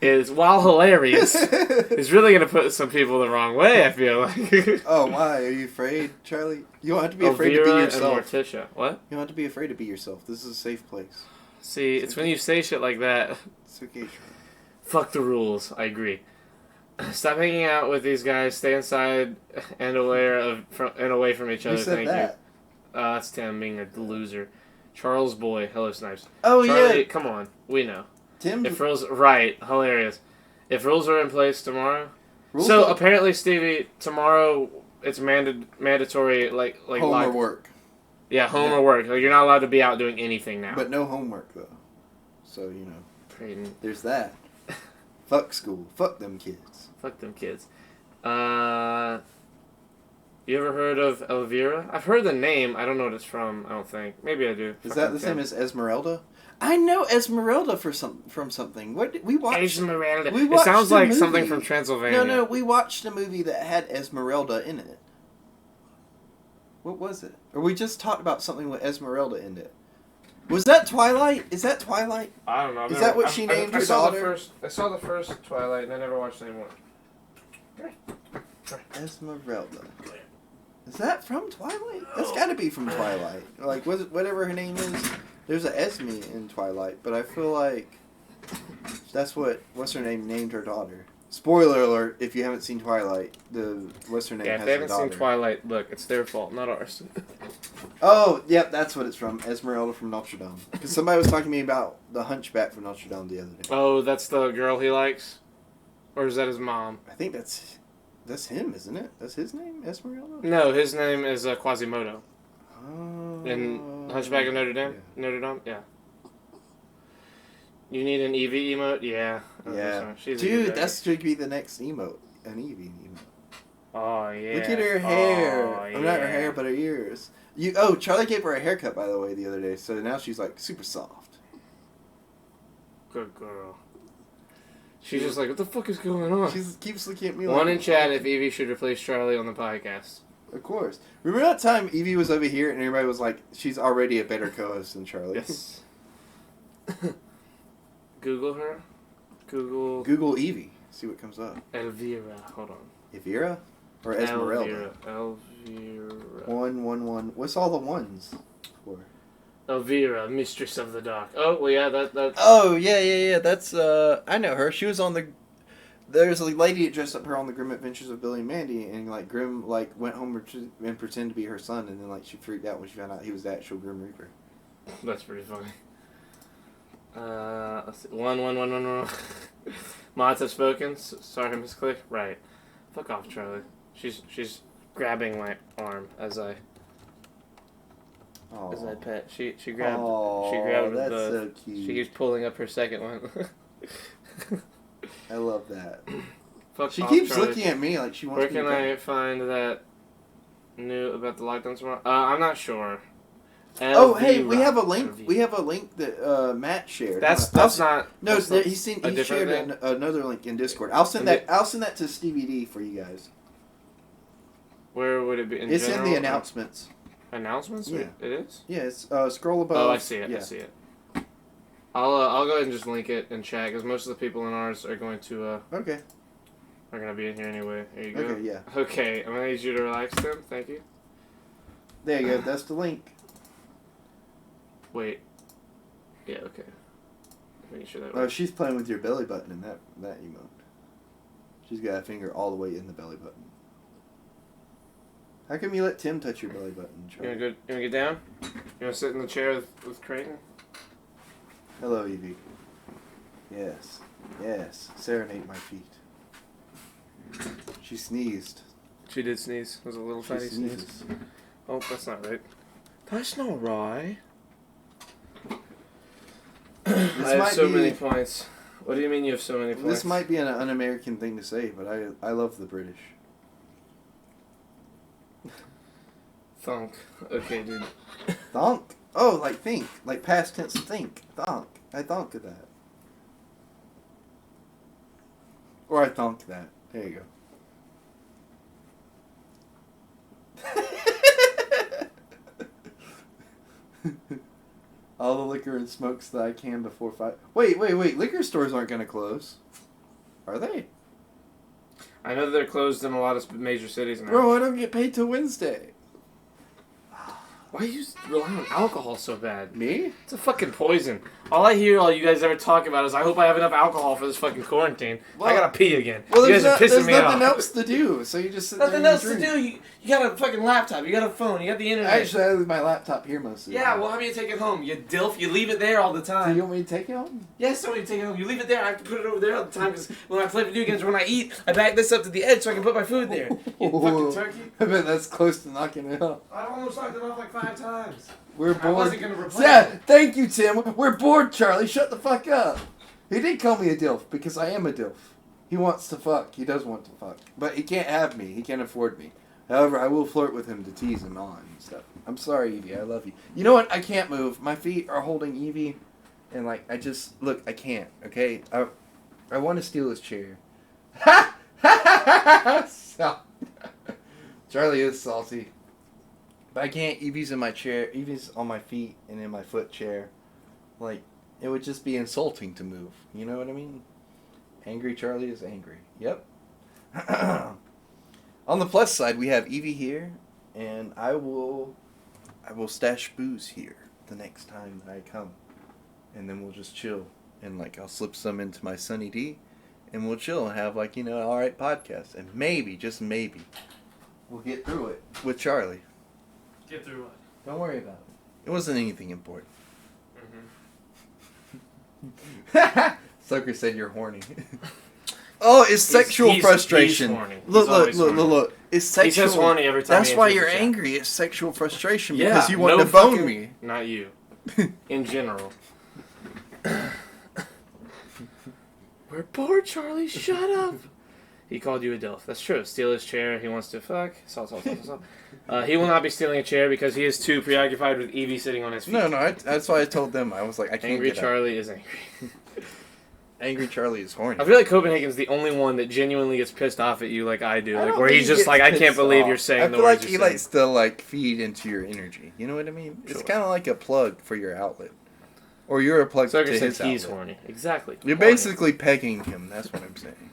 [SPEAKER 2] is, while hilarious, is really going to put some people the wrong way, I feel like.
[SPEAKER 3] Oh, why? Are you afraid, Charlie? You don't have to be afraid to
[SPEAKER 2] Elvira
[SPEAKER 3] be
[SPEAKER 2] and
[SPEAKER 3] yourself.
[SPEAKER 2] Morticia. What?
[SPEAKER 3] You don't have to be afraid to be yourself. This is a safe place.
[SPEAKER 2] See, it's when you say shit like that.
[SPEAKER 3] It's okay, Charlie.
[SPEAKER 2] Fuck the rules. I agree. Stop hanging out with these guys. Stay inside and away from each other.
[SPEAKER 3] Who said
[SPEAKER 2] Thank
[SPEAKER 3] that?
[SPEAKER 2] you. That's Tim being a loser. Charles Boy. Hello, Snipes.
[SPEAKER 3] Oh,
[SPEAKER 2] Charlie,
[SPEAKER 3] yeah.
[SPEAKER 2] come on. We know.
[SPEAKER 3] Tim.
[SPEAKER 2] If rules, right, hilarious. If rules are in place tomorrow,
[SPEAKER 3] Rules
[SPEAKER 2] so
[SPEAKER 3] don't-
[SPEAKER 2] apparently, Stevie, tomorrow it's mandatory, like
[SPEAKER 3] home
[SPEAKER 2] live,
[SPEAKER 3] or work.
[SPEAKER 2] Yeah, home or work. Like, you're not allowed to be out doing anything now.
[SPEAKER 3] But no homework, though. So, you know.
[SPEAKER 2] Creighton.
[SPEAKER 3] There's that. Fuck school. Fuck them kids.
[SPEAKER 2] Fuck them kids. You ever heard of Elvira? I've heard the name. I don't know what it's from. I don't think. Maybe I do.
[SPEAKER 3] Is that the same as Esmeralda? I know Esmeralda from something. What we watched?
[SPEAKER 2] Esmeralda.
[SPEAKER 3] We
[SPEAKER 2] It
[SPEAKER 3] watched
[SPEAKER 2] sounds
[SPEAKER 3] the
[SPEAKER 2] like
[SPEAKER 3] movie.
[SPEAKER 2] something from Transylvania.
[SPEAKER 3] No, we watched a movie that had Esmeralda in it. What was it? Or we just talked about something with Esmeralda in it. Was that Twilight? Is that Twilight?
[SPEAKER 2] I don't know.
[SPEAKER 3] Is that what she named her daughter?
[SPEAKER 2] I saw the first Twilight and I never watched any more.
[SPEAKER 3] Esmeralda. Is that from Twilight? That's got to be from Twilight. Like, whatever her name is. There's an Esme in Twilight, but I feel like that's what's her name named her daughter. Spoiler alert: if you haven't seen Twilight, what's her name
[SPEAKER 2] Yeah,
[SPEAKER 3] has
[SPEAKER 2] if they
[SPEAKER 3] a
[SPEAKER 2] haven't
[SPEAKER 3] daughter.
[SPEAKER 2] seen Twilight, look, it's their fault, not ours.
[SPEAKER 3] Oh, yep, that's what it's from. Esmeralda from Notre Dame. Because somebody was talking to me about the Hunchback from Notre Dame the other day.
[SPEAKER 2] Oh, that's the girl he likes? Or is that his mom?
[SPEAKER 3] I think that's him, isn't it? That's his name, Esmeralda?
[SPEAKER 2] No, his name is Quasimodo.
[SPEAKER 3] Oh.
[SPEAKER 2] In Hunchback of Notre Dame?
[SPEAKER 3] Yeah.
[SPEAKER 2] Notre Dame? Yeah. You need an Eevee emote? Yeah.
[SPEAKER 3] Yeah.
[SPEAKER 2] She's a
[SPEAKER 3] Dude,
[SPEAKER 2] good
[SPEAKER 3] that's should be the next emote. An Eevee emote.
[SPEAKER 2] Oh, yeah.
[SPEAKER 3] Look at her hair.
[SPEAKER 2] Oh,
[SPEAKER 3] Or not her
[SPEAKER 2] yeah.
[SPEAKER 3] hair, but her ears. Charlie gave her a haircut, by the way, the other day, so now she's, like, super soft.
[SPEAKER 2] Good girl. She's just like, what the fuck is going on?
[SPEAKER 3] She keeps looking at me
[SPEAKER 2] One
[SPEAKER 3] like...
[SPEAKER 2] in chat if Eevee should replace Charlie on the podcast.
[SPEAKER 3] Of course. Remember that time Evie was over here and everybody was like, she's already a better co-host than Charlie?
[SPEAKER 2] Yes. Google her.
[SPEAKER 3] Google Evie. See what comes up.
[SPEAKER 2] Elvira. Hold on.
[SPEAKER 3] Evira? Or Esmeralda?
[SPEAKER 2] Elvira.
[SPEAKER 3] 111. What's all the ones for?
[SPEAKER 2] Elvira, Mistress of the Dark. Oh, well, yeah, that's...
[SPEAKER 3] Oh, yeah. That's, I know her. She was on the... There's a lady that dressed up her on the Grim Adventures of Billy and Mandy, and, like, Grim, like, went home and pretended to be her son, and then, like, she freaked out when she found out he was the actual Grim Reaper.
[SPEAKER 2] That's pretty funny. Let's see. One. Mods have spoken. Sorry, Miss Click. Right. Fuck off, Charlie. She's grabbing my arm as I pet. She grabbed. She grabbed
[SPEAKER 3] that's
[SPEAKER 2] both.
[SPEAKER 3] so cute.
[SPEAKER 2] She keeps pulling up her second one.
[SPEAKER 3] I love that.
[SPEAKER 2] Fuck
[SPEAKER 3] She
[SPEAKER 2] off,
[SPEAKER 3] keeps
[SPEAKER 2] Charlie.
[SPEAKER 3] looking at me like she wants
[SPEAKER 2] Where
[SPEAKER 3] me
[SPEAKER 2] can
[SPEAKER 3] to
[SPEAKER 2] I find that new about the lockdown tomorrow? I'm not sure.
[SPEAKER 3] Oh, hey, we have a
[SPEAKER 2] LV.
[SPEAKER 3] link. We have a link that Matt shared.
[SPEAKER 2] That's not.
[SPEAKER 3] No,
[SPEAKER 2] that's not
[SPEAKER 3] he
[SPEAKER 2] a
[SPEAKER 3] shared
[SPEAKER 2] different thing?
[SPEAKER 3] another link in Discord. I'll send that to Stevie D for you guys.
[SPEAKER 2] Where would it be?
[SPEAKER 3] It's
[SPEAKER 2] general,
[SPEAKER 3] in the
[SPEAKER 2] or-
[SPEAKER 3] announcements.
[SPEAKER 2] Announcements?
[SPEAKER 3] Yeah.
[SPEAKER 2] It is?
[SPEAKER 3] Yeah, it's scroll above.
[SPEAKER 2] Oh, I see it.
[SPEAKER 3] Yeah.
[SPEAKER 2] I see it. I'll go ahead and just link it in chat because most of the people in ours are going to
[SPEAKER 3] Okay.
[SPEAKER 2] are going to be in here anyway. There you go.
[SPEAKER 3] Okay, yeah.
[SPEAKER 2] Okay, I'm going to need you to relax, Tim. Thank you.
[SPEAKER 3] There you go. That's the link.
[SPEAKER 2] Wait. Yeah. Okay. Making sure that.
[SPEAKER 3] Oh,
[SPEAKER 2] works.
[SPEAKER 3] she's playing with your belly button in that emote. She's got a finger all the way in the belly button. How come you let Tim touch your belly button,
[SPEAKER 2] You
[SPEAKER 3] Charlie?
[SPEAKER 2] want to get down? You want to sit in the chair with Creighton?
[SPEAKER 3] Hello, Evie. Yes. Serenade my feet. She sneezed.
[SPEAKER 2] She did sneeze. It was a little tiny sneeze.
[SPEAKER 3] sneezes.
[SPEAKER 2] Oh, that's not right. That's not right. I have
[SPEAKER 3] might
[SPEAKER 2] so
[SPEAKER 3] be-
[SPEAKER 2] many points. What do you mean you have so many points?
[SPEAKER 3] This might be an un-American thing to say, but I love the British.
[SPEAKER 2] Thunk. Okay, dude.
[SPEAKER 3] Thonk. Oh, like think. Like past tense think. Thonk. I thonk of that. Or I thonk that. There you go. All the liquor and smokes that I can before 5. Wait. Liquor stores aren't going to close. Are they?
[SPEAKER 2] I know that they're closed in a lot of major cities now.
[SPEAKER 3] Bro, I don't get paid till Wednesday.
[SPEAKER 2] Why do you rely on alcohol so bad?
[SPEAKER 3] Me?
[SPEAKER 2] It's a fucking poison. All I hear all you guys ever talk about is I hope I have enough alcohol for this fucking quarantine.
[SPEAKER 3] Well-
[SPEAKER 2] I gotta pee again.
[SPEAKER 3] Well,
[SPEAKER 2] you guys are
[SPEAKER 3] there's
[SPEAKER 2] pissing me off.
[SPEAKER 3] nothing else to do, so you just sit
[SPEAKER 2] Nothing
[SPEAKER 3] there
[SPEAKER 2] else
[SPEAKER 3] and
[SPEAKER 2] to
[SPEAKER 3] drink.
[SPEAKER 2] do. You got a fucking laptop. You got a phone. You got the internet.
[SPEAKER 3] Actually, I leave my laptop here most of the
[SPEAKER 2] Yeah,
[SPEAKER 3] time.
[SPEAKER 2] well, how do you take it home? You dilf. You leave it there all the
[SPEAKER 3] Do
[SPEAKER 2] time.
[SPEAKER 3] you want me to take it home?
[SPEAKER 2] Yes, I want you to take it home. You leave it there. I have to put it over there all the time because when I play video games, when I eat, I back this up to the edge so I can put my food there. You fucking turkey.
[SPEAKER 3] I bet that's close to knocking it off.
[SPEAKER 2] I almost knocked it off like 5 times.
[SPEAKER 3] We're
[SPEAKER 2] I
[SPEAKER 3] bored.
[SPEAKER 2] wasn't gonna replace
[SPEAKER 3] Yeah,
[SPEAKER 2] it.
[SPEAKER 3] thank you, Tim. We're bored, Charlie. Shut the fuck up. He did call me a dilf because I am a dilf. He wants to fuck. He does want to fuck. But he can't have me. He can't afford me. However, I will flirt with him to tease him on and stuff. I'm sorry, Evie. I love you. You know what? I can't move. My feet are holding Evie. And, like, I just... Look, I can't, okay? I want to steal his chair. Ha! So, Charlie is salty. But I can't. Evie's in my chair. Evie's on my feet and in my foot chair. Like, it would just be insulting to move. You know what I mean? Angry Charlie is angry. Yep. On the plus side, we have Evie here, and I will stash booze here the next time that I come, and then we'll just chill, and like I'll slip some into my Sunny D, and we'll chill and have like an alright podcast, and maybe, just maybe, we'll get through it with Charlie.
[SPEAKER 2] Get through what?
[SPEAKER 3] Don't worry about it. It wasn't anything important.
[SPEAKER 2] Mm-hmm.
[SPEAKER 3] Sucker said you're horny. Oh, it's sexual frustration.
[SPEAKER 2] He's horny.
[SPEAKER 3] Look. It's sexual.
[SPEAKER 2] He's just horny every time.
[SPEAKER 3] That's why you're angry. It's sexual frustration because you want
[SPEAKER 2] no
[SPEAKER 3] to bone
[SPEAKER 2] fucking,
[SPEAKER 3] me.
[SPEAKER 2] Not you. In general. We're bored, Charlie. Shut up. He called you a dilf. That's true. Steal his chair. He wants to fuck. Salt. He will not be stealing a chair because he is too preoccupied with Evie sitting on his feet.
[SPEAKER 3] No. That's why I told them. I was like, I can't.
[SPEAKER 2] Angry Charlie is angry.
[SPEAKER 3] Angry Charlie is horny.
[SPEAKER 2] I feel like Copenhagen's the only one that genuinely gets pissed off at you like I do. Like where he's just like, I can't believe you're saying the words.
[SPEAKER 3] I feel like he likes to like feed into your energy. You know what I mean? Sure. It's kind of like a plug for your outlet. Or you're a plug to his outlet.
[SPEAKER 2] He's horny. Exactly.
[SPEAKER 3] You're basically pegging him. That's what I'm saying.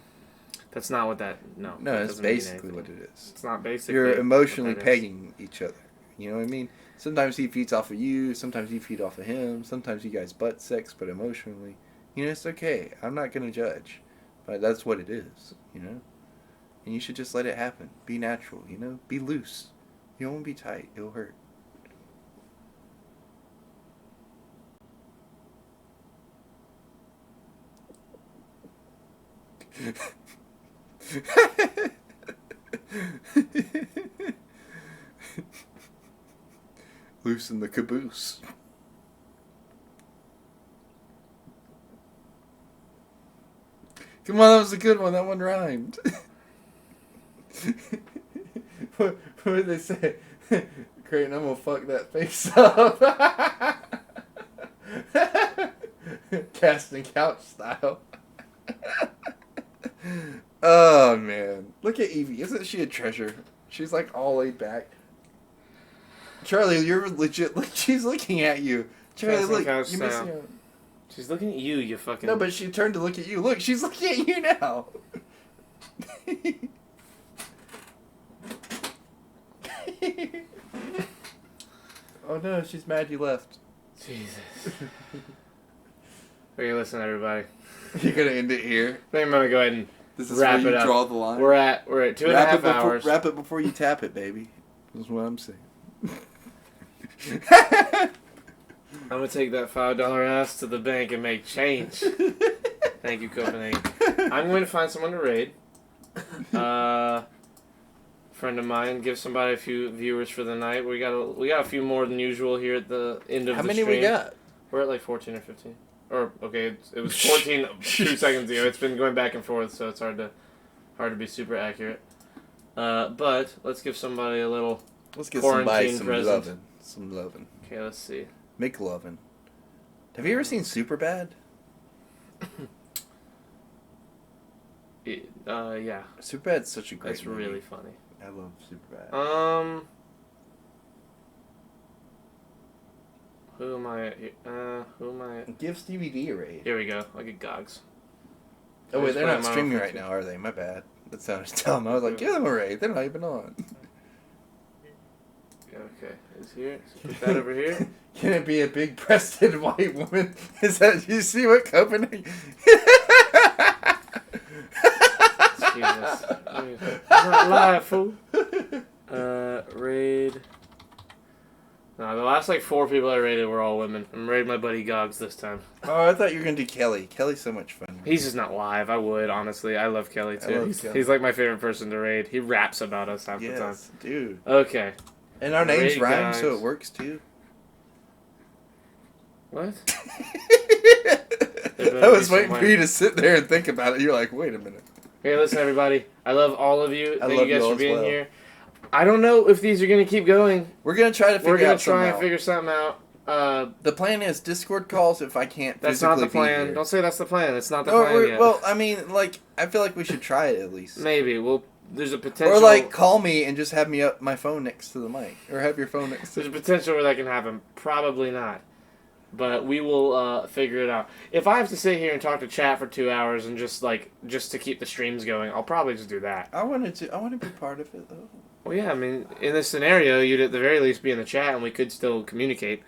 [SPEAKER 2] That's not what that... No,
[SPEAKER 3] it's basically what it is.
[SPEAKER 2] It's not basically...
[SPEAKER 3] You're emotionally pegging each other. You know what I mean? Sometimes he feeds off of you. Sometimes you feed off of him. Sometimes you guys butt sex, but emotionally. You know, it's okay. I'm not going to judge. But that's what it is, you know? And you should just let it happen. Be natural, you know? Be loose. You don't want to be tight. It'll hurt. Loosen the caboose. Come on, that was a good one. That one rhymed. what did they say? Creighton, I'm gonna fuck that face up. Casting couch style. Oh, man. Look at Evie. Isn't she a treasure? She's like all laid back. Charlie, you're legit. Look, she's looking at you. Charlie, look. You're missing out.
[SPEAKER 2] She's looking at you, you fucking...
[SPEAKER 3] No, but she turned to look at you. Look, she's looking at you now. Oh no, she's mad you left.
[SPEAKER 2] Jesus. Okay, listen, everybody.
[SPEAKER 3] You're gonna end it here.
[SPEAKER 2] I think I'm gonna go ahead and
[SPEAKER 3] this is
[SPEAKER 2] wrap
[SPEAKER 3] where
[SPEAKER 2] it
[SPEAKER 3] you
[SPEAKER 2] up.
[SPEAKER 3] Draw the line.
[SPEAKER 2] We're at 2.5 hours.
[SPEAKER 3] Wrap it before you tap it, baby. That's what I'm saying.
[SPEAKER 2] I'm gonna take that $5 ass to the bank and make change. Thank you, Copenhagen. I'm going to find someone to raid. Friend of mine, give somebody a few viewers for the night. We got a few more than usual here at the end of the stream.
[SPEAKER 3] How many we got?
[SPEAKER 2] We're at like 14 or 15. Or okay, it was 14 2 seconds ago. It's been going back and forth, so it's hard to be super accurate. But let's give somebody a little.
[SPEAKER 3] Let's get somebody some
[SPEAKER 2] present.
[SPEAKER 3] lovin'. Some lovin'.
[SPEAKER 2] Okay, let's see.
[SPEAKER 3] Make lovin'. Have you ever seen Superbad?
[SPEAKER 2] Yeah.
[SPEAKER 3] Superbad's such a great
[SPEAKER 2] It's
[SPEAKER 3] movie.
[SPEAKER 2] really funny.
[SPEAKER 3] I love Superbad.
[SPEAKER 2] Who am I?
[SPEAKER 3] Give Stevie D a raid.
[SPEAKER 2] Here we go. I'll get Gogs.
[SPEAKER 3] Oh wait, they're not streaming right now, are they? My bad. That sounded dumb. I was like, give them a raid. They're not even on.
[SPEAKER 2] Okay, it's here. So put that over here.
[SPEAKER 3] Can it be a big-breasted white woman? Is that? You see what Copenhagen?
[SPEAKER 2] Jesus. I'm not live, fool. Raid. No, the last like 4 people I raided were all women. I'm raiding my buddy Gogs this time.
[SPEAKER 3] Oh, I thought you were gonna do Kelly. Kelly's so much fun.
[SPEAKER 2] He's just not live. I would, honestly. I love Kelly too. He's like my favorite person to raid. He raps about us half the time.
[SPEAKER 3] Dude.
[SPEAKER 2] Okay.
[SPEAKER 3] And our names
[SPEAKER 2] Raid
[SPEAKER 3] rhyme,
[SPEAKER 2] guys.
[SPEAKER 3] so it works too.
[SPEAKER 2] What? There
[SPEAKER 3] I was
[SPEAKER 2] better be
[SPEAKER 3] waiting
[SPEAKER 2] some
[SPEAKER 3] for
[SPEAKER 2] way.
[SPEAKER 3] you to sit there and think about it. You're like, wait a minute.
[SPEAKER 2] Hey, listen, everybody. I love all of you.
[SPEAKER 3] I
[SPEAKER 2] Thank
[SPEAKER 3] love
[SPEAKER 2] you guys
[SPEAKER 3] you all
[SPEAKER 2] for
[SPEAKER 3] as
[SPEAKER 2] being
[SPEAKER 3] well.
[SPEAKER 2] here. I don't know if these are going to keep going.
[SPEAKER 3] We're gonna try to figure
[SPEAKER 2] We're going
[SPEAKER 3] out
[SPEAKER 2] to try and
[SPEAKER 3] somehow.
[SPEAKER 2] figure something out.
[SPEAKER 3] The plan is Discord calls if I can't
[SPEAKER 2] That's
[SPEAKER 3] physically
[SPEAKER 2] not the plan.
[SPEAKER 3] be here.
[SPEAKER 2] Don't say that's the plan. It's not the
[SPEAKER 3] No,
[SPEAKER 2] plan yet.
[SPEAKER 3] well, I mean, like, I feel like we should try it at least.
[SPEAKER 2] Maybe. Well, there's a potential.
[SPEAKER 3] Or, like, call me and just have me up my phone next to the mic. Or have your phone next to
[SPEAKER 2] There's a potential where that can happen. Probably not. But we will figure it out. If I have to sit here and talk to chat for 2 hours and just to keep the streams going, I'll probably just do that.
[SPEAKER 3] I want to be part of it, though.
[SPEAKER 2] Well, yeah, I mean, in this scenario, you'd at the very least be in the chat and we could still communicate.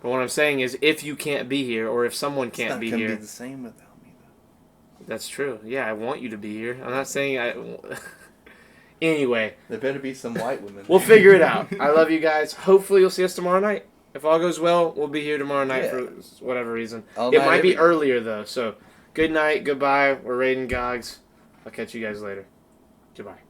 [SPEAKER 2] But what I'm saying is, if you can't be here, or if someone can't be
[SPEAKER 3] It's not
[SPEAKER 2] here,
[SPEAKER 3] gonna be the same without me, though.
[SPEAKER 2] that's true. Yeah, I want you to be here. I'm not saying I. Anyway,
[SPEAKER 3] There better be some white women.
[SPEAKER 2] we'll figure it out. I love you guys. Hopefully, you'll see us tomorrow night. If all goes well, we'll be here tomorrow night for whatever reason.
[SPEAKER 3] All
[SPEAKER 2] It
[SPEAKER 3] night,
[SPEAKER 2] might be
[SPEAKER 3] every night.
[SPEAKER 2] earlier though. So, good night, goodbye. We're raiding Gogs. I'll catch you guys later. Goodbye.